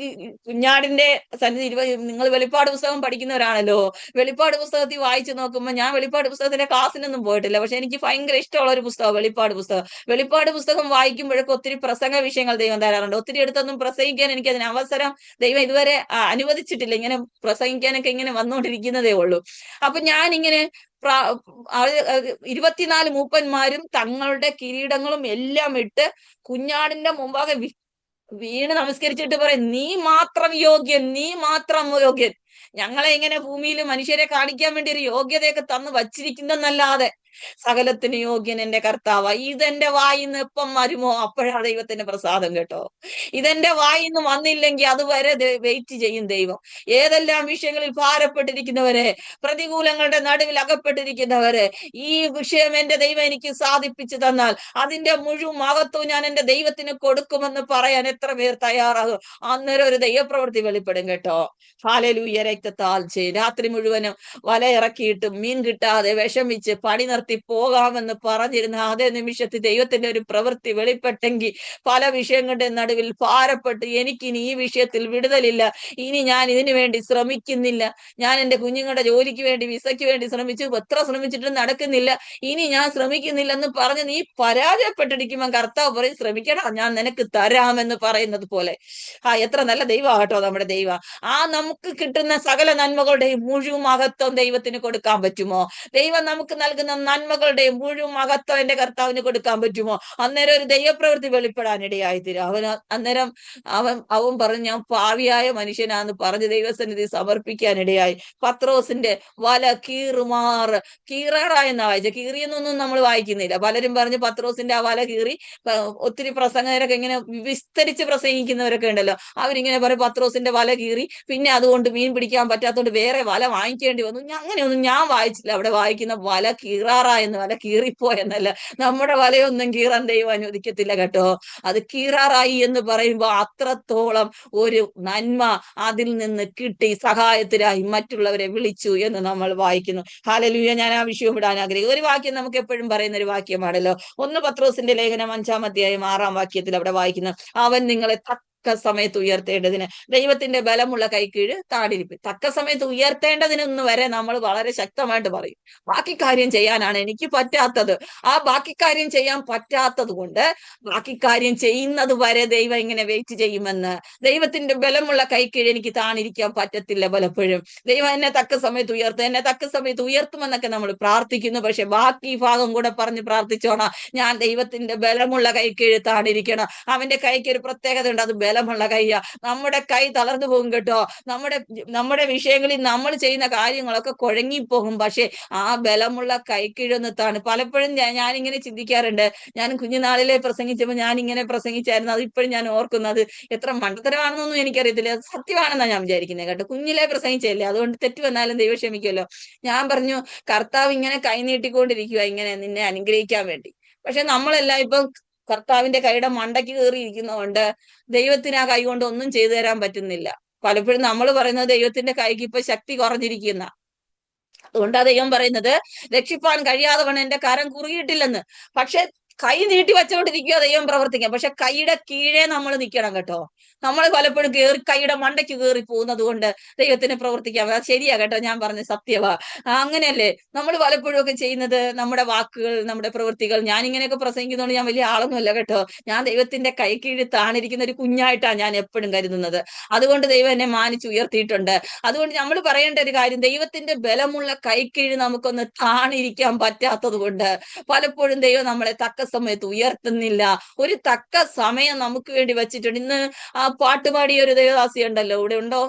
കുഞ്ഞാടിന്റെ സന്നിധി നിങ്ങൾ വെളിപ്പാട് പുസ്തകം പഠിക്കുന്നവരാണല്ലോ. വെളിപ്പാട് പുസ്തകത്തിൽ വായിച്ചു നോക്കുമ്പോൾ, ഞാൻ വെളിപ്പാട് പുസ്തകത്തിന്റെ ക്ലാസ്സിനൊന്നും പോയിട്ടില്ല, പക്ഷെ എനിക്ക് ഭയങ്കര ഇഷ്ടമുള്ള ഒരു പുസ്തകം വെളിപ്പാട് പുസ്തകം. വെളിപ്പാട് പുസ്തകം വായിക്കുമ്പോഴൊക്കെ ഒത്തിരി പ്രസംഗ വിഷയങ്ങൾ ദൈവം തരാറുണ്ട്. ഒത്തിരി അടുത്തൊന്നും പ്രസംഗിക്കാൻ എനിക്ക് അതിന് അവസരം ദൈവം ഇതുവരെ അനുവദിച്ചിട്ടില്ല. ഇങ്ങനെ പ്രസംഗിക്കാനൊക്കെ ഇങ്ങനെ വന്നുകൊണ്ടിരിക്കുന്നതേ ഉള്ളൂ. അപ്പൊ ഞാൻ ഇങ്ങനെ 24 മൂപ്പന്മാരും തങ്ങളുടെ കിരീടങ്ങളും എല്ലാം ഇട്ട് കുഞ്ഞാടിന്റെ മുമ്പാകെ വീണ് നമസ്കരിച്ചിട്ട് പറയും, നീ മാത്രം യോഗ്യൻ, നീ മാത്രം യോഗ്യൻ. ഞങ്ങളെ ഇങ്ങനെ ഭൂമിയിൽ മനുഷ്യരെ കാണിക്കാൻ വേണ്ടി ഒരു യോഗ്യതയൊക്കെ തന്നു വച്ചിരിക്കുന്നല്ലാതെ സകലത്തിന് യോഗ്യൻ എന്റെ കർത്താവ. ഇതെന്റെ വായിന്ന് എപ്പം വരുമോ അപ്പോഴാ ദൈവത്തിന്റെ പ്രസാദം കേട്ടോ. ഇതെന്റെ വായിന്ന് വന്നില്ലെങ്കിൽ അതുവരെ വെയിറ്റ് ചെയ്യും ദൈവം. ഏതെല്ലാം വിഷയങ്ങളിൽ ഭാരപ്പെട്ടിരിക്കുന്നവരെ, പ്രതികൂലങ്ങളുടെ നടുവിൽ അകപ്പെട്ടിരിക്കുന്നവരെ, ഈ വിഷയം എന്റെ ദൈവം എനിക്ക് സാധിപ്പിച്ചു തന്നാൽ അതിന്റെ മുഴുവൻ മഹത്വം ഞാൻ എന്റെ ദൈവത്തിന് കൊടുക്കുമെന്ന് പറയാൻ എത്ര പേർ തയ്യാറാകും? അന്നേരം ഒരു ദൈവപ്രവൃത്തി വെളിപ്പെടും കേട്ടോ. ഹല്ലേലൂയ. രക്തത്താൽ രാത്രി മുഴുവനും വല ഇറക്കിയിട്ട് മീൻ കിട്ടാതെ വിഷമിച്ച് പണി നിർത്തി പോകാമെന്ന് പറഞ്ഞിരുന്ന അതേ നിമിഷത്തിൽ ദൈവത്തിന്റെ ഒരു പ്രവൃത്തി വെളിപ്പെട്ടെങ്കിൽ, പല വിഷയങ്ങളുടെ നടുവിൽ ഭാരപ്പെട്ട് എനിക്കിനി ഈ വിഷയത്തിൽ വിടുതലില്ല, ഇനി ഞാൻ ഇതിനു വേണ്ടി ശ്രമിക്കുന്നില്ല, ഞാൻ എന്റെ കുഞ്ഞുങ്ങളുടെ ജോലിക്ക് വേണ്ടി വിസയ്ക്ക് വേണ്ടി ശ്രമിച്ചു, എത്ര ശ്രമിച്ചിട്ടും നടക്കുന്നില്ല, ഇനി ഞാൻ ശ്രമിക്കുന്നില്ലെന്ന് പറഞ്ഞ് നീ പരാജയപ്പെട്ടിരിക്കുമ്പോൾ കർത്താവ് പറയും, ശ്രമിക്കടാ, ഞാൻ നിനക്ക് തരാമെന്ന് പറയുന്നത് പോലെ. എത്ര നല്ല ദൈവമാട്ടോ നമ്മുടെ ദൈവം. നമുക്ക് കിട്ടുന്ന സകല നന്മകളുടെയും മുഴുവൻ മഹത്വം ദൈവത്തിന് കൊടുക്കാൻ പറ്റുമോ? ദൈവം നമുക്ക് നൽകുന്ന നന്മകളുടെയും മുഴുവൻ മഹത്വം എന്റെ കർത്താവിന് കൊടുക്കാൻ പറ്റുമോ? അന്നേരം ഒരു ദൈവപ്രവൃത്തി വെളിപ്പെടാനിടയായി തീരും. അന്നേരം അവൻ പറഞ്ഞു, ഞാൻ പാവിയായ മനുഷ്യനാന്ന് പറഞ്ഞ് ദൈവസന്നിധി സമർപ്പിക്കാനിടയായി. പത്രോസിന്റെ വല കീറാറായെന്നാ വായിച്ച, കീറിയെന്നൊന്നും നമ്മൾ വായിക്കുന്നില്ല. പലരും പറഞ്ഞു പത്രോസിന്റെ ആ വല കീറി. ഒത്തിരി പ്രസംഗകരൊക്കെ ഇങ്ങനെ വിസ്തരിച്ച് പ്രസംഗിക്കുന്നവരൊക്കെ ഉണ്ടല്ലോ, അവരിങ്ങനെ പറയും പത്രോസിന്റെ വല കീറി, പിന്നെ അതുകൊണ്ട് മീൻ പിടിക്കാൻ പറ്റാത്തതുകൊണ്ട് വേറെ വല വാങ്ങിക്കേണ്ടി വന്നു. അങ്ങനെയൊന്നും ഞാൻ വായിച്ചില്ല. അവിടെ വായിക്കുന്ന വല കീറാറായെന്ന്, വല കീറിപ്പോയെന്നല്ല. നമ്മുടെ വലയൊന്നും കീറാൻ ദൈവം അനുവദിക്കത്തില്ല കേട്ടോ. അത് കീറാറായി എന്ന് പറയുമ്പോൾ അത്രത്തോളം ഒരു നന്മ അതിൽ നിന്ന് കിട്ടി, സഹായത്തിനായി മറ്റുള്ളവരെ വിളിച്ചു എന്ന് നമ്മൾ വായിക്കുന്നു. ഹല്ലേലൂയ. ഞാൻ ആ വിഷയം വിടാൻ ആഗ്രഹിക്കും. ഒരു വാക്യം നമുക്ക് എപ്പോഴും പറയുന്ന ഒരു വാക്യമാണല്ലോ, 1 പത്രോസിന്റെ ലേഖനം 5-ാം അധ്യായം 6-ാം വാക്യത്തിൽ അവിടെ വായിക്കുന്നു, അവൻ നിങ്ങളെ തക്ക സമയത്ത് ഉയർത്തേണ്ടതിന് ദൈവത്തിന്റെ ബലമുള്ള കൈക്കീഴ് താടിരിപ്പ്. തക്ക സമയത്ത് ഉയർത്തേണ്ടതിനൊന്ന് വരെ നമ്മൾ വളരെ ശക്തമായിട്ട് പറയും, ബാക്കി കാര്യം ചെയ്യാനാണ് എനിക്ക് പറ്റാത്തത്. ആ ബാക്കി കാര്യം ചെയ്യാൻ പറ്റാത്തത് കൊണ്ട് ബാക്കി കാര്യം ചെയ്യുന്നത് വരെ ദൈവം ഇങ്ങനെ വെയിറ്റ് ചെയ്യുമെന്ന്. ദൈവത്തിന്റെ ബലമുള്ള കൈക്കീഴ് എനിക്ക് താണിരിക്കാൻ പറ്റത്തില്ല പലപ്പോഴും. ദൈവം എന്നെ തക്ക സമയത്ത് ഉയർത്തും, എന്നെ തക്ക സമയത്ത് ഉയർത്തുമെന്നൊക്കെ നമ്മൾ പ്രാർത്ഥിക്കുന്നു. പക്ഷെ ബാക്കി ഭാഗം കൂടെ പറഞ്ഞ് പ്രാർത്ഥിച്ചോണം, ഞാൻ ദൈവത്തിന്റെ ബലമുള്ള കൈക്കീഴ് താണിരിക്കണം. അവന്റെ കൈക്ക് ഒരു പ്രത്യേകത ഉണ്ട്, അത് ബലമുള്ള കൈയാ. നമ്മുടെ കൈ തളർന്നു പോകും കേട്ടോ. നമ്മുടെ വിഷയങ്ങളിൽ നമ്മൾ ചെയ്യുന്ന കാര്യങ്ങളൊക്കെ കുഴങ്ങിപ്പോകും. പക്ഷെ ആ ബലമുള്ള കൈക്കീഴൊന്നത്താണ്. പലപ്പോഴും ഞാനിങ്ങനെ ചിന്തിക്കാറുണ്ട്, ഞാൻ കുഞ്ഞുനാളിലെ പ്രസംഗിച്ചപ്പോൾ ഞാൻ ഇങ്ങനെ പ്രസംഗിച്ചായിരുന്നു. അത് ഇപ്പോഴും ഞാൻ ഓർക്കുന്നത് എത്ര മണ്ടത്തരമാണെന്നൊന്നും എനിക്കറിയത്തില്ല, സത്യമാണെന്നാണ് ഞാൻ വിചാരിക്കുന്നത് കേട്ടോ. കുഞ്ഞിലെ പ്രസംഗിച്ചല്ലേ, അതുകൊണ്ട് തെറ്റ് വന്നാലും ദൈവം ക്ഷമിക്കുമല്ലോ. ഞാൻ പറഞ്ഞു, കർത്താവ് ഇങ്ങനെ കൈ നീട്ടിക്കൊണ്ടിരിക്കുക ഇങ്ങനെ നിന്നെ അനുഗ്രഹിക്കാൻ വേണ്ടി. പക്ഷെ നമ്മളെല്ലാം ഇപ്പൊ കർത്താവിന്റെ കൈയുടെ മണ്ടയ്ക്ക് കയറിയിരിക്കുന്നതുകൊണ്ട് ദൈവത്തിന് ആ കൈ കൊണ്ട് ഒന്നും ചെയ്തു തരാൻ പറ്റുന്നില്ല. പലപ്പോഴും നമ്മൾ പറയുന്നത് ദൈവത്തിന്റെ കൈക്ക് ഇപ്പൊ ശക്തി കുറഞ്ഞിരിക്കുന്ന, അതുകൊണ്ടാ ദൈവം പറയുന്നത് രക്ഷിപ്പാൻ കഴിയാതെ വണ്ണം എന്റെ കരം കുറുകിയിട്ടില്ലെന്ന്. പക്ഷെ കൈ നീട്ടി വെച്ചോണ്ടിരിക്കുക ദൈവം പ്രവർത്തിക്കാം. പക്ഷെ കൈയുടെ കീഴേ നമ്മൾ നിൽക്കണം കേട്ടോ. നമ്മൾ പലപ്പോഴും കൈയുടെ മണ്ടയ്ക്ക് കയറി പോകുന്നത് കൊണ്ട് ദൈവത്തിന് പ്രവർത്തിക്കാം. അത് ശരിയാ കേട്ടോ, ഞാൻ പറഞ്ഞ സത്യവാ. അങ്ങനെയല്ലേ നമ്മൾ പലപ്പോഴും ഒക്കെ ചെയ്യുന്നത്? നമ്മുടെ വാക്കുകൾ, നമ്മുടെ പ്രവൃത്തികൾ. ഞാൻ ഇങ്ങനെയൊക്കെ പ്രസംഗിക്കുന്നതുകൊണ്ട് ഞാൻ വലിയ ആളൊന്നുമല്ല കേട്ടോ. ഞാൻ ദൈവത്തിന്റെ കൈ കീഴിൽ താണിരിക്കുന്ന ഒരു കുഞ്ഞായിട്ടാണ് ഞാൻ എപ്പോഴും കരുതുന്നത്. അതുകൊണ്ട് ദൈവം എന്നെ മാനിച്ച് ഉയർത്തിയിട്ടുണ്ട്. അതുകൊണ്ട് നമ്മൾ പറയേണ്ട ഒരു കാര്യം, ദൈവത്തിന്റെ ബലമുള്ള കൈക്കീഴ് നമുക്കൊന്ന് താണിരിക്കാൻ പറ്റാത്തത് കൊണ്ട് പലപ്പോഴും ദൈവം നമ്മളെ തക്ക സമയത്ത് ഉയർത്തുന്നില്ല. ഒരു തക്ക സമയം നമുക്ക് വേണ്ടി വെച്ചിട്ടുണ്ട്. ഇന്ന് ആ പാട്ടുപാടിയ ഒരു ദേവദാസി ഉണ്ടല്ലോ, ഇവിടെ ഉണ്ടോ?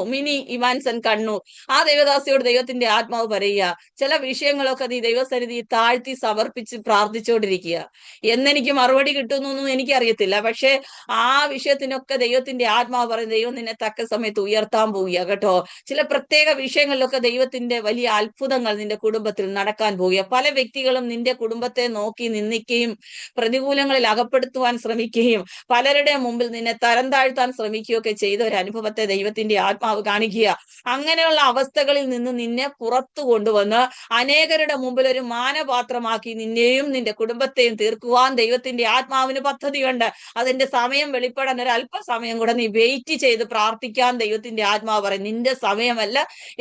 മിനി ഇവാൻസൺ കണ്ണൂർ. ആ ദേവദാസിയോട് ദൈവത്തിന്റെ ആത്മാവ് പറയുക, ചില വിഷയങ്ങളൊക്കെ നീ ദൈവസന്നിധി താഴ്ത്തി സമർപ്പിച്ച് പ്രാർത്ഥിച്ചുകൊണ്ടിരിക്കുക. എന്നെനിക്ക് മറുപടി കിട്ടുന്നൊന്നും എനിക്കറിയത്തില്ല, പക്ഷെ ആ വിഷയത്തിനൊക്കെ ദൈവത്തിന്റെ ആത്മാവ് പറയും, ദൈവം നിന്നെ തക്ക സമയത്ത് ഉയർത്താൻ പോവുക കേട്ടോ. ചില പ്രത്യേക വിഷയങ്ങളിലൊക്കെ ദൈവത്തിന്റെ വലിയ അത്ഭുതങ്ങൾ നിന്റെ കുടുംബത്തിൽ നടക്കാൻ പോവുക. പല വ്യക്തികളും നിന്റെ കുടുംബത്തെ നോക്കി നിന്ദിക്കുകയും പ്രതികൂലങ്ങളിൽ അകപ്പെടുത്തുവാൻ ശ്രമിക്കുകയും പലരുടെ മുമ്പിൽ നിന്നെ തരം താഴ്ത്താൻ ശ്രമിക്കുകയൊക്കെ ചെയ്ത ഒരു അനുഭവത്തെ ദൈവത്തിന്റെ ആത്മാവ് കാണിക്കുക. അങ്ങനെയുള്ള അവസ്ഥകളിൽ നിന്ന് നിന്നെ പുറത്തു കൊണ്ടുവന്ന് അനേകരുടെ മുമ്പിൽ ഒരു മാനപാത്രമാക്കി നിന്നെയും നിന്റെ കുടുംബത്തെയും തീർക്കുവാൻ ദൈവത്തിന്റെ ആത്മാവിന് പദ്ധതിയുണ്ട്. അതിന്റെ സമയം വെളിപ്പെടാൻ ഒരു അല്പസമയം കൂടെ നീ വെയിറ്റ് ചെയ്ത് പ്രാർത്ഥിക്കാൻ ദൈവത്തിന്റെ ആത്മാവ് പറയും. നിന്റെ സമയമല്ല,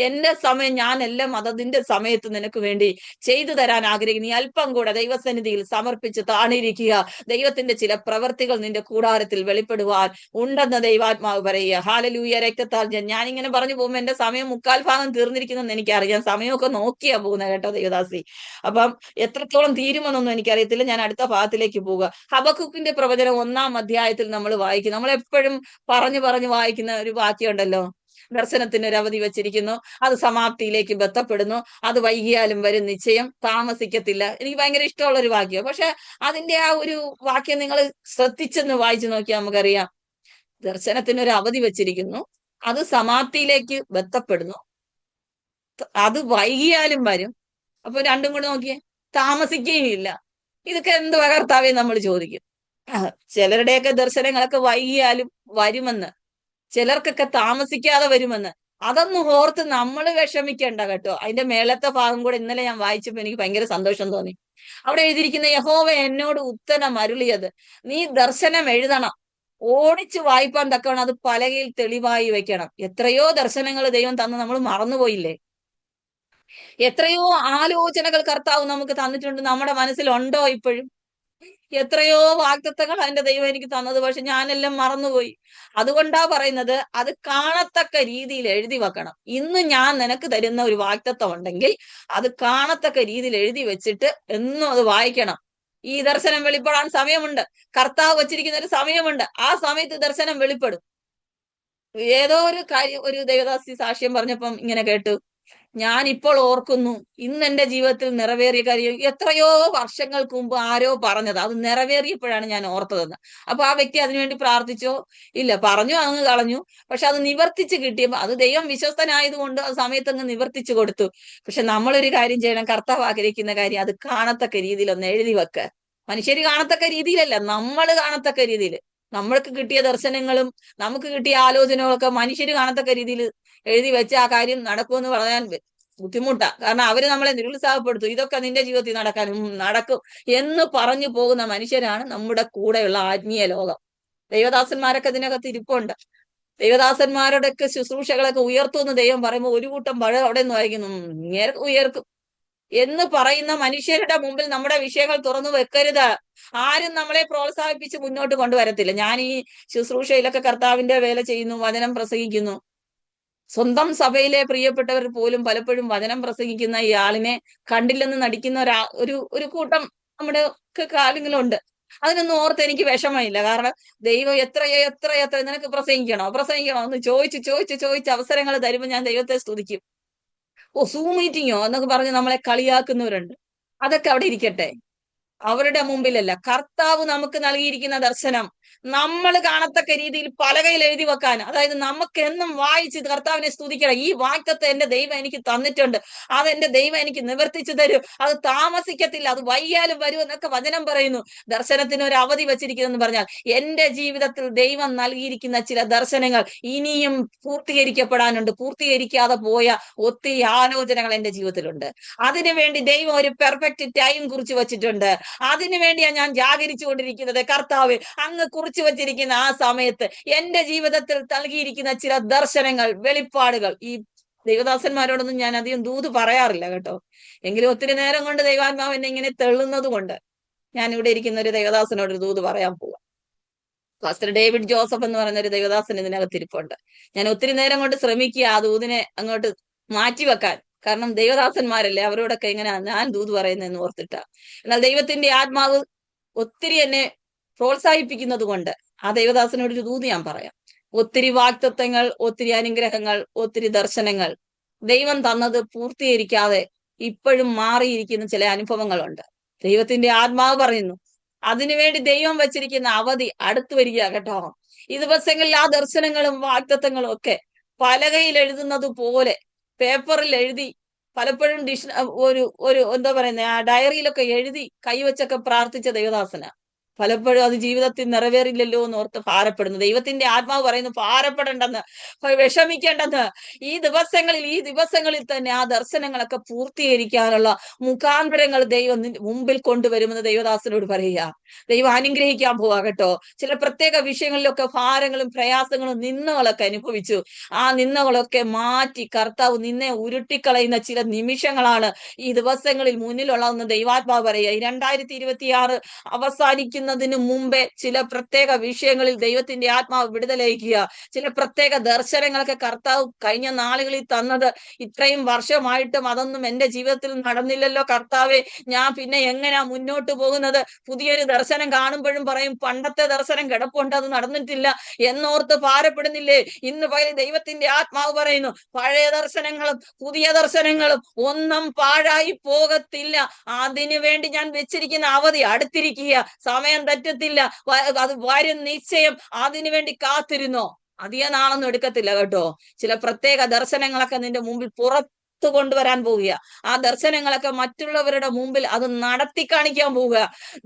എന്റെ സമയം, ഞാൻ എല്ലാം അതതിന്റെ സമയത്ത് നിനക്ക് വേണ്ടി ചെയ്തു തരാൻ ആഗ്രഹിക്കും. നീ അല്പം കൂടെ ദൈവസന്നിധിയിൽ സമർപ്പിച്ച് താണിരിക്കുക. ദൈവത്തിന്റെ ചില പ്രവർത്തികൾ നിന്റെ കൂടാരത്തിൽ വെളിപ്പെടുവാൻ ഉണ്ടെന്ന് ദൈവാത്മാവ് പറയുക. ഹാലലൂയ. രക്തത്താൽ ഞാനിങ്ങനെ പറഞ്ഞു പോകുമ്പോൾ എന്റെ സമയം 3/4 തീർന്നിരിക്കുന്നെന്ന് എനിക്കറിയാം. സമയമൊക്കെ നോക്കിയാ പോകുന്നത് കേട്ടോ ദേവദാസി. അപ്പം എത്രത്തോളം തീരുമെന്നൊന്നും എനിക്കറിയത്തില്ല. ഞാൻ അടുത്ത ഭാഗത്തിലേക്ക് പോവുക. ഹബക്കൂക്കിന്റെ പ്രവചനം 1-ാം അധ്യായത്തിൽ നമ്മൾ വായിക്കും. നമ്മൾ എപ്പോഴും പറഞ്ഞു വായിക്കുന്ന ഒരു വാക്യമുണ്ടല്ലോ, ദർശനത്തിന് ഒരു അവധി വെച്ചിരിക്കുന്നു, അത് സമാപ്തിയിലേക്ക് ബന്ധപ്പെടുന്നു, അത് വൈകിയാലും വരും നിശ്ചയം, താമസിക്കത്തില്ല. എനിക്ക് ഭയങ്കര ഇഷ്ടമുള്ള ഒരു വാക്യം. പക്ഷെ അതിന്റെ ആ ഒരു വാക്യം നിങ്ങൾ ശ്രദ്ധിച്ചെന്ന് വായിച്ചു നോക്കിയാൽ നമുക്കറിയാം, ദർശനത്തിന് ഒരു അവധി വെച്ചിരിക്കുന്നു, അത് സമാപ്തിയിലേക്ക് ബന്ധപ്പെടുന്നു, അത് വൈകിയാലും വരും. അപ്പൊ രണ്ടും കൂടെ നോക്കിയേ, താമസിക്കുകയും ഇല്ല. ഇതൊക്കെ എന്ത് കർത്താവേ നമ്മൾ ചോദിക്കും. ചിലരുടെയൊക്കെ ദർശനങ്ങളൊക്കെ വൈകിയാലും വരുമെന്ന്, ചിലർക്കൊക്കെ താമസിക്കാതെ വരുമെന്ന്. അതൊന്നും ഓർത്ത് നമ്മൾ വിഷമിക്കേണ്ട കേട്ടോ. അതിന്റെ മേളത്തെ ഭാഗം കൂടെ ഇന്നലെ ഞാൻ വായിച്ചപ്പോ എനിക്ക് ഭയങ്കര സന്തോഷം തോന്നി. അവിടെ എഴുതിയിരിക്കുന്ന, യഹോവ എന്നോട് ഉത്തരം അരുളിയത്, നീ ദർശനം എഴുതണം, ഓടിച്ചു വായിപ്പാൻ തക്കവണ്ണം അത് പലകയിൽ തെളിവായി വെക്കണം. എത്രയോ ദർശനങ്ങൾ ദൈവം തന്ന് നമ്മൾ മറന്നുപോയില്ലേ? എത്രയോ ആലോചനകൾ കർത്താവ് നമുക്ക് തന്നിട്ടുണ്ട്, നമ്മുടെ മനസ്സിലുണ്ടോ ഇപ്പോഴും? എത്രയോ വാഗ്ദത്തങ്ങൾ അതിന്റെ ദൈവം എനിക്ക് തന്നത്, പക്ഷെ ഞാനെല്ലാം മറന്നുപോയി. അതുകൊണ്ടാ പറയുന്നത്, അത് കാണത്തക്ക രീതിയിൽ എഴുതി വെക്കണം. ഇന്ന് ഞാൻ നിനക്ക് തരുന്ന ഒരു വാഗ്ദത്തം ഉണ്ടെങ്കിൽ അത് കാണത്തക്ക രീതിയിൽ എഴുതി വെച്ചിട്ട് എന്നും അത് വായിക്കണം. ഈ ദർശനം വെളിപ്പെടാൻ സമയമുണ്ട്, കർത്താവ് വച്ചിരിക്കുന്ന ഒരു സമയമുണ്ട്. ആ സമയത്ത് ദർശനം വെളിപ്പെടും. ഏതോ ഒരു കാര്യം ഒരു ദേവദാസി സാക്ഷ്യം പറഞ്ഞപ്പം ഇങ്ങനെ കേട്ടു, ഞാൻ ഇപ്പോൾ ഓർക്കുന്നു, ഇന്ന് എന്റെ ജീവിതത്തിൽ നിറവേറിയ കാര്യം എത്രയോ വർഷങ്ങൾക്ക് മുമ്പ് ആരോ പറഞ്ഞത്, അത് നിറവേറിയപ്പോഴാണ് ഞാൻ ഓർത്തതെന്ന്. അപ്പൊ ആ വ്യക്തി അതിനുവേണ്ടി പ്രാർത്ഥിച്ചോ? ഇല്ല, പറഞ്ഞു, അങ്ങ് കളഞ്ഞു. പക്ഷെ അത് നിവർത്തിച്ച് കിട്ടിയപ്പോ, അത് ദൈവം വിശ്വസ്തനായതുകൊണ്ട് ആ സമയത്ത് അങ്ങ് നിവർത്തിച്ചു കൊടുത്തു. പക്ഷെ നമ്മളൊരു കാര്യം ചെയ്യണം, കർത്താവ് ആഗ്രഹിക്കുന്ന കാര്യം അത് കാണത്തക്ക രീതിയിൽ ഒന്ന് എഴുതി വെക്ക. മനുഷ്യര് കാണത്തക്ക രീതിയിലല്ല, നമ്മൾ കാണത്തക്ക രീതിയിൽ. നമ്മൾക്ക് കിട്ടിയ ദർശനങ്ങളും നമുക്ക് കിട്ടിയ ആലോചനകളൊക്കെ മനുഷ്യര് കാണത്തക്ക രീതിയിൽ എഴുതി വെച്ച ആ കാര്യം നടക്കുമെന്ന് പറയാൻ ബുദ്ധിമുട്ടാ. കാരണം അവര് നമ്മളെ നിരുത്സാഹപ്പെടുത്തും, ഇതൊക്കെ നിന്റെ ജീവിതത്തിൽ നടക്കും എന്ന് പറഞ്ഞു പോകുന്ന മനുഷ്യരാണ് നമ്മുടെ കൂടെയുള്ള ആത്മീയ ലോകം. ദൈവദാസന്മാരൊക്കെ ഇതിനകത്ത് ഇരിപ്പുണ്ട്. ദൈവദാസന്മാരുടെയൊക്കെ ശുശ്രൂഷകളൊക്കെ ഉയർത്തുമെന്ന് ദൈവം പറയുമ്പോൾ ഒരു കൂട്ടം പഴ അവിടെ നിന്ന് വായിക്കുന്നു, ഉയർക്കും എന്ന് പറയുന്ന മനുഷ്യരുടെ മുമ്പിൽ നമ്മുടെ വിഷയങ്ങൾ തുറന്നു വെക്കരുത്. ആരും നമ്മളെ പ്രോത്സാഹിപ്പിച്ച് മുന്നോട്ട് കൊണ്ടുവരത്തില്ല. ഞാൻ ഈ ശുശ്രൂഷയിലൊക്കെ കർത്താവിന്റെ വേല ചെയ്യുന്നു, വചനം പ്രസംഗിക്കുന്നു. സ്വന്തം സഭയിലെ പ്രിയപ്പെട്ടവർ പോലും പലപ്പോഴും വചനം പ്രസംഗിക്കുന്ന ഈ ആളിനെ കണ്ടില്ലെന്ന് നടിക്കുന്ന ഒരു കൂട്ടം നമ്മുടെ കാര്യങ്ങളുണ്ട്. അതിനൊന്നും ഓർത്ത് എനിക്ക് വിഷമമില്ല. കാരണം ദൈവം എത്ര നിനക്ക് പ്രസംഗിക്കണോ എന്ന് ചോദിച്ച് അവസരങ്ങൾ തരുമ്പോൾ ഞാൻ ദൈവത്തെ സ്തുതിക്കും. സൂം മീറ്റിങ്ങോ എന്നൊക്കെ പറഞ്ഞ് നമ്മളെ കളിയാക്കുന്നവരുണ്ട്. അതൊക്കെ അവിടെ ഇരിക്കട്ടെ, അവരുടെ മുമ്പിലല്ല. കർത്താവ് നമുക്ക് നൽകിയിരിക്കുന്ന ദർശനം നമ്മൾ കാണത്തക്ക രീതിയിൽ പലകയിൽ എഴുതി വെക്കാൻ, അതായത് നമുക്ക് എന്നും വായിച്ച് കർത്താവിനെ സ്തുതിക്കണം. ഈ വാക്യത്തെ എന്റെ ദൈവം എനിക്ക് തന്നിട്ടുണ്ട്, അതെന്റെ ദൈവം എനിക്ക് നിവർത്തിച്ചു തരും, അത് താമസിക്കത്തില്ല, അത് വൈകിയാലും വരും എന്നൊക്കെ വചനം പറയുന്നു. ദർശനത്തിന് ഒരു അവധി വെച്ചിരിക്കുന്നെന്ന് പറഞ്ഞാൽ എന്റെ ജീവിതത്തിൽ ദൈവം നൽകിയിരിക്കുന്ന ചില ദർശനങ്ങൾ ഇനിയും പൂർത്തീകരിക്കപ്പെടാനുണ്ട്. പൂർത്തീകരിക്കാതെ പോയ ഒത്തിരി ആലോചനകൾ എന്റെ ജീവിതത്തിലുണ്ട്. അതിനുവേണ്ടി ദൈവം ഒരു പെർഫെക്റ്റ് ടൈം കുറിച്ച് വെച്ചിട്ടുണ്ട്. അതിനുവേണ്ടിയാണ് ഞാൻ ജാഗരിച്ചു കൊണ്ടിരിക്കുന്നത്. കർത്താവ് അങ്ങ് കുറിച്ചു വച്ചിരിക്കുന്ന ആ സമയത്ത് എന്റെ ജീവിതത്തിൽ നൽകിയിരിക്കുന്ന ചില ദർശനങ്ങൾ, വെളിപ്പാടുകൾ, ഈ ദൈവദാസന്മാരോടൊന്നും ഞാൻ അധികം ദൂത് പറയാറില്ല കേട്ടോ. എങ്കിലും ഒത്തിരി നേരം കൊണ്ട് ദൈവാത്മാവ് എന്നെ ഇങ്ങനെ തെള്ളുന്നത് കൊണ്ട് ഞാൻ ഇവിടെ ഇരിക്കുന്ന ഒരു ദൈവദാസനോട് ഒരു ദൂത് പറയാൻ പോവാം. പാസ്റ്റർ ഡേവിഡ് ജോസഫ് എന്ന് പറയുന്ന ഒരു ദൈവദാസൻ ഇതിനകത്ത് ഇരിപ്പുണ്ട്. ഞാൻ ഒത്തിരി നേരം കൊണ്ട് ശ്രമിക്കുക ആ ദൂതിനെ അങ്ങോട്ട് മാറ്റിവെക്കാൻ. കാരണം ദൈവദാസന്മാരല്ലേ, അവരോടൊക്കെ ഇങ്ങനെ ഞാൻ ദൂത് പറയുന്നതെന്ന് ഓർത്തിട്ടാ. എന്നാൽ ദൈവത്തിന്റെ ആത്മാവ് ഒത്തിരി എന്നെ പ്രോത്സാഹിപ്പിക്കുന്നത് കൊണ്ട് ആ ദൈവദാസനോട് ഒരു ദൂത് ഞാൻ പറയാം. ഒത്തിരി വാഗ്ദത്തങ്ങൾ, ഒത്തിരി അനുഗ്രഹങ്ങൾ, ഒത്തിരി ദർശനങ്ങൾ ദൈവം തന്നത് പൂർത്തീകരിക്കാതെ ഇപ്പോഴും മാറിയിരിക്കുന്ന ചില അനുഭവങ്ങളുണ്ട്. ദൈവത്തിന്റെ ആത്മാവ് പറയുന്നു, അതിനുവേണ്ടി ദൈവം വച്ചിരിക്കുന്ന അവധി അടുത്തു വരിക കേട്ടോ. ഈ ദിവസങ്ങളിൽ ആ ദർശനങ്ങളും വാഗ്ദത്തങ്ങളും ഒക്കെ പലകയിൽ എഴുതുന്നത് പോലെ പേപ്പറിൽ എഴുതി, പലപ്പോഴും ഒരു ഒരു എന്താ പറയുന്നത്, ആ ഡയറിയിലൊക്കെ എഴുതി കൈവച്ചൊക്കെ പ്രാർത്ഥിച്ച ദൈവദാസന പലപ്പോഴും അത് ജീവിതത്തിൽ നിറവേറില്ലല്ലോ എന്ന് ഓർത്ത് ഭാരപ്പെടുന്നു. ദൈവത്തിന്റെ ആത്മാവ് പറയുന്നു, ഭാരപ്പെടേണ്ടെന്ന്, വിഷമിക്കേണ്ടെന്ന്. ഈ ദിവസങ്ങളിൽ തന്നെ ആ ദർശനങ്ങളൊക്കെ പൂർത്തീകരിക്കാനുള്ള മുഖാന്തരങ്ങൾ ദൈവം മുമ്പിൽ കൊണ്ടുവരുമെന്ന് ദൈവദാസനോട് പറയുക. ദൈവം അനുഗ്രഹിക്കാൻ പോവാ കേട്ടോ. ചില പ്രത്യേക വിഷയങ്ങളിലൊക്കെ ഭാരങ്ങളും പ്രയാസങ്ങളും നിന്ദകളൊക്കെ അനുഭവിച്ചു. ആ നിന്ദകളൊക്കെ മാറ്റി കർത്താവ് നിന്നെ ഉരുട്ടിക്കളയുന്ന ചില നിമിഷങ്ങളാണ് ഈ ദിവസങ്ങളിൽ മുന്നിലുള്ളതെന്ന് ദൈവാത്മാവ് പറയുക. 2026 അവസാനിക്കുന്നതിന് മുമ്പേ ചില പ്രത്യേക വിഷയങ്ങളിൽ ദൈവത്തിന്റെ ആത്മാവ് വിടുതലയിക്കുക. ചില പ്രത്യേക ദർശനങ്ങളൊക്കെ കർത്താവ് കഴിഞ്ഞ നാളുകളിൽ തന്നത്, ഇത്രയും വർഷമായിട്ടും അതൊന്നും എന്റെ ജീവിതത്തിൽ നടന്നില്ലല്ലോ കർത്താവെ, ഞാൻ പിന്നെ എങ്ങനെയാ മുന്നോട്ട് പോകുന്നത്? പുതിയൊരു ദർശനം കാണുമ്പോഴും പറയും, പണ്ടത്തെ ദർശനം കിടപ്പുണ്ട്, അത് നടന്നിട്ടില്ല എന്നോർത്ത് ഭാരപ്പെടുന്നില്ലേ? ഇന്ന് പകരം ദൈവത്തിന്റെ ആത്മാവ് പറയുന്നു, പഴയ ദർശനങ്ങളും പുതിയ ദർശനങ്ങളും ഒന്നും പാഴായി പോകത്തില്ല. അതിനു വേണ്ടി ഞാൻ വെച്ചിരിക്കുന്ന അവധി അടുത്തിരിക്കുക, സമയം തെറ്റത്തില്ല, അത് വരും നിശ്ചയം. അതിനുവേണ്ടി കാത്തിരുന്നോ. അധിക നാളൊന്നും എടുക്കത്തില്ല കേട്ടോ. ചില പ്രത്യേക ദർശനങ്ങളൊക്കെ നിന്റെ മുമ്പിൽ പുറത്തു കൊണ്ടുവരാൻ പോവുക. ആ ദർശനങ്ങളൊക്കെ മറ്റുള്ളവരുടെ മുമ്പിൽ അത് നടത്തി കാണിക്കാൻ പോവുക.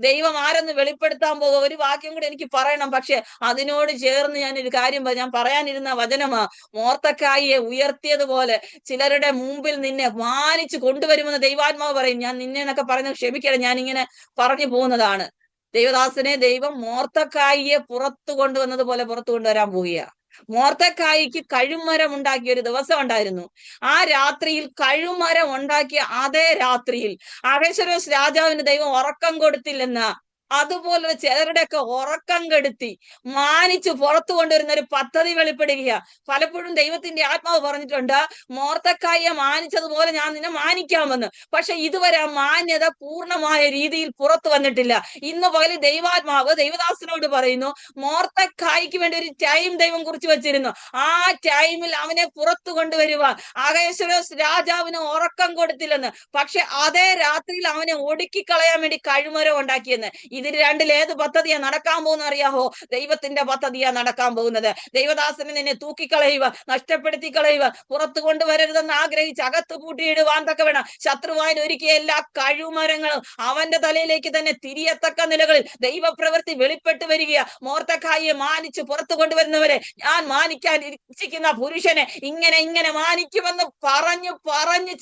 ദൈവം ആരെന്ന് വെളിപ്പെടുത്താൻ പോവുക. ഒരു വാക്യം കൂടെ എനിക്ക് പറയണം, പക്ഷെ അതിനോട് ചേർന്ന് ഞാനൊരു കാര്യം ഞാൻ പറയാനിരുന്ന വചനമാ. മോർദെഖായിയെ ഉയർത്തിയതുപോലെ ചിലരുടെ മുമ്പിൽ നിന്നെ മാനിച്ചു കൊണ്ടുവരുമെന്ന് ദൈവാത്മാവ് പറയും. ഞാൻ നിന്നെ എന്നൊക്കെ പറയുന്നത് ക്ഷമിക്കണം, ഞാൻ ഇങ്ങനെ പറഞ്ഞു പോകുന്നതാണ്. ദൈവദാസനെ ദൈവം മോർദെഖായിയെ പുറത്തു കൊണ്ടുവന്നതുപോലെ പുറത്തു കൊണ്ടുവരാൻ പോവുക. മോർദെഖായിക്ക് കഴുമരം ഉണ്ടാക്കിയ ഒരു ദിവസം ഉണ്ടായിരുന്നു. ആ രാത്രിയിൽ കഴുമരം ഉണ്ടാക്കിയ അതേ രാത്രിയിൽ അഹശ്വേരോശ് രാജാവിന് ദൈവം ഉറക്കം കൊടുത്തില്ലെന്ന്, അതുപോലെ ചിലരുടെയൊക്കെ ഉറക്കം കെടുത്തി മാനിച്ചു പുറത്തു കൊണ്ടുവരുന്ന ഒരു പദ്ധതി വെളിപ്പെടുക. പലപ്പോഴും ദൈവത്തിന്റെ ആത്മാവ് പറഞ്ഞിട്ടുണ്ട്, മോർദെഖായിയെ മാനിച്ചതുപോലെ ഞാൻ നിന്നെ മാനിക്കാമെന്ന്. പക്ഷെ ഇതുവരെ ആ മാന്യത പൂർണ്ണമായ രീതിയിൽ പുറത്തു വന്നിട്ടില്ല. ഇന്ന് പകല് ദൈവാത്മാവ് ദൈവദാസനോട് പറയുന്നു, മോർദെഖായിക്ക് വേണ്ടി ഒരു ടൈം ദൈവം കുറിച്ച് വെച്ചിരുന്നു. ആ ടൈമിൽ അവനെ പുറത്തു കൊണ്ടുവരുവാൻ അഹശ്വേരോശ് രാജാവിന് ഉറക്കം കൊടുത്തില്ലെന്ന്, പക്ഷെ അതേ രാത്രിയിൽ അവനെ ഒടുക്കിക്കളയാൻ വേണ്ടി കഴുമരം ഉണ്ടാക്കിയെന്ന്. ഇതിന് രണ്ടിൽ ഏത് പദ്ധതിയാ നടക്കാൻ പോകുന്ന അറിയാമോ? ദൈവത്തിന്റെ പദ്ധതിയാ നടക്കാൻ പോകുന്നത്. ദൈവദാസനെ നിന്നെ തൂക്കിക്കളയുക, നഷ്ടപ്പെടുത്തി കളയുക, പുറത്തു കൊണ്ടുവരരുതെന്ന് ആഗ്രഹിച്ച് അകത്ത് പൂട്ടിയിടുവാൻ തക്കവണ്ണം ശത്രുവാൻ ഒരുക്കിയ എല്ലാ കഴുമരങ്ങളും അവന്റെ തലയിലേക്ക് തന്നെ തിരിയത്തക്ക നിലകളിൽ ദൈവപ്രവൃത്തി വെളിപ്പെട്ട് വരിക. മോർദെഖായിയെ മാനിച്ച് പുറത്തു കൊണ്ടുവരുന്നവരെ, ഞാൻ മാനിക്കാൻ ഇച്ഛിക്കുന്ന പുരുഷനെ ഇങ്ങനെ മാനിക്കുമെന്ന് പറഞ്ഞു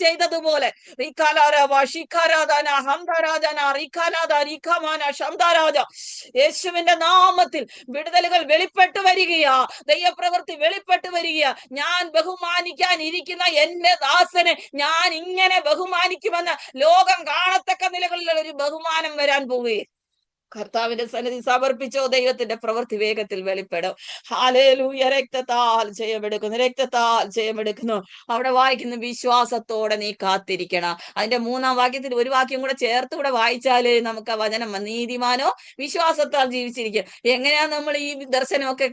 ചെയ്തതുപോലെ യേശുവിന്റെ നാമത്തിൽ വിടുതലുകൾ വെളിപ്പെട്ട് വരികയാ. ദൈവപ്രവൃത്തി വെളിപ്പെട്ട് വരികയാ. ഞാൻ ബഹുമാനിക്കാൻ ഇരിക്കുന്ന എന്റെ ദാസനെ ഞാൻ ഇങ്ങനെ ബഹുമാനിക്കുമെന്ന് ലോകം കാണത്തക്ക നിലകളിലുള്ള ഒരു ബഹുമാനം വരാൻ പോവുകയും കർത്താവിന്റെ സന്നിധി സമർപ്പിച്ചോ, ദൈവത്തിന്റെ പ്രവൃത്തി വേഗത്തിൽ വെളിപ്പെടും. ഹല്ലേലൂയ. രക്തത്താൽ ജയമെടുക്കുന്നു, രക്തത്താൽ ജയമെടുക്കുന്നു. അവിടെ വായിക്കുന്ന വിശ്വാസത്തോടെ നീ കാത്തിരിക്കണം. അതിന്റെ 3-ാം വാക്യത്തിൽ ഒരു വാക്യം കൂടെ ചേർത്ത് കൂടെ വായിച്ചാല് നമുക്ക് ആ വചനം, നീതിമാനോ വിശ്വാസത്താൽ ജീവിച്ചിരിക്കും. എങ്ങനെയാ നമ്മൾ ഈ ദർശനമൊക്കെ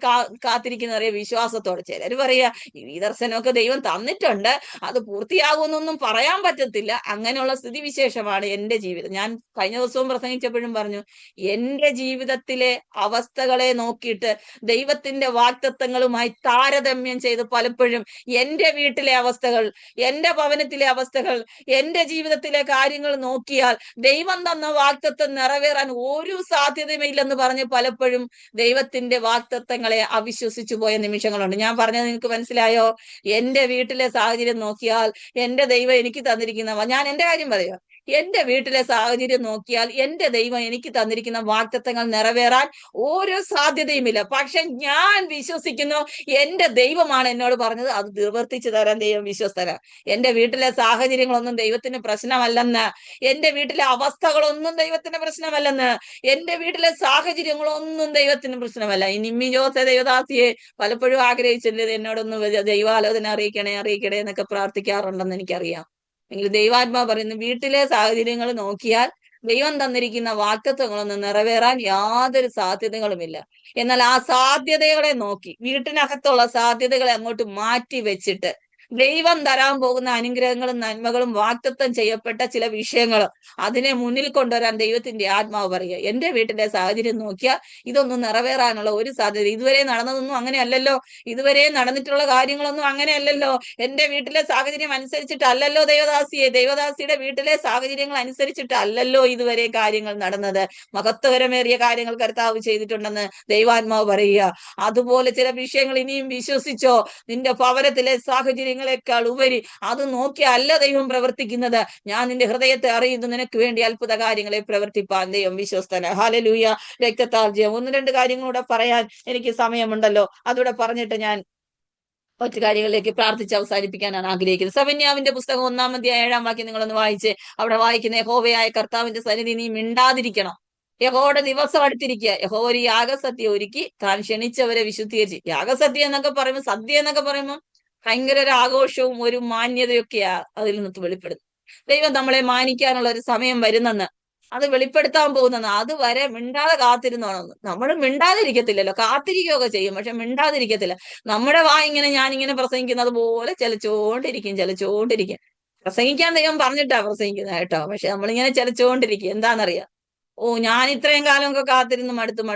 കാത്തിരിക്കുന്ന അറിയാം? വിശ്വാസത്തോടെ. ചിലർ പറയാ ഈ ദർശനമൊക്കെ ദൈവം തന്നിട്ടുണ്ട്, അത് പൂർത്തിയാകുമെന്നൊന്നും പറയാൻ പറ്റത്തില്ല. അങ്ങനെയുള്ള സ്ഥിതിവിശേഷമാണ് എന്റെ ജീവിതം. ഞാൻ കഴിഞ്ഞ ദിവസവും പ്രസംഗിച്ചപ്പോഴും പറഞ്ഞു, എന്റെ ജീവിതത്തിലെ അവസ്ഥകളെ നോക്കിയിട്ട് ദൈവത്തിന്റെ വാഗ്ദത്തങ്ങളുമായി താരതമ്യം ചെയ്ത് പലപ്പോഴും എന്റെ വീട്ടിലെ അവസ്ഥകൾ, എന്റെ ഭവനത്തിലെ അവസ്ഥകൾ, എന്റെ ജീവിതത്തിലെ കാര്യങ്ങൾ നോക്കിയാൽ ദൈവം തന്ന വാഗ്ദത്തം നിറവേറാൻ ഒരു സാധ്യതയുമില്ലെന്ന് പറഞ്ഞ് പലപ്പോഴും ദൈവത്തിന്റെ വാഗ്ദത്തങ്ങളെ അവിശ്വസിച്ചു പോയ നിമിഷങ്ങളുണ്ട്. ഞാൻ പറഞ്ഞത് നിങ്ങൾക്ക് മനസ്സിലായോ? എന്റെ വീട്ടിലെ സാഹചര്യം നോക്കിയാൽ എന്റെ ദൈവം എനിക്ക് തന്നിരിക്കുന്ന, ഞാൻ എന്റെ കാര്യം പറയാം, എന്റെ വീട്ടിലെ സാഹചര്യം നോക്കിയാൽ എന്റെ ദൈവം എനിക്ക് തന്നിരിക്കുന്ന വാഗ്ദത്തങ്ങൾ നിറവേറാൻ ഒരു സാധ്യതയുമില്ല. പക്ഷെ ഞാൻ വിശ്വസിക്കുന്നു, എന്റെ ദൈവമാണ് എന്നോട് പറഞ്ഞത്, അത് നിവർത്തിച്ചു തരാൻ ദൈവം വിശ്വസ്തരാ. എന്റെ വീട്ടിലെ സാഹചര്യങ്ങളൊന്നും ദൈവത്തിന് പ്രശ്നമല്ലെന്ന്, എന്റെ വീട്ടിലെ അവസ്ഥകളൊന്നും ദൈവത്തിന് പ്രശ്നമല്ലെന്ന്, എന്റെ വീട്ടിലെ സാഹചര്യങ്ങളൊന്നും ദൈവത്തിന് പ്രശ്നമല്ല. ഈ നിമ്മി ജോസെ ദൈവദാസിയെ പലപ്പോഴും ആഗ്രഹിച്ചില്ലേ, എന്നോടൊന്ന് ദൈവാലോചന അറിയിക്കണേ എന്നൊക്കെ പ്രാർത്ഥിക്കാറുണ്ടെന്ന് എനിക്കറിയാം. എങ്കിൽ ദൈവാത്മാ പറയുന്നു, വീട്ടിലെ സാഹചര്യങ്ങൾ നോക്കിയാൽ ദൈവം തന്നിരിക്കുന്ന വാഗ്ദത്തങ്ങളൊന്നും നിറവേറാൻ യാതൊരു സാധ്യതകളുമില്ല. എന്നാൽ ആ സാധ്യതകളെ നോക്കി, വീട്ടിനകത്തുള്ള സാധ്യതകളെ അങ്ങോട്ട് മാറ്റി വെച്ചിട്ട് ദൈവം തരാൻ പോകുന്ന അനുഗ്രഹങ്ങളും നന്മകളും വാഗ്ദത്തം ചെയ്യപ്പെട്ട ചില വിഷയങ്ങൾ അതിനെ മുന്നിൽ കൊണ്ടുവരാൻ ദൈവത്തിന്റെ ആത്മാവ് പറയുക. എന്റെ വീട്ടിലെ സാഹചര്യം നോക്കിയാൽ ഇതൊന്നും നിറവേറാനുള്ള ഒരു സാധ്യത, ഇതുവരെ നടന്നതൊന്നും അങ്ങനെയല്ലല്ലോ, ഇതുവരെ നടന്നിട്ടുള്ള കാര്യങ്ങളൊന്നും അങ്ങനെയല്ലല്ലോ, എന്റെ വീട്ടിലെ സാഹചര്യം അനുസരിച്ചിട്ടല്ലല്ലോ ദേവദാസിയുടെ വീട്ടിലെ സാഹചര്യങ്ങൾ അനുസരിച്ചിട്ടല്ലല്ലോ ഇതുവരെ കാര്യങ്ങൾ നടന്നത്. മഹത്വകരമേറിയ കാര്യങ്ങൾ കർത്താവ് ചെയ്തിട്ടുണ്ടെന്ന് ദൈവാത്മാവ് പറയുക. അതുപോലെ ചില വിഷയങ്ങൾ ഇനിയും വിശ്വസിച്ചോ. നിന്റെ ഭവനത്തിലെ സാഹചര്യങ്ങളെക്കാൾ ഉപരി അത് നോക്കിയല്ല ദൈവം പ്രവർത്തിക്കുന്നത്. ഞാൻ നിന്റെ ഹൃദയത്തെ അറിയുന്നു, നിനക്ക് വേണ്ടി അത്ഭുത കാര്യങ്ങളെ പ്രവർത്തിപ്പാൻ ദൈവം വിശ്വസ്തന. ഹല്ലേലൂയ. രക്തത്താർജ്യം. ഒന്ന് രണ്ട് കാര്യങ്ങളൂടെ പറയാൻ എനിക്ക് സമയമുണ്ടല്ലോ, അതുകൂടെ പറഞ്ഞിട്ട് ഞാൻ മറ്റു കാര്യങ്ങളിലേക്ക് പ്രാർത്ഥിച്ച് അവസാനിപ്പിക്കാനാണ് ആഗ്രഹിക്കുന്നത്. സെഫന്യാവിന്റെ പുസ്തകം 1-ാം അധ്യായം 7-ാം വാക്യം നിങ്ങളൊന്ന് വായിച്ച് അവിടെ വായിക്കുന്ന യഹോവയായ കർത്താവിന്റെ സന്നിധി നീ മിണ്ടാതിരിക്കണം. യഹോവയുടെ ദിവസം അടുത്തിരിക്കുക. യഹോവ ഒരു യാഗസദ്യ ഒരുക്കി താൻ ക്ഷണിച്ചവരെ വിശുദ്ധീകരിച്ച്. യാഗസദ്യ എന്നൊക്കെ പറയുമ്പോൾ, സദ്യ എന്നൊക്കെ പറയുമ്പോൾ ഭയങ്കര ഒരു ആഘോഷവും ഒരു മാന്യതയൊക്കെയാ അതിൽ നിന്ന് വെളിപ്പെടുന്നത്. ദൈവം നമ്മളെ മാനിക്കാനുള്ള ഒരു സമയം വരുന്നെന്ന്, അത് വെളിപ്പെടുത്താൻ പോകുന്നെന്ന്. അതുവരെ മിണ്ടാതെ കാത്തിരുന്നോണമെന്ന്. നമ്മൾ മിണ്ടാതിരിക്കത്തില്ലല്ലോ, കാത്തിരിക്കുകയൊക്കെ ചെയ്യും, പക്ഷെ മിണ്ടാതിരിക്കത്തില്ല. നമ്മുടെ ഇങ്ങനെ ഞാനിങ്ങനെ പ്രസംഗിക്കുന്നത് പോലെ ചലിച്ചോണ്ടിരിക്കും. പ്രസംഗിക്കാൻ ദൈവം പറഞ്ഞിട്ടാ പ്രസംഗിക്കുന്നത് കേട്ടോ, പക്ഷെ നമ്മളിങ്ങനെ ചലിച്ചോണ്ടിരിക്കും. എന്താണെന്നറിയാം, ഞാൻ ഇത്രയും കാലമൊക്കെ കാത്തിരുന്ന് മടുത്തെന്ന്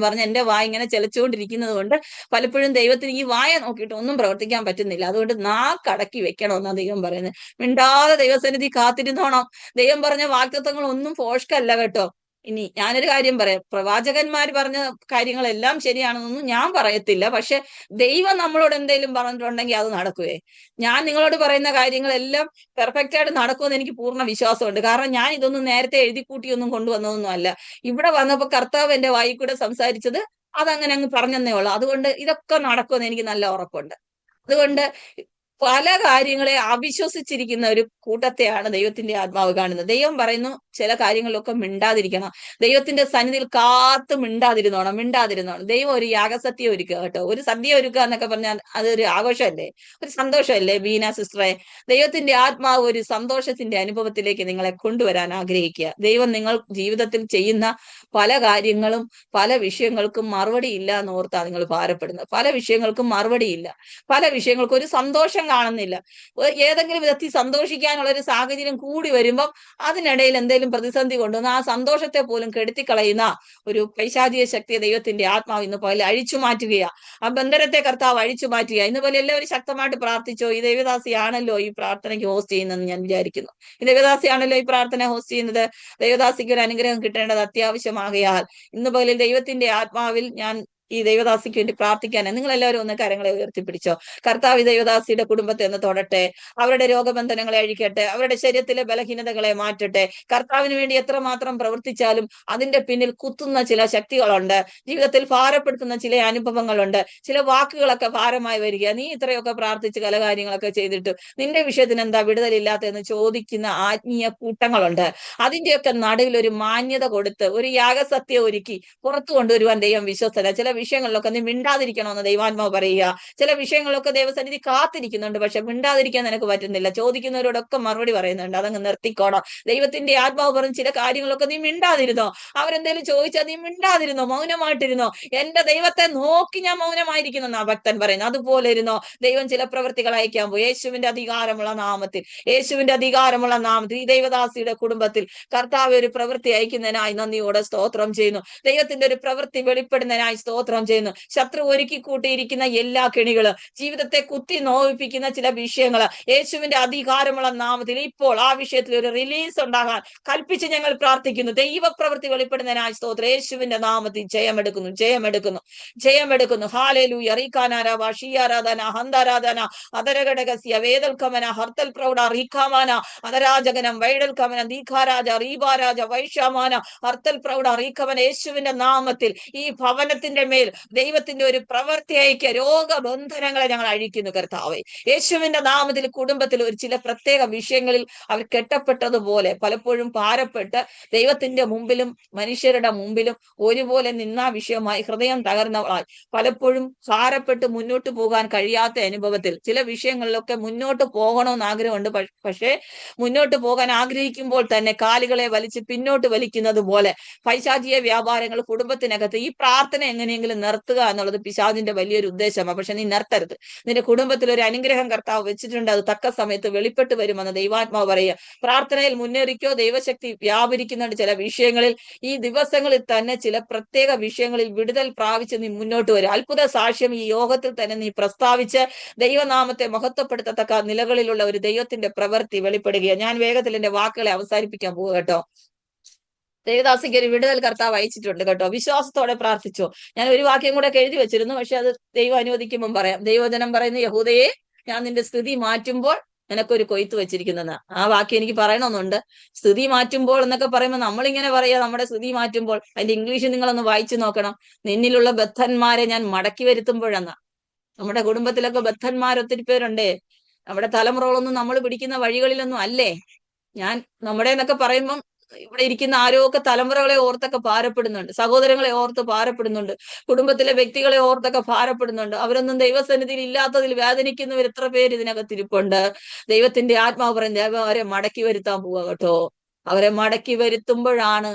പറഞ്ഞ് എന്റെ ഇങ്ങനെ ചലിച്ചുകൊണ്ടിരിക്കുന്നത് കൊണ്ട് പലപ്പോഴും ദൈവത്തിന് ഈ നോക്കിയിട്ട് ഒന്നും പ്രവർത്തിക്കാൻ പറ്റുന്നില്ല. അതുകൊണ്ട് നാക്കടക്കി വെക്കണമെന്നാണ് ദൈവം പറയുന്നത്. മിണ്ടാതെ ദൈവസന്നിധി കാത്തിരുന്നോണം. ദൈവം പറഞ്ഞ വാഗ്ദത്തങ്ങൾ ഒന്നും ഫോഷ്കല്ല കേട്ടോ. ഇനി ഞാനൊരു കാര്യം പറയാം, പ്രവാചകന്മാർ പറഞ്ഞ കാര്യങ്ങളെല്ലാം ശരിയാണെന്നൊന്നും ഞാൻ പറയത്തില്ല, പക്ഷെ ദൈവം നമ്മളോട് എന്തെങ്കിലും പറഞ്ഞിട്ടുണ്ടെങ്കിൽ അത് നടക്കുവേ. ഞാൻ നിങ്ങളോട് പറയുന്ന കാര്യങ്ങളെല്ലാം പെർഫെക്റ്റ് ആയിട്ട് നടക്കുമെന്ന് എനിക്ക് പൂർണ്ണ വിശ്വാസമുണ്ട്. കാരണം ഞാൻ ഇതൊന്നും നേരത്തെ എഴുതിക്കൂട്ടിയൊന്നും കൊണ്ടുവന്നതൊന്നും അല്ല. ഇവിടെ വന്നപ്പോൾ കർത്താവ് എന്റെ വായിൽ കൂടെ സംസാരിച്ചത് അതങ്ങനെ അങ്ങ് പറഞ്ഞെന്നേ ഉള്ളൂ. അതുകൊണ്ട് ഇതൊക്കെ നടക്കുമെന്ന് എനിക്ക് നല്ല ഉറപ്പുണ്ട്. അതുകൊണ്ട് പല കാര്യങ്ങളെ അവിശ്വസിച്ചിരിക്കുന്ന ഒരു കൂട്ടത്തെയാണ് ദൈവത്തിന്റെ ആത്മാവ് കാണുന്നത്. ദൈവം പറയുന്നു ചില കാര്യങ്ങളിലൊക്കെ മിണ്ടാതിരിക്കണം. ദൈവത്തിന്റെ സന്നിധിയിൽ കാത്ത് മിണ്ടാതിരുന്നോണം. ദൈവം ഒരു യാഗസദ്യ ഒരുക്കുക കേട്ടോ. ഒരു സദ്യ ഒരുക്കുക എന്നൊക്കെ പറഞ്ഞാൽ അതൊരു ആഘോഷമല്ലേ, ഒരു സന്തോഷമല്ലേ ബീന സിസ്റ്ററെ? ദൈവത്തിന്റെ ആത്മാവ് ഒരു സന്തോഷത്തിന്റെ അനുഭവത്തിലേക്ക് നിങ്ങളെ കൊണ്ടുവരാൻ ആഗ്രഹിക്കുക. ദൈവം നിങ്ങൾ ജീവിതത്തിൽ ചെയ്യുന്ന പല കാര്യങ്ങളും പല വിഷയങ്ങൾക്കും മറുപടി ഇല്ല എന്ന് ഓർത്താ നിങ്ങൾ ഭാരപ്പെടുന്നത്. പല വിഷയങ്ങൾക്കും മറുപടിയില്ല, പല വിഷയങ്ങൾക്കും ഒരു സന്തോഷം കാണുന്നില്ല. ഏതെങ്കിലും വിധത്തിൽ സന്തോഷിക്കാനുള്ള ഒരു സാഹചര്യം കൂടി വരുമ്പം അതിനിടയിൽ എന്തെങ്കിലും പ്രതിസന്ധി കൊണ്ടുവന്ന് ആ സന്തോഷത്തെ പോലും കെടുത്തിക്കളയുന്ന ഒരു പൈശാചിക ശക്തിയെ ദൈവത്തിന്റെ ആത്മാവ് ഇന്ന് പോലെ അഴിച്ചു മാറ്റുകയാ. ആ ബന്ധനത്തെ കർത്താവ് അഴിച്ചു മാറ്റുക. ഇന്ന് പോലെ എല്ലാവരും ശക്തമായിട്ട് പ്രാർത്ഥിച്ചോ. ഈ ദേവദാസിയാണല്ലോ ഈ പ്രാർത്ഥനയ്ക്ക് ഹോസ്റ്റ് ചെയ്യുന്നതെന്ന് ഞാൻ വിചാരിക്കുന്നു. ഈ ദേവദാസിയാണല്ലോ ഈ പ്രാർത്ഥന ഹോസ്റ്റ് ചെയ്യുന്നത്. ദേവദാസിക്ക് ഒരു അനുഗ്രഹം കിട്ടേണ്ടത് അത്യാവശ്യമാകയാൽ ഇന്ന് പോലെ ദൈവത്തിന്റെ ആത്മാവിൽ ഞാൻ ഈ ദൈവദാസിക്ക് വേണ്ടി പ്രാർത്ഥിക്കാൻ നിങ്ങൾ എല്ലാവരും ഒന്ന് കരങ്ങളെ ഉയർത്തിപ്പിടിച്ചോ. കർത്താവ് ദൈവദാസിയുടെ കുടുംബത്തെ ഒന്ന് തൊടട്ടെ, അവരുടെ രോഗബന്ധനങ്ങളെ അഴിക്കട്ടെ, അവരുടെ ശരീരത്തിലെ ബലഹീനതകളെ മാറ്റട്ടെ. കർത്താവിന് വേണ്ടി എത്രമാത്രം പ്രവർത്തിച്ചാലും അതിന്റെ പിന്നിൽ കുത്തുന്ന ചില ശക്തികളുണ്ട്, ജീവിതത്തിൽ ഭാരപ്പെടുത്തുന്ന ചില അനുഭവങ്ങളുണ്ട്, ചില വാക്കുകളൊക്കെ ഭാരമായി വരിക. നീ ഇത്രയൊക്കെ പ്രാർത്ഥിച്ച് പല കാര്യങ്ങളൊക്കെ ചെയ്തിട്ട് നിന്റെ വിഷയത്തിന് എന്താ വിടുതലില്ലാത്തതെന്ന് ചോദിക്കുന്ന ആത്മീയ കൂട്ടങ്ങളുണ്ട്. അതിന്റെയൊക്കെ നടുവിൽ ഒരു മാന്യത കൊടുത്ത് ഒരു യാഗസത്യം ഒരുക്കി പുറത്തു കൊണ്ടുവരുവാൻ ദൈവം വിശ്വസ്തന. ചില വിഷയങ്ങളിലൊക്കെ നീ മിണ്ടാതിരിക്കണമെന്ന് ദൈവാത്മാവ് പറയുക. ചില വിഷയങ്ങളൊക്കെ ദൈവസന്നിധി കാത്തിരിക്കുന്നുണ്ട്, പക്ഷെ മിണ്ടാതിരിക്കാൻ നിനക്ക് പറ്റുന്നില്ല. ചോദിക്കുന്നവരോടൊക്കെ മറുപടി പറയുന്നുണ്ട്, അതങ്ങ് നിർത്തിക്കോണം. ദൈവത്തിന്റെ ആത്മാവ് പറഞ്ഞ് ചില കാര്യങ്ങളൊക്കെ നീ മിണ്ടാതിരുന്നോ. അവരെന്തെങ്കിലും ചോദിച്ചാൽ നീ മിണ്ടാതിരുന്നോ, മൗനമായിട്ടിരുന്നോ. എന്റെ ദൈവത്തെ നോക്കി ഞാൻ മൗനമായിരിക്കുന്നു ആ ഭക്തൻ പറയുന്നു. അതുപോലെ ഇരുന്നോ. ദൈവം ചില പ്രവൃത്തികൾ അയക്കാൻ പോയി. യേശുവിന്റെ അധികാരമുള്ള നാമത്തിൽ ഈ ദൈവദാസിയുടെ കുടുംബത്തിൽ കർത്താവ് ഒരു പ്രവൃത്തി അയക്കുന്നതിനായി നന്ദിയോടെ സ്തോത്രം ചെയ്യുന്നു. ദൈവത്തിന്റെ ഒരു പ്രവൃത്തി വെളിപ്പെടുന്നതിനായി സ്തോത്രം ചെയ്യുന്നു. ശത്രു ഒരുക്കി കൂട്ടിയിരിക്കുന്ന എല്ലാ കെണികള്, ജീവിതത്തെ കുത്തി നോവിപ്പിക്കുന്ന ചില വിഷയങ്ങള് യേശുവിന്റെ അധികാരമുള്ള നാമത്തിൽ ഇപ്പോൾ ആ വിഷയത്തിൽ ഒരു റിലീസ് ഉണ്ടാകാൻ കൽപ്പിച്ച് ഞങ്ങൾ പ്രാർത്ഥിക്കുന്നു. ദൈവപ്രവൃത്തി വെളിപ്പെടുന്നതിനായി സ്തോത്രം. യേശുവിന്റെ നാമത്തിൽ ജയമെടുക്കുന്നു. ഹാലേലൂയ. റീഖാനാരാവ ഷിയാരാധന ഹന്താരാധന അതരഘടകസ്യ വേദൽക്കമന ഹർത്തൽ പ്രൗഢ റീഖാമാന അതരാജകനം വൈഡൽക്കമന ദീഖാരാജ റീബാരാജ വൈഷാമാന ഹർത്തൽ പ്രൗഢ റീഖമന. യേശുവിന്റെ നാമത്തിൽ ഈ ഭവനത്തിന്റെ മേൽ ദൈവത്തിന്റെ ഒരു പ്രവൃത്തി അയക്കുക. രോഗബന്ധനങ്ങളെ ഞങ്ങൾ അഴിക്കുന്നു കർത്താവേ. യേശുവിന്റെ നാമത്തിൽ കുടുംബത്തിൽ ഒരു ചില പ്രത്യേക വിഷയങ്ങളിൽ അവർ കെട്ടപ്പെട്ടതുപോലെ പലപ്പോഴും ഭാരപ്പെട്ട് ദൈവത്തിന്റെ മുമ്പിലും മനുഷ്യരുടെ മുമ്പിലും ഒരുപോലെ നിന്നാ വിഷയമായി ഹൃദയം തകർന്നവളായി പലപ്പോഴും ഭാരപ്പെട്ട് മുന്നോട്ട് പോകാൻ കഴിയാത്ത അനുഭവത്തിൽ ചില വിഷയങ്ങളിലൊക്കെ മുന്നോട്ട് പോകണമെന്ന് ആഗ്രഹമുണ്ട്. പക്ഷേ മുന്നോട്ട് പോകാൻ ആഗ്രഹിക്കുമ്പോൾ തന്നെ കാലുകളെ വലിച്ച് പിന്നോട്ട് വലിക്കുന്നത് പോലെ പൈശാചിക വ്യാപാരങ്ങൾ കുടുംബത്തിനകത്ത്. ഈ പ്രാർത്ഥന എങ്ങനെയെങ്കിലും നിർത്തുക എന്നുള്ളത് പിശാചിന്റെ വലിയൊരു ഉദ്ദേശമാണ്. പക്ഷെ നീ നിർത്തരുത്. നിന്റെ കുടുംബത്തിൽ ഒരു അനുഗ്രഹം കർത്താവ് വെച്ചിട്ടുണ്ട്. അത് തക്ക സമയത്ത് വെളിപ്പെട്ട് വരുമെന്ന് ദൈവാത്മാവ് പറയുക. പ്രാർത്ഥനയിൽ മുന്നേറിക്കോ. ദൈവശക്തി വ്യാപരിക്കുന്നുണ്ട്. ചില വിഷയങ്ങളിൽ ഈ ദിവസങ്ങളിൽ തന്നെ ചില പ്രത്യേക വിഷയങ്ങളിൽ വിടുതൽ പ്രാപിച്ച് നീ മുന്നോട്ട് വരും. അത്ഭുത സാക്ഷ്യം ഈ യോഗത്തിൽ തന്നെ നീ പ്രസ്താവിച്ച് ദൈവനാമത്തെ മഹത്വപ്പെടുത്തത്തക്ക നിലകളിലുള്ള ഒരു ദൈവത്തിന്റെ പ്രവൃത്തി വെളിപ്പെടുകയാണ്. ഞാൻ വേഗത്തിൽ എന്റെ വാക്കുകളെ അവസാനിപ്പിക്കാൻ പോകുക കേട്ടോ. ദേവദാസിക്ക് ഒരു വിടുതൽ കർത്താവ് അയച്ചിട്ടുണ്ട് കേട്ടോ. വിശ്വാസത്തോടെ പ്രാർത്ഥിച്ചോ. ഞാൻ ഒരു വാക്യം കൂടെ എഴുതി വെച്ചിരുന്നു, പക്ഷെ അത് ദൈവം അനുവദിക്കുമ്പം പറയാം. ദൈവജനം പറയുന്നു, യഹൂദയെ ഞാൻ നിന്റെ സ്ഥിതി മാറ്റുമ്പോൾ നിനക്കൊരു കൊയ്ത്ത് വെച്ചിരിക്കുന്നതെന്ന്. ആ വാക്യം എനിക്ക് പറയണമെന്നുണ്ട്. സ്ഥിതി മാറ്റുമ്പോൾ എന്നൊക്കെ പറയുമ്പോൾ നമ്മളിങ്ങനെ പറയാ നമ്മുടെ സ്ഥിതി മാറ്റുമ്പോൾ. അതിന്റെ ഇംഗ്ലീഷ് നിങ്ങളൊന്ന് വായിച്ചു നോക്കണം. നിന്നിലുള്ള ബദ്ധന്മാരെ ഞാൻ മടക്കി വരുത്തുമ്പോഴെന്ന. നമ്മുടെ കുടുംബത്തിലൊക്കെ ബദ്ധന്മാർ ഒത്തിരി പേരുണ്ടേ. നമ്മുടെ തലമുറകളൊന്നും നമ്മൾ പിടിക്കുന്ന വഴികളിലൊന്നും അല്ലേ. നമ്മുടെ എന്നൊക്കെ പറയുമ്പം ഇവിടെ ഇരിക്കുന്ന ആരോഗ്യ തലമുറകളെ ഓർത്തൊക്കെ ഭാരപ്പെടുന്നുണ്ട്. സഹോദരങ്ങളെ ഓർത്ത് ഭാരപ്പെടുന്നുണ്ട്. കുടുംബത്തിലെ വ്യക്തികളെ ഓർത്തൊക്കെ ഭാരപ്പെടുന്നുണ്ട്. അവരൊന്നും ദൈവസന്നിധിയിൽ ഇല്ലാത്തതിൽ വേദനിക്കുന്നവർ എത്ര പേര് ഇതിനകത്തിരിപ്പുണ്ട്. ദൈവത്തിന്റെ ആത്മാവ് പറയുന്നത് അവരെ മടക്കി വരുത്താൻ പോവുക കേട്ടോ. അവരെ മടക്കി വരുത്തുമ്പോഴാണ്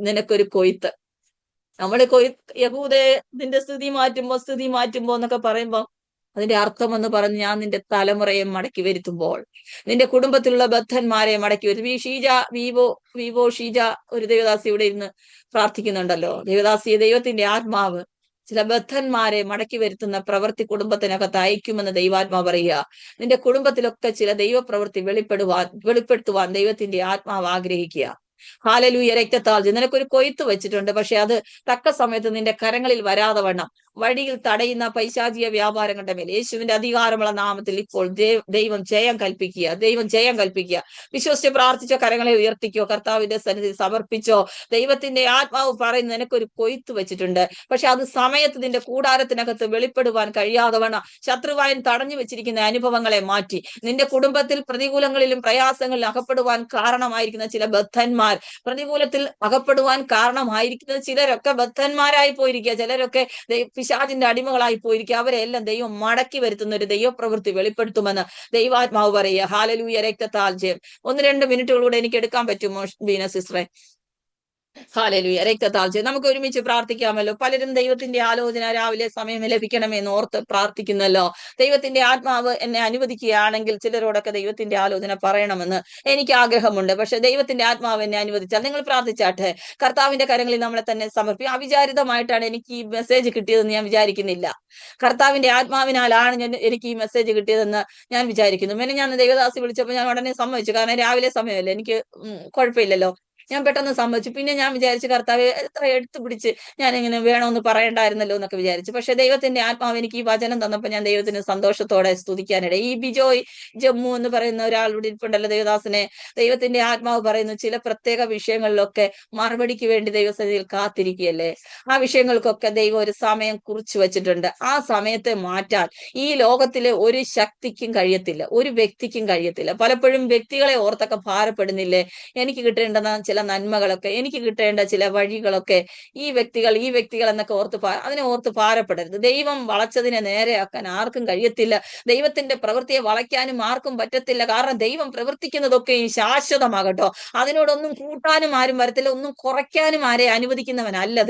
നിനക്കൊരു കൊയ്ത്ത്. നമ്മള് യഹൂദേ നിന്റെ സ്ഥിതി മാറ്റുമ്പോ എന്നൊക്കെ പറയുമ്പോ അതിന്റെ അർത്ഥം എന്ന് പറഞ്ഞ് ഞാൻ നിന്റെ തലമുറയെ മടക്കി വരുത്തുമ്പോൾ, നിന്റെ കുടുംബത്തിലുള്ള ബദ്ധന്മാരെ മടക്കി വരുത്തും. വിവോ ഷീജ ഒരു ദേവദാസി ഇവിടെ ഇരുന്ന് പ്രാർത്ഥിക്കുന്നുണ്ടല്ലോ. ദേവദാസി ദൈവത്തിന്റെ ആത്മാവ് ചില ബദ്ധന്മാരെ മടക്കി വരുത്തുന്ന പ്രവൃത്തി കുടുംബത്തിനകത്ത് അയക്കുമെന്ന് ദൈവാത്മാവ് പറയുക. നിന്റെ കുടുംബത്തിലൊക്കെ ചില ദൈവപ്രവൃത്തി വെളിപ്പെടുത്തുവാൻ ദൈവത്തിന്റെ ആത്മാവ് ആഗ്രഹിക്കുക. ഹാലലൂയ. രക്തത്താൽ നിനക്കൊരു കൊയ്ത്ത് വെച്ചിട്ടുണ്ട്. പക്ഷെ അത് തക്ക സമയത്ത് നിന്റെ കരങ്ങളിൽ വരാതെ വണ്ണം വഴിയിൽ തടയുന്ന പൈശാചിക വ്യാപാരങ്ങളുടെ മേൽ യേശുവിന്റെ അധികാരമുള്ള നാമത്തിൽ ഇപ്പോൾ ദൈവം ജയം കൽപ്പിക്കുക. വിശ്വസിച്ച് പ്രാർത്ഥിച്ചോ. കരങ്ങളെ ഉയർത്തിക്കോ. കർത്താവിന്റെ സന്നിധി സമർപ്പിച്ചോ. ദൈവത്തിന്റെ ആത്മാവ് പറയുന്നു നിനക്കൊരു കൊയ്ത്ത് വെച്ചിട്ടുണ്ട്. പക്ഷെ അത് സമയത്ത് നിന്റെ കൂടാരത്തിനകത്ത് വെളിപ്പെടുവാൻ കഴിയാതെ വണ്ണം ശത്രുവായൻ തടഞ്ഞു വെച്ചിരിക്കുന്ന അനുഭവങ്ങളെ മാറ്റി നിന്റെ കുടുംബത്തിൽ പ്രതികൂലങ്ങളിലും പ്രയാസങ്ങളിലും അകപ്പെടുവാൻ കാരണമായിരിക്കുന്ന ചില ബദ്ധന്മാർ, പ്രതികൂലത്തിൽ അകപ്പെടുവാൻ കാരണമായിരിക്കുന്നത് ചിലരൊക്കെ ബദ്ധന്മാരായി പോയിരിക്കുക. ചിലരൊക്കെ പിശാചിന്റെ അടിമകളായി പോയിരിക്കുക. അവരെല്ലാം ദൈവം മടക്കി വരുത്തുന്ന ഒരു ദൈവപ്രവൃത്തി വെളിപ്പെടുത്തുമെന്ന് ദൈവാത്മാവ് പറയുക. ഹാലലൂയ. രക്തത്താൽ ജയം. 1-2 മിനിറ്റുകളൂടെ എനിക്ക് എടുക്കാൻ പറ്റുമോ ബീന സിസ്റ്ററെ? ഹാലലൂയ. രക്തത്താൽ ജയം. നമുക്ക് ഒരുമിച്ച് പ്രാർത്ഥിക്കാമല്ലോ. പലരും ദൈവത്തിന്റെ ആലോചന രാവിലെ സമയം ലഭിക്കണമെന്ന് ഓർത്ത് പ്രാർത്ഥിക്കുന്നല്ലോ. ദൈവത്തിന്റെ ആത്മാവ് എന്നെ അനുവദിക്കുകയാണെങ്കിൽ ചിലരോടൊക്കെ ദൈവത്തിന്റെ ആലോചന പറയണമെന്ന് എനിക്ക് ആഗ്രഹമുണ്ട്. പക്ഷെ ദൈവത്തിന്റെ ആത്മാവ് എന്നെ അനുവദിച്ചാൽ നിങ്ങൾ പ്രാർത്ഥിച്ചാട്ടെ. കർത്താവിന്റെ കരങ്ങളിൽ നമ്മളെ തന്നെ സമർപ്പിക്കും. അവിചാരിതമായിട്ടാണ് എനിക്ക് ഈ മെസ്സേജ് കിട്ടിയതെന്ന് ഞാൻ വിചാരിക്കുന്നില്ല. കർത്താവിന്റെ ആത്മാവിനാലാണ് എനിക്ക് ഈ മെസ്സേജ് കിട്ടിയതെന്ന് ഞാൻ വിചാരിക്കുന്നു. ഞാൻ ദൈവദാസി വിളിച്ചപ്പോൾ ഞാൻ ഉടനെ സമ്മതിച്ചു. കാരണം രാവിലെ സമയമല്ലേ, എനിക്ക് കുഴപ്പമില്ലല്ലോ. ഞാൻ പെട്ടെന്ന് സമ്മതിച്ചു. പിന്നെ ഞാൻ വിചാരിച്ചു കർത്താവ് എത്ര എടുത്തു പിടിച്ച് ഞാൻ ഇങ്ങനെ വേണമെന്ന് പറയണ്ടായിരുന്നല്ലോ എന്നൊക്കെ വിചാരിച്ചു. പക്ഷെ ദൈവത്തിന്റെ ആത്മാവ് എനിക്ക് ഈ വചനം തന്നപ്പോൾ ഞാൻ ദൈവത്തിന് സന്തോഷത്തോടെ സ്തുതിക്കാനിട. ഈ ബിജോയ് ജമ്മു എന്ന് പറയുന്ന ഒരാൾ ഇവിടെ ഇരിപ്പുണ്ടല്ലോ, ദേവദാസനെ. ദൈവത്തിന്റെ ആത്മാവ് പറയുന്നു ചില പ്രത്യേക വിഷയങ്ങളിലൊക്കെ മറുപടിക്ക് വേണ്ടി ദൈവസന്നിധിയിൽ കാത്തിരിക്കുകയല്ലേ. ആ വിഷയങ്ങൾക്കൊക്കെ ദൈവം ഒരു സമയം കുറിച്ചു വെച്ചിട്ടുണ്ട്. ആ സമയത്തെ മാറ്റാൻ ഈ ലോകത്തിലെ ഒരു ശക്തിക്കും കഴിയത്തില്ല, ഒരു വ്യക്തിക്കും കഴിയത്തില്ല. പലപ്പോഴും വ്യക്തികളെ ഓർത്തൊക്കെ ഭാരപ്പെടുന്നില്ലേ. എനിക്ക് കിട്ടേണ്ടെന്ന ചില നന്മകളൊക്കെ, എനിക്ക് കിട്ടേണ്ട ചില വഴികളൊക്കെ ഈ വ്യക്തികൾ എന്നൊക്കെ അതിനെ ഓർത്ത് ഭാരപ്പെടരുത്. ദൈവം വളച്ചതിനെ നേരെയാക്കാൻ ആർക്കും കഴിയത്തില്ല. ദൈവത്തിന്റെ പ്രവൃത്തിയെ വളയ്ക്കാനും ആർക്കും പറ്റത്തില്ല. കാരണം ദൈവം പ്രവർത്തിക്കുന്നതൊക്കെ ഈ ശാശ്വതമാകട്ടോ. അതിനോടൊന്നും കൂട്ടാനും ആരും വരത്തില്ല, ഒന്നും കുറയ്ക്കാനും ആരെ അനുവദിക്കുന്നവനല്ല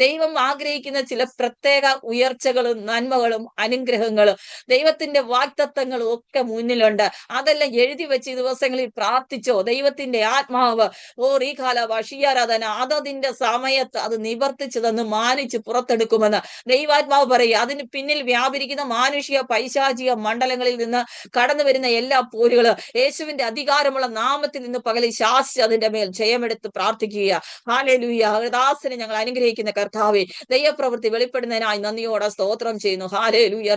ദൈവം ആഗ്രഹിക്കുന്ന ചില പ്രത്യേക ഉയർച്ചകളും നന്മകളും അനുഗ്രഹങ്ങളും ദൈവത്തിന്റെ വാഗ്ദത്തങ്ങളും ഒക്കെ മുന്നിലുണ്ട്. അതെല്ലാം എഴുതി വെച്ച് ദിവസങ്ങളിൽ പ്രാർത്ഥിച്ചോ. ദൈവത്തിന്റെ ആത്മാവ് ഷീയാരാധന അതതിന്റെ സമയത്ത് അത് നിവർത്തിച്ചു തന്ന് മാനിച്ച് പുറത്തെടുക്കുമെന്ന് ദൈവാത്മാവ് പറയുക. അതിന് പിന്നിൽ വ്യാപരിക്കുന്ന മാനുഷിക പൈശാചിക മണ്ഡലങ്ങളിൽ നിന്ന് കടന്നു വരുന്ന എല്ലാ പോരുകളും യേശുവിന്റെ അധികാരമുള്ള നാമത്തിൽ നിന്ന് പകലിൽ ശാസിച്ച് അതിന്റെ മേൽ ജയമെടുത്ത് പ്രാർത്ഥിക്കുക. ഹാലേലൂയ. ദാസനെ ഞങ്ങൾ അനുഗ്രഹിക്കുന്ന കർത്താവേ, ദൈവപ്രവൃത്തി വെളിപ്പെടുന്നതിനായി നന്ദിയോടെ സ്തോത്രം ചെയ്യുന്നു. ഹാലേലൂയ.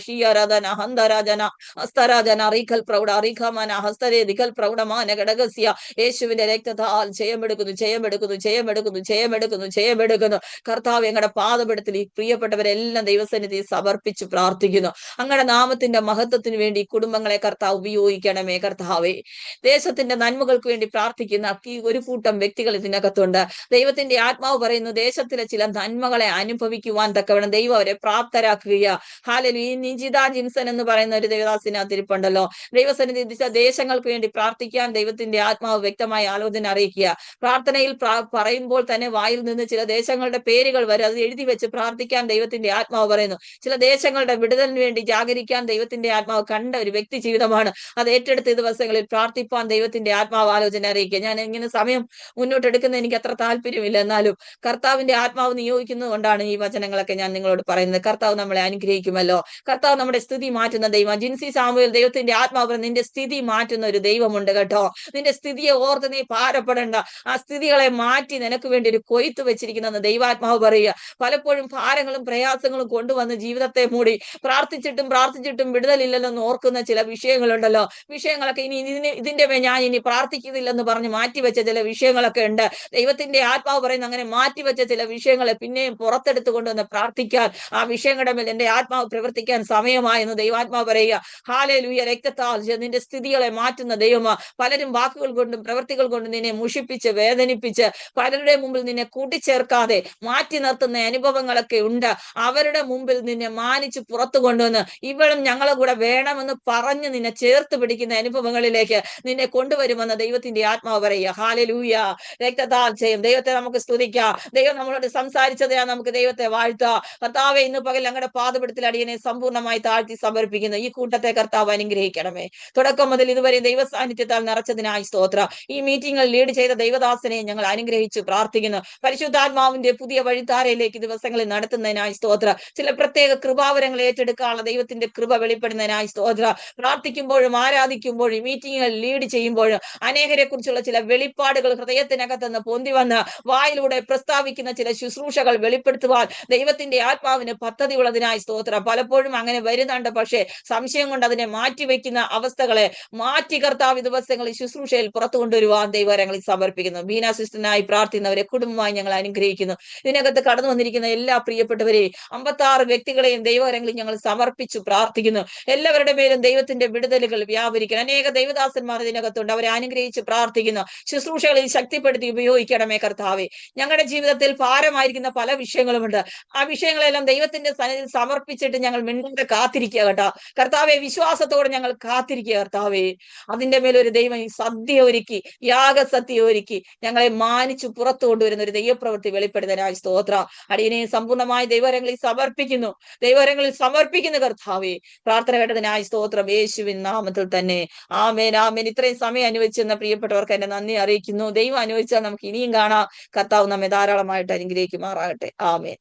ഷീയാരാധന ഹന്തരാജന ഹസ്തരാജന റീഖൽ പ്രൗഢ റീഖമന ഹസ്തരേ ദിഖൽ പ്രൗഢമാന ഘടകസ്യ യേശുവിന്റെ രക്തത്താൽ രക്തത്താൽ ജയമെടുക്കുന്നു, ജയമെടുക്കുന്നു, ജയമെടുക്കുന്നു, ജയമെടുക്കുന്നു, ജയമെടുക്കുന്നു. കർത്താവ് ഞങ്ങളുടെ പാദപീഠത്തിൽ ഈ പ്രിയപ്പെട്ടവരെല്ലാം ദൈവസന്നിധി സമർപ്പിച്ച് പ്രാർത്ഥിക്കുന്നു. അങ്ങയുടെ നാമത്തിന്റെ മഹത്വത്തിന് വേണ്ടി കുടുംബങ്ങളെ കർത്താവ് ഉപയോഗിക്കണമേ കർത്താവേ. ദേശത്തിന്റെ നന്മകൾക്ക് വേണ്ടി പ്രാർത്ഥിക്കുന്ന ഈ ഒരു കൂട്ടം വ്യക്തികൾ ഇതിനകത്തുണ്ട്. ദൈവത്തിന്റെ ആത്മാവ് പറയുന്നു, ദേശത്തിലെ ചില നന്മകളെ അനുഭവിക്കുവാൻ തക്കവണ്ണം ദൈവം അവരെ പ്രാപ്തരാക്കുക. ഹാലലു. ഈ നിജിത ജിൻസൺ എന്ന് പറയുന്ന ഒരു ദേവദാസിനകത്തിരിപ്പുണ്ടല്ലോ. ദൈവസന്നിധി ദേശങ്ങൾക്ക് വേണ്ടി പ്രാർത്ഥിക്കാൻ ദൈവത്തിന്റെ ആത്മാവ് വ്യക്തമായ ആലോചന അറിയിക്കുക. പ്രാർത്ഥനയിൽ പറയുമ്പോൾ തന്നെ വായിൽ നിന്ന് ചില ദേശങ്ങളുടെ പേരുകൾ വരും. അത് എഴുതി വെച്ച് പ്രാർത്ഥിക്കാൻ ദൈവത്തിന്റെ ആത്മാവ് പറയുന്നു. ചില ദേശങ്ങളുടെ വിടുതലിന് വേണ്ടി ജാഗരിക്കാൻ ദൈവത്തിന്റെ ആത്മാവ് കണ്ട ഒരു വ്യക്തി ജീവിതമാണ്. അത് ഏറ്റെടുത്ത ദിവസങ്ങളിൽ പ്രാർത്ഥിപ്പാൻ ദൈവത്തിന്റെ ആത്മാവ് ആലോചന അറിയിക്കുക. ഞാൻ ഇങ്ങനെ സമയം മുന്നോട്ടെടുക്കുന്ന എനിക്ക് അത്ര താല്പര്യമില്ല, എന്നാലും കർത്താവിന്റെ ആത്മാവ് നിയോഗിക്കുന്നത് കൊണ്ടാണ് ഈ വചനങ്ങളൊക്കെ ഞാൻ നിങ്ങളോട് പറയുന്നത്. കർത്താവ് നമ്മളെ അനുഗ്രഹിക്കുമല്ലോ. കർത്താവ് നമ്മുടെ സ്ഥിതി മാറ്റുന്ന ദൈവം. ജിൻസി സാമുവേൽ ദൈവത്തിന്റെ ആത്മാവ് നിന്റെ സ്ഥിതി മാറ്റുന്ന ഒരു ദൈവമുണ്ട് കേട്ടോ. നിന്റെ സ്ഥിതിയെ ഓർത്ത് നീ ഭാരപ്പെടേണ്ട. ആ സ്ഥിതികളെ മാറ്റി നിനക്ക് വേണ്ടി ഒരു കൊയ്ത്ത് വെച്ചിരിക്കുന്നെന്ന് ദൈവാത്മാവ് പറയുക. പലപ്പോഴും ഭാരങ്ങളും പ്രയാസങ്ങളും കൊണ്ടുവന്ന് ജീവിതത്തെ മൂടി പ്രാർത്ഥിച്ചിട്ടും വിടുതലില്ലെന്ന് ഓർക്കുന്ന ചില വിഷയങ്ങളുണ്ടല്ലോ. വിഷയങ്ങളൊക്കെ ഇനി ഇതിന്റെ ഞാൻ ഇനി പ്രാർത്ഥിക്കുന്നില്ലെന്ന് പറഞ്ഞ് മാറ്റിവെച്ച ചില വിഷയങ്ങളൊക്കെ ഉണ്ട്. ദൈവത്തിന്റെ ആത്മാവ് പറയുന്ന അങ്ങനെ മാറ്റിവെച്ച ചില വിഷയങ്ങളെ പിന്നെയും പുറത്തെടുത്ത് കൊണ്ടുവന്ന് പ്രാർത്ഥിക്കാൻ, ആ വിഷയങ്ങളുടെ മേൽ എന്റെ ആത്മാവ് പ്രവർത്തിക്കാൻ സമയമായെന്ന് ദൈവാത്മാവ് പറയുക. ഹാലേലൂയ. രക്തത്താൽ നിന്റെ സ്ഥിതികളെ മാറ്റുന്ന ദൈവമാ. പലരും വാക്കുകൾ കൊണ്ടും പ്രവൃത്തികൾ കൊണ്ടും നിന്നെ മുഷിപ്പിച്ച് വേദനിപ്പിച്ച് പലരുടെ മുമ്പിൽ നിന്നെ കൂട്ടിച്ചേർക്കാതെ മാറ്റി നിർത്തുന്ന അനുഭവങ്ങളൊക്കെ ഉണ്ട്. അവരുടെ മുമ്പിൽ നിന്നെ മാനിച്ച് പുറത്തു കൊണ്ടുവന്ന് ഇവളും ഞങ്ങളെ കൂടെ വേണമെന്ന് പറഞ്ഞ് നിന്നെ ചേർത്ത് പിടിക്കുന്ന അനുഭവങ്ങളിലേക്ക് നിന്നെ കൊണ്ടുവരുമെന്ന് ദൈവത്തിന്റെ ആത്മാവ് പറയുക. ഹാലലൂയ. രക്തത്താൽ ചെയ്യും. ദൈവത്തെ നമുക്ക് സ്തുതിക്കാം. ദൈവം നമ്മളോട് സംസാരിച്ചതിനാ നമുക്ക് ദൈവത്തെ വാഴ്ത്താം. കർത്താവെ, ഇന്ന് പകൽ ഞങ്ങളുടെ പാദപീഠത്തിൽ അടിയനെ സമ്പൂർണ്ണമായി താഴ്ത്തി സമർപ്പിക്കുന്നു. ഈ കൂട്ടത്തെ കർത്താവ് അനുഗ്രഹിക്കണമേ. തുടക്കം മുതൽ ഇതുവരെ ദൈവ സാന്നിധ്യത്താൽ നിറച്ചതിനായി സ്തോത്രം. ഈ മീറ്റിംഗിൽ ലീഡ് ചെയ്ത ദൈവദാസനെ ഞങ്ങൾ അനുഗ്രഹിച്ചു പ്രാർത്ഥിക്കുന്നു. പരിശുദ്ധാത്മാവിന്റെ പുതിയ വഴിത്താരയിലേക്ക് ദിവസങ്ങളിൽ നടത്തുന്നതിനായി സ്തോത്രം. ചില പ്രത്യേക കൃപാവരങ്ങൾ ഏറ്റെടുക്കാനുള്ള ദൈവത്തിന്റെ കൃപ വെളിപ്പെടുന്നതിനായി സ്തോത്രം. പ്രാർത്ഥിക്കുമ്പോഴും ആരാധിക്കുമ്പോഴും മീറ്റിംഗുകൾ ലീഡ് ചെയ്യുമ്പോഴും അനേകരെ കുറിച്ചുള്ള ചില വെളിപ്പാടുകൾ ഹൃദയത്തിനകത്തുനിന്ന് പൊന്തി വന്ന് വായിലൂടെ പ്രസ്താവിക്കുന്ന ചില ശുശ്രൂഷകൾ വെളിപ്പെടുത്തുവാൻ ദൈവത്തിന്റെ ആത്മാവിന് പദ്ധതി ഉള്ളതിനായി സ്തോത്രം. പലപ്പോഴും അങ്ങനെ വരുന്നുണ്ട്. പക്ഷേ സംശയം കൊണ്ട് അതിനെ മാറ്റിവെക്കുന്ന അവസ്ഥകളെ മാറ്റി കർത്താവ് ദിവസങ്ങളിൽ ശുശ്രൂഷയിൽ പുറത്തു കൊണ്ടുവരുവാൻ ദൈവകരങ്ങളിൽ സമർപ്പിക്കുന്നു. ബീന സിസ്റ്ററിനായി പ്രാർത്ഥിക്കുന്നവരെ കുടുംബമായി ഞങ്ങൾ അനുഗ്രഹിക്കുന്നു. ഇതിനകത്ത് കടന്നു വന്നിരിക്കുന്ന എല്ലാ പ്രിയപ്പെട്ടവരെയും 56 വ്യക്തികളെയും ദൈവകരങ്ങളിൽ ഞങ്ങൾ സമർപ്പിച്ചു പ്രാർത്ഥിക്കുന്നു. എല്ലാവരുടെ മേലും ദൈവത്തിന്റെ വിടുതലുകൾ വ്യാപരിക്കണം. അനേക ദൈവദാസന്മാർ ഇതിനകത്തുണ്ട്. അവരെ അനുഗ്രഹിച്ച് പ്രാർത്ഥിക്കുന്നു. ശുശ്രൂഷകളിൽ ശക്തിപ്പെടുത്തി ഉപയോഗിക്കണമേ കർത്താവെ. ഞങ്ങളുടെ ജീവിതത്തിൽ ഭാരമായിരിക്കുന്ന പല വിഷയങ്ങളുമുണ്ട്. ആ വിഷയങ്ങളെല്ലാം ദൈവത്തിന്റെ സന്നിധിയിൽ സമർപ്പിച്ചിട്ട് ഞങ്ങൾ മിണ്ടാതെ കാത്തിരിക്കുക കേട്ടോ. കർത്താവെ, വിശ്വാസത്തോടെ ഞങ്ങൾ കാത്തിരിക്കുക കർത്താവെ. അതിന്റെ മേലൊരു ദൈവം സദ്യ ഒരുക്കി, യാഗസദ്യ ഒരുക്കി ഞങ്ങളെ മാനിച്ചു പുറത്തു കൊണ്ടുവരുന്ന ഒരു ദൈവപ്രവൃത്തി വെളിപ്പെടുത്താനായി സ്തോത്രം. അടിയനെ സമ്പൂർണ്ണമായി ദൈവകരങ്ങളിൽ സമർപ്പിക്കുന്നു കർത്താവെ. പ്രാർത്ഥന കേട്ടതിനായി സ്തോത്രം. യേശുവിൻ നാമത്തിൽ തന്നെ ആമേൻ, ആമേൻ. ഇത്രയും സമയം അനുവദിച്ചെന്ന പ്രിയപ്പെട്ടവർക്ക് എന്റെ നന്ദി അറിയിക്കുന്നു. ദൈവം അനുവദിച്ചാൽ നമുക്ക് ഇനിയും കാണാം. കർത്താവ് നമ്മെ ധാരാളമായിട്ട് അനുഗ്രഹിക്കുമാറാകട്ടെ. ആമേൻ.